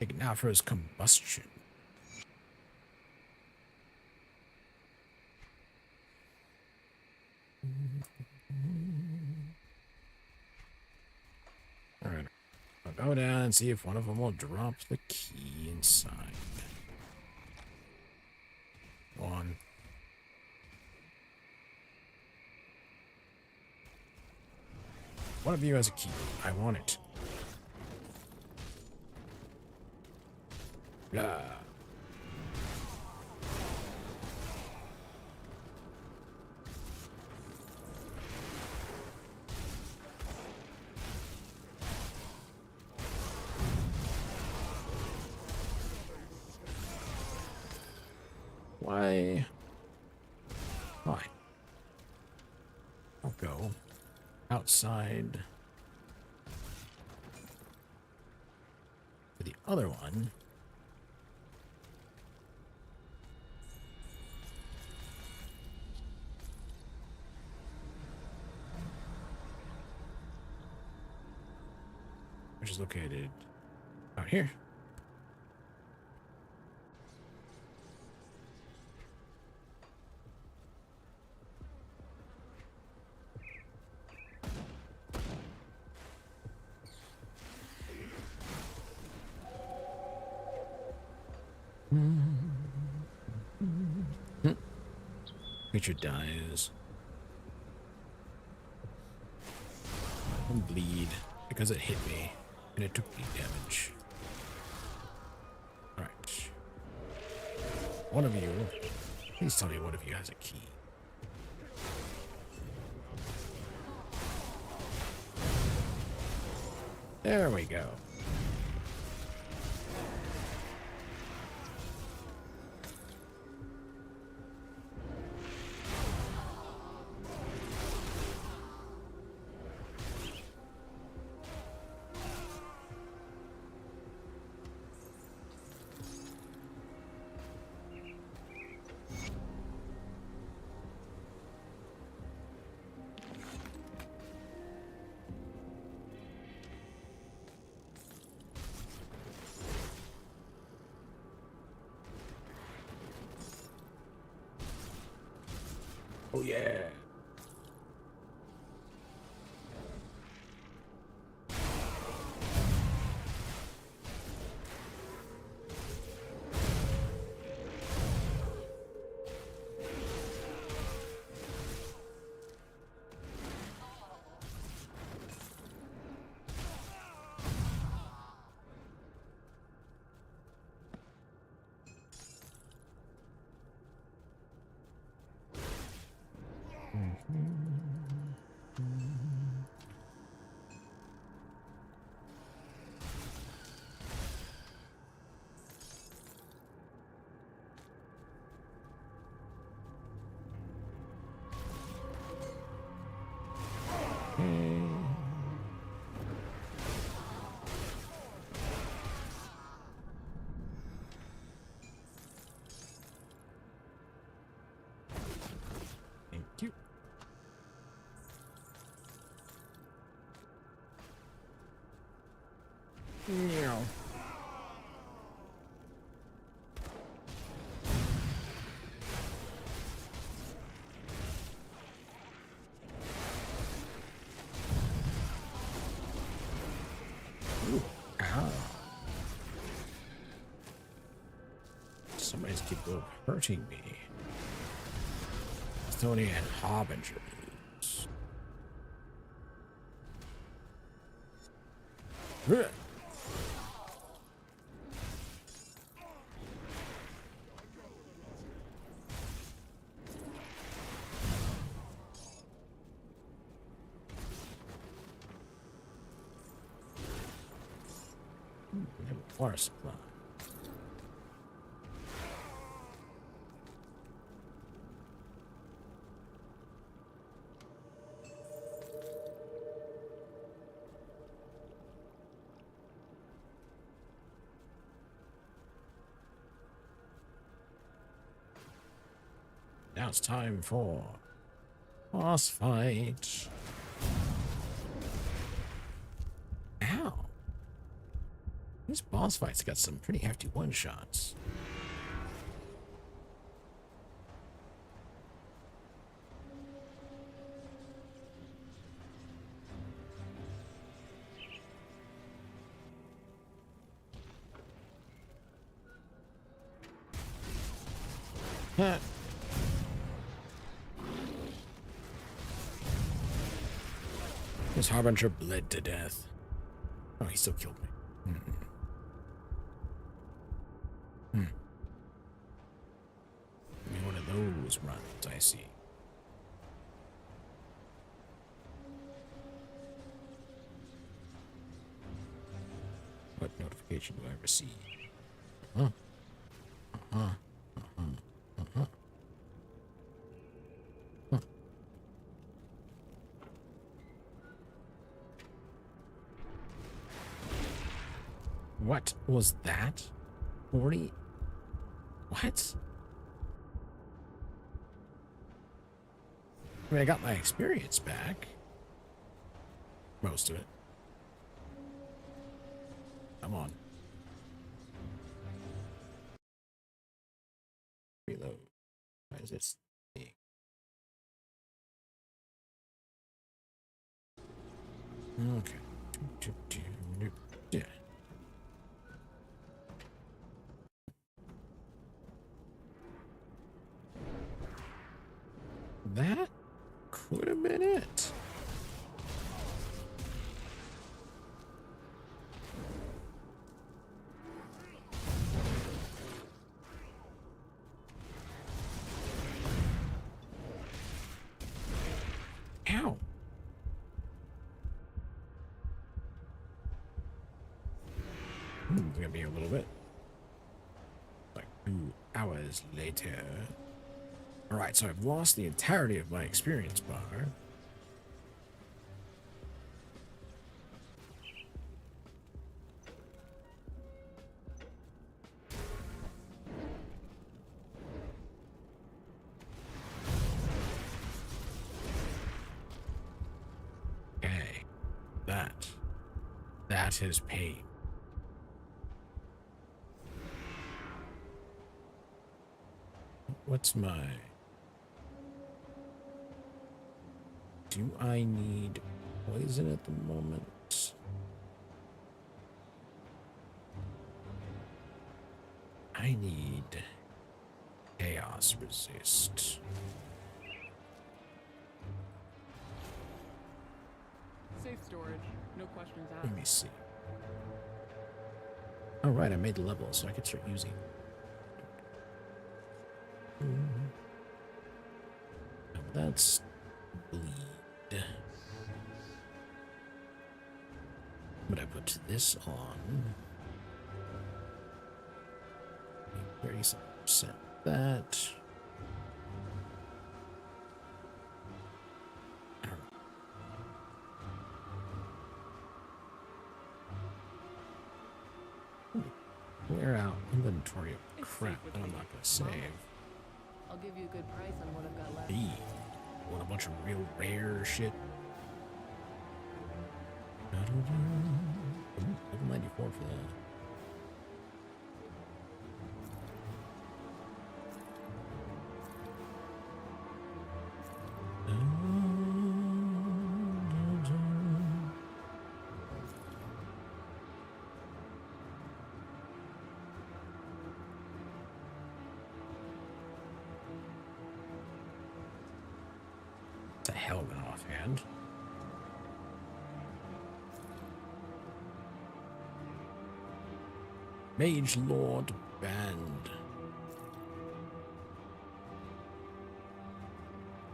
Ignafer's combustion. Alright. I'll go down and see if one of them will drop the key inside. One. One of you has a key. I want it. Blah. Why? Fine. I'll go outside for the other one. Which is located out here. Creature dies. And bleed because it hit me and it took me damage. Alright. One of you, please tell me one of you has a key. There we go. Oh yeah. Thank you. Meow. Ooh, ow. Somebody's capable of hurting me. Tony and Harbingers. Ugh. We have a water supply. Now it's time for boss fight. Ow. These boss fights got some pretty hefty one-shots. Huh. This Harbinger bled to death. Oh, he still killed me. Give me one of those runs, I see. What notification do I receive? Huh? Uh-huh. Uh-huh. Uh-huh. Huh. What was that? 40? What? I mean, I got my experience back. Most of it. Come on. Reload. Why is this thing? Okay. Yeah. That could have been it. Ow. It's gonna be a little bit. Like 2 hours later. Alright, so I've lost the entirety of my experience bar. Okay. That is pain. What's my... Do I need poison at the moment? I need chaos resist. Safe storage, no questions asked. Let me see. All right, I made the level, so I can start using. Now that's bleed. But I put this on. 37% that. I don't know. Clear out inventory of crap that I'm not gonna save. I'll give you a good price on what I've got left. B. Want a bunch of real rare shit. Level 94 for that. It's a hell of an offhand. Mage Lord Band.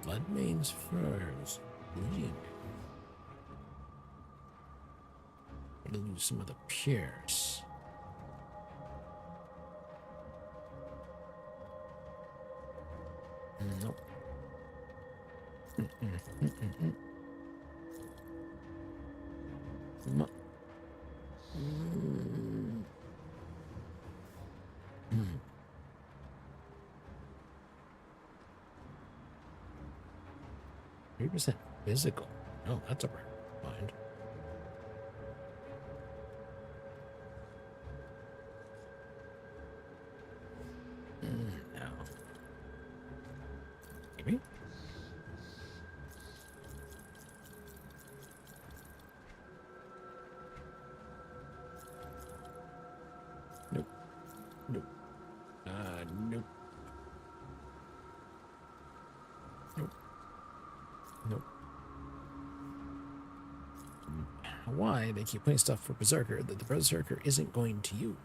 Bloodmane's Furs. Bleeding. Gotta lose some of the pierce. Nope. Percent physical. Oh, that's a rare find. No. Maybe. Nope. Nope. Nope. Nope. Nope. Why they keep putting stuff for Berserker that the Berserker isn't going to use?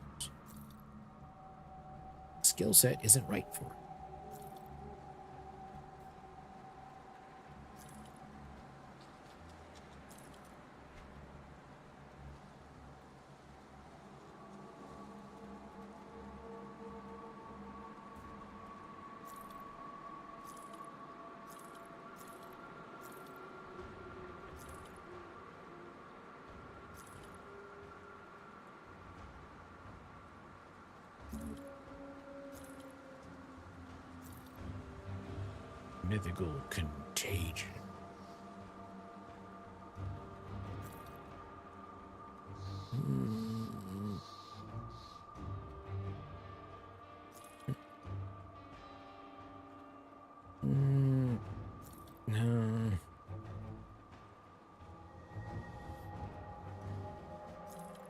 Skill set isn't right for it. Mythical contagion. No.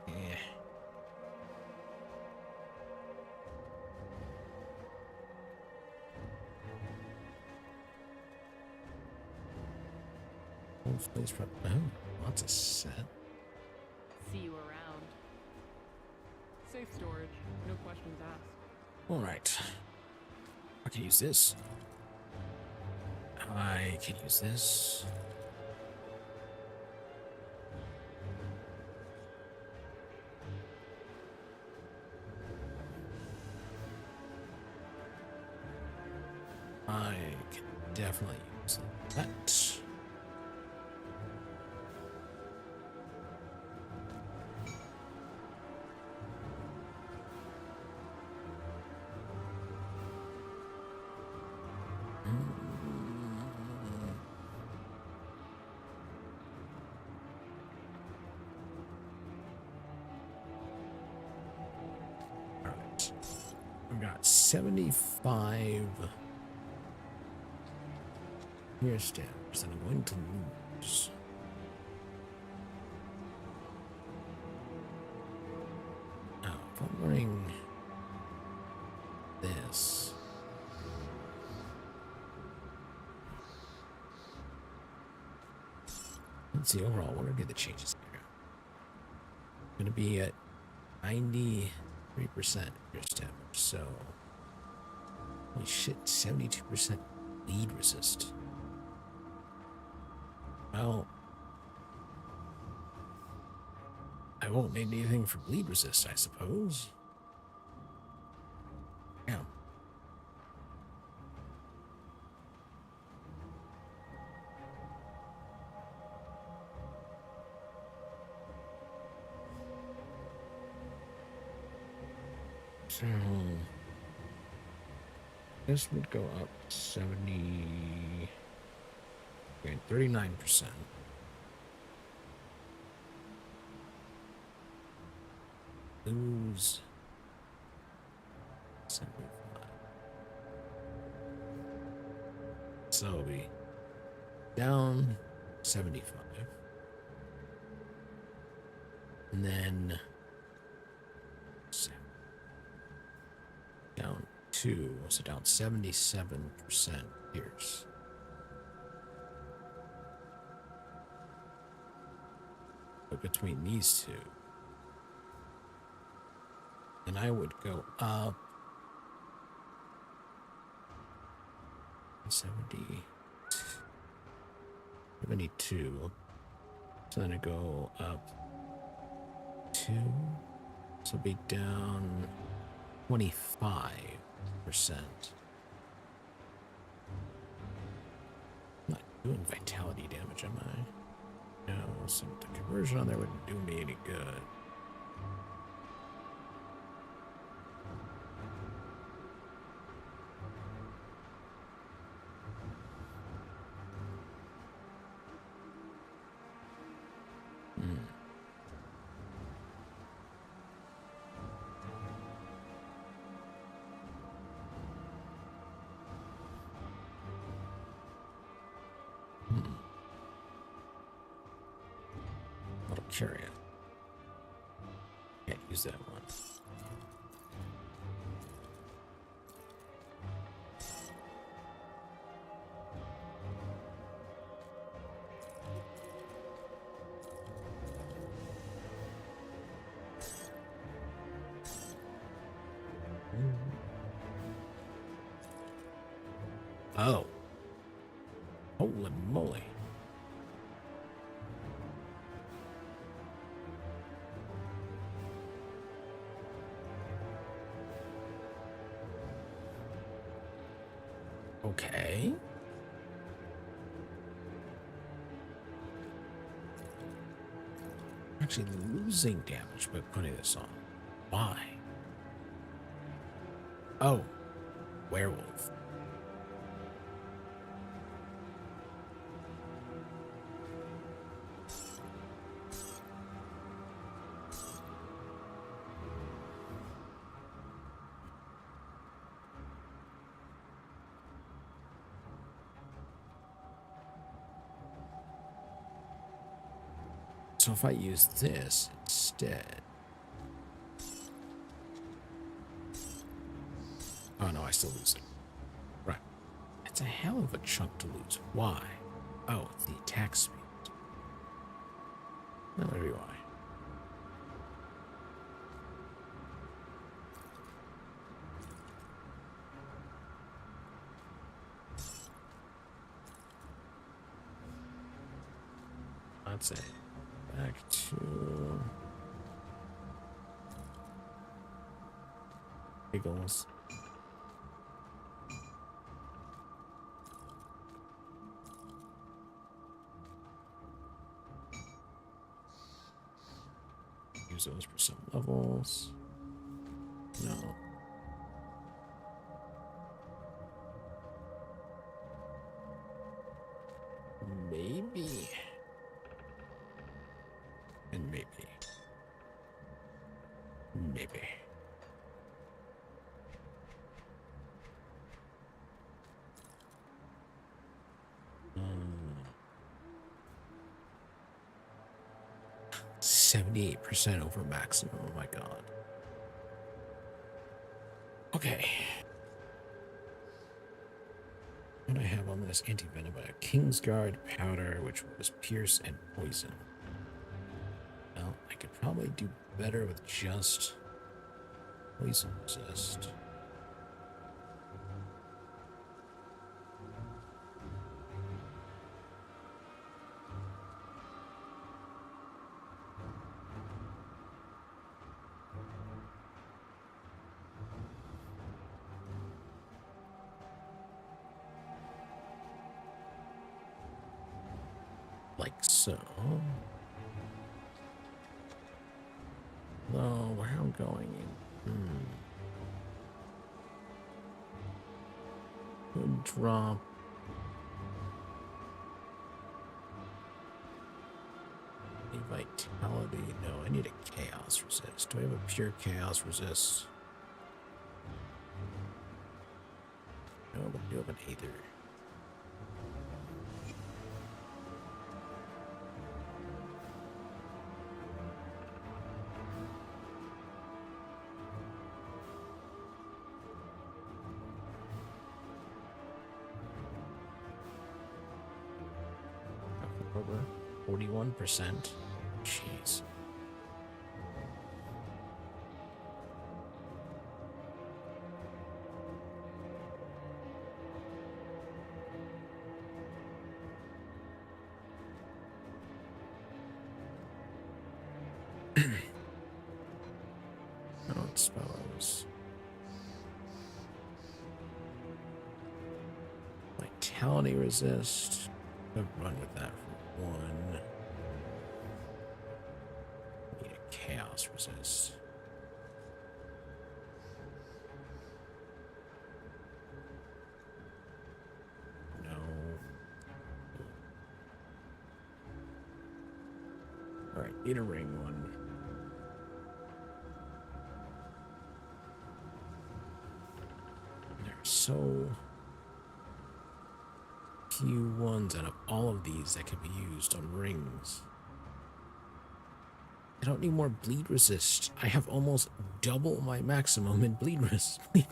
Yeah. Place for lots of set. See you around. Safe storage, no questions asked. All right. I can use this. I can use this. I can definitely use that. Alright. I've got 75 Here's damage, then I'm going to lose. Now, if I'm running this. Let's see, overall, what are going to be the changes here? Going to be at 93% pierce damage, so. Holy shit, 72% bleed resist. Well, I won't need anything for bleed resist, I suppose. Yeah. So this would go up 70, okay, 39%. Lose 75. So it'll be down 75. And then down 2, so down 77% pierce. But between these two, and I would go up 72. So then I go up 2. So it'll be down 25%. Not doing vitality damage, am I? No, so the conversion on there wouldn't do me any good. Carry it. Can't use that one. Oh. Holy moly. Okay. I'm actually losing damage by putting this on. Why? Oh. Werewolf. So if I use this instead. Oh no, I still lose it. Right. It's a hell of a chunk to lose. Why? Oh, it's the attack speed. That might be why. Let's say back to Eagles. Use those for some levels. No. Maybe. And maybe. Maybe. 78% over maximum. Oh my god. Okay. What do I have on this anti-venom? A Kingsguard powder, which was pierce and poison. Well, I could probably do better with just poison resist. Like so. Well, where I'm going in. Could drop. A vitality. No, I need a chaos resist. Do I have a pure chaos resist? No, but I do have an aether. Over 41%. Jeez. I don't suppose. Vitality resist. I'll run with that for one. Need a chaos resist. No. Alright, need a ring one. There's so few ones out of all of these that can be used on rings. I don't need more bleed resist. I have almost double my maximum in bleed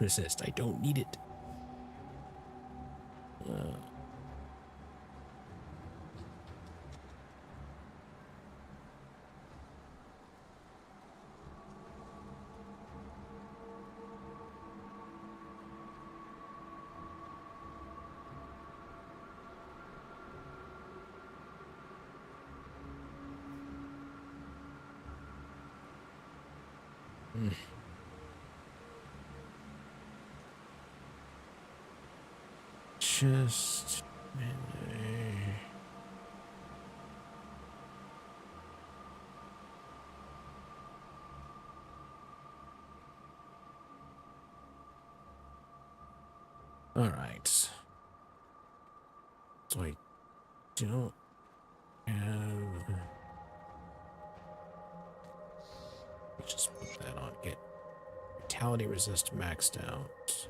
resist. I don't need it. Just melee. All right. So I don't have. Let's just put that on. Get vitality resist maxed out.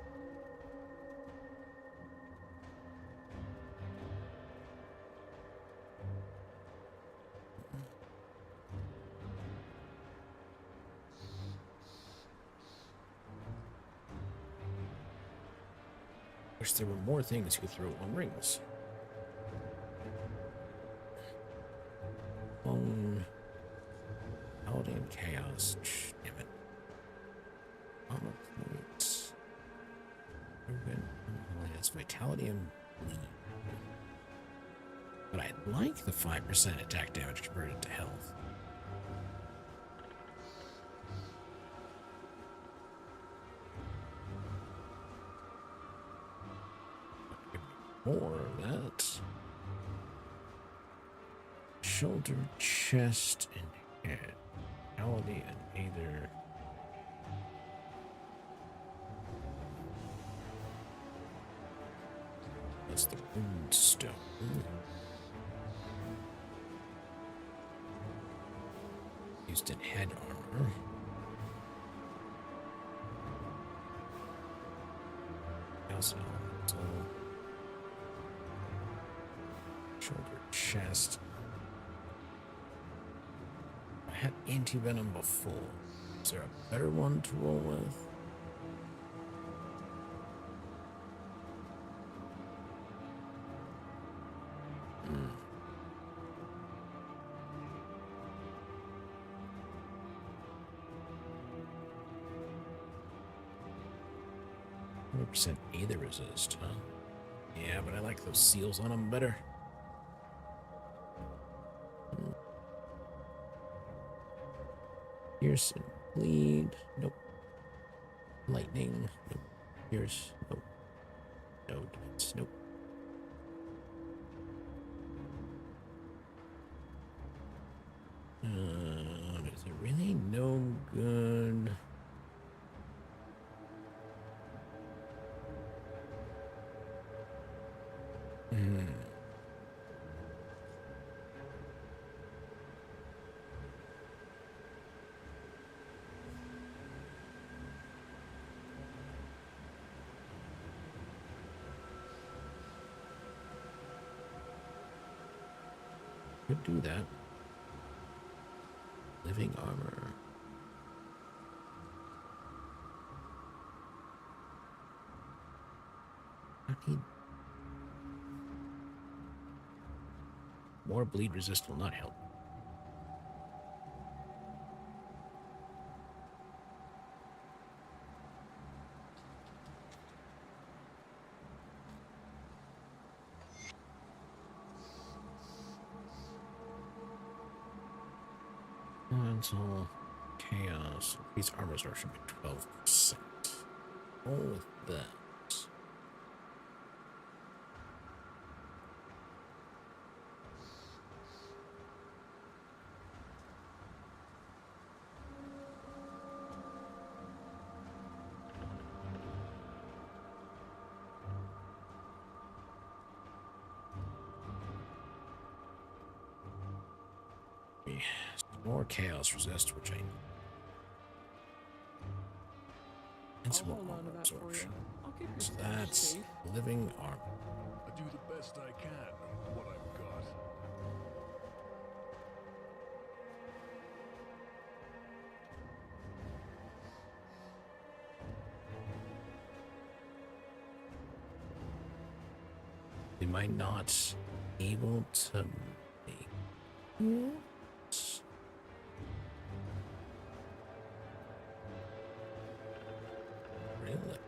Wish there were more things you could throw on rings. Paladin Chaos. Damn it. Armor plate. It's vitality and bleed. But I like the 5% attack damage converted to health. More of that. Shoulder, chest, and head. Paladin and either. That's the wound stone. Used in head armor. Also, shoulder, chest. had anti-venom before. Is there a better one to roll with? Hmm. 100% either resist, huh? Yeah, but I like those seals on them better. Pierce and bleed. Nope. Lightning. Nope. Pierce. Nope. No defense. Nope. Is it really no good? Could do that. Living armor. I need more bleed resist will not help. Elemental chaos. These armor absorption by 12%. Roll with that. More chaos resist, which I need. And some more armor absorption. So that's living armor. I do the best I can with what I've got. Am I not able to make it? Really?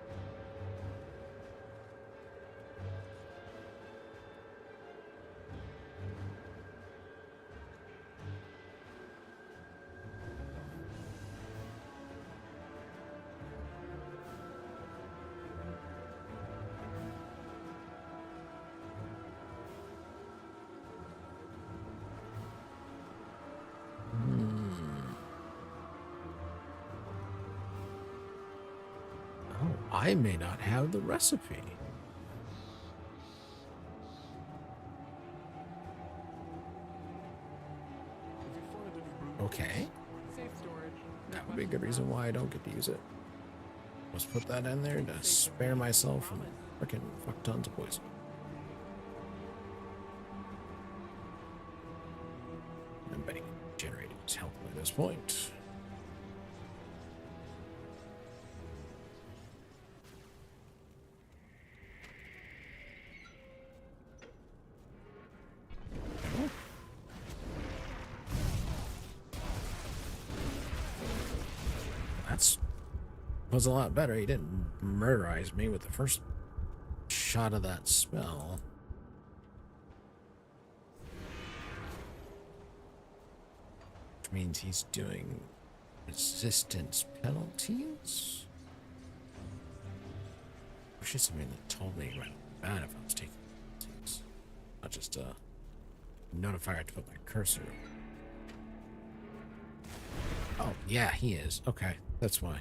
Oh, I may not have the recipe. Okay. Safe storage. That would be a good reason why I don't get to use it. Let's put that in there to spare myself from freaking fuck tons of poison. I'm betting generating its health by this point. Was a lot better. He didn't murderize me with the first shot of that spell. Which means he's doing resistance penalties. Which is something that told me right bad if I was taking penalties. Not just a notifier to put my cursor. Oh, yeah, he is. Okay, that's why.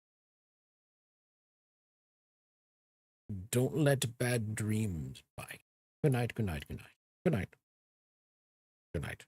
Don't let bad dreams bite. Good night, good night, good night. Good night. Good night.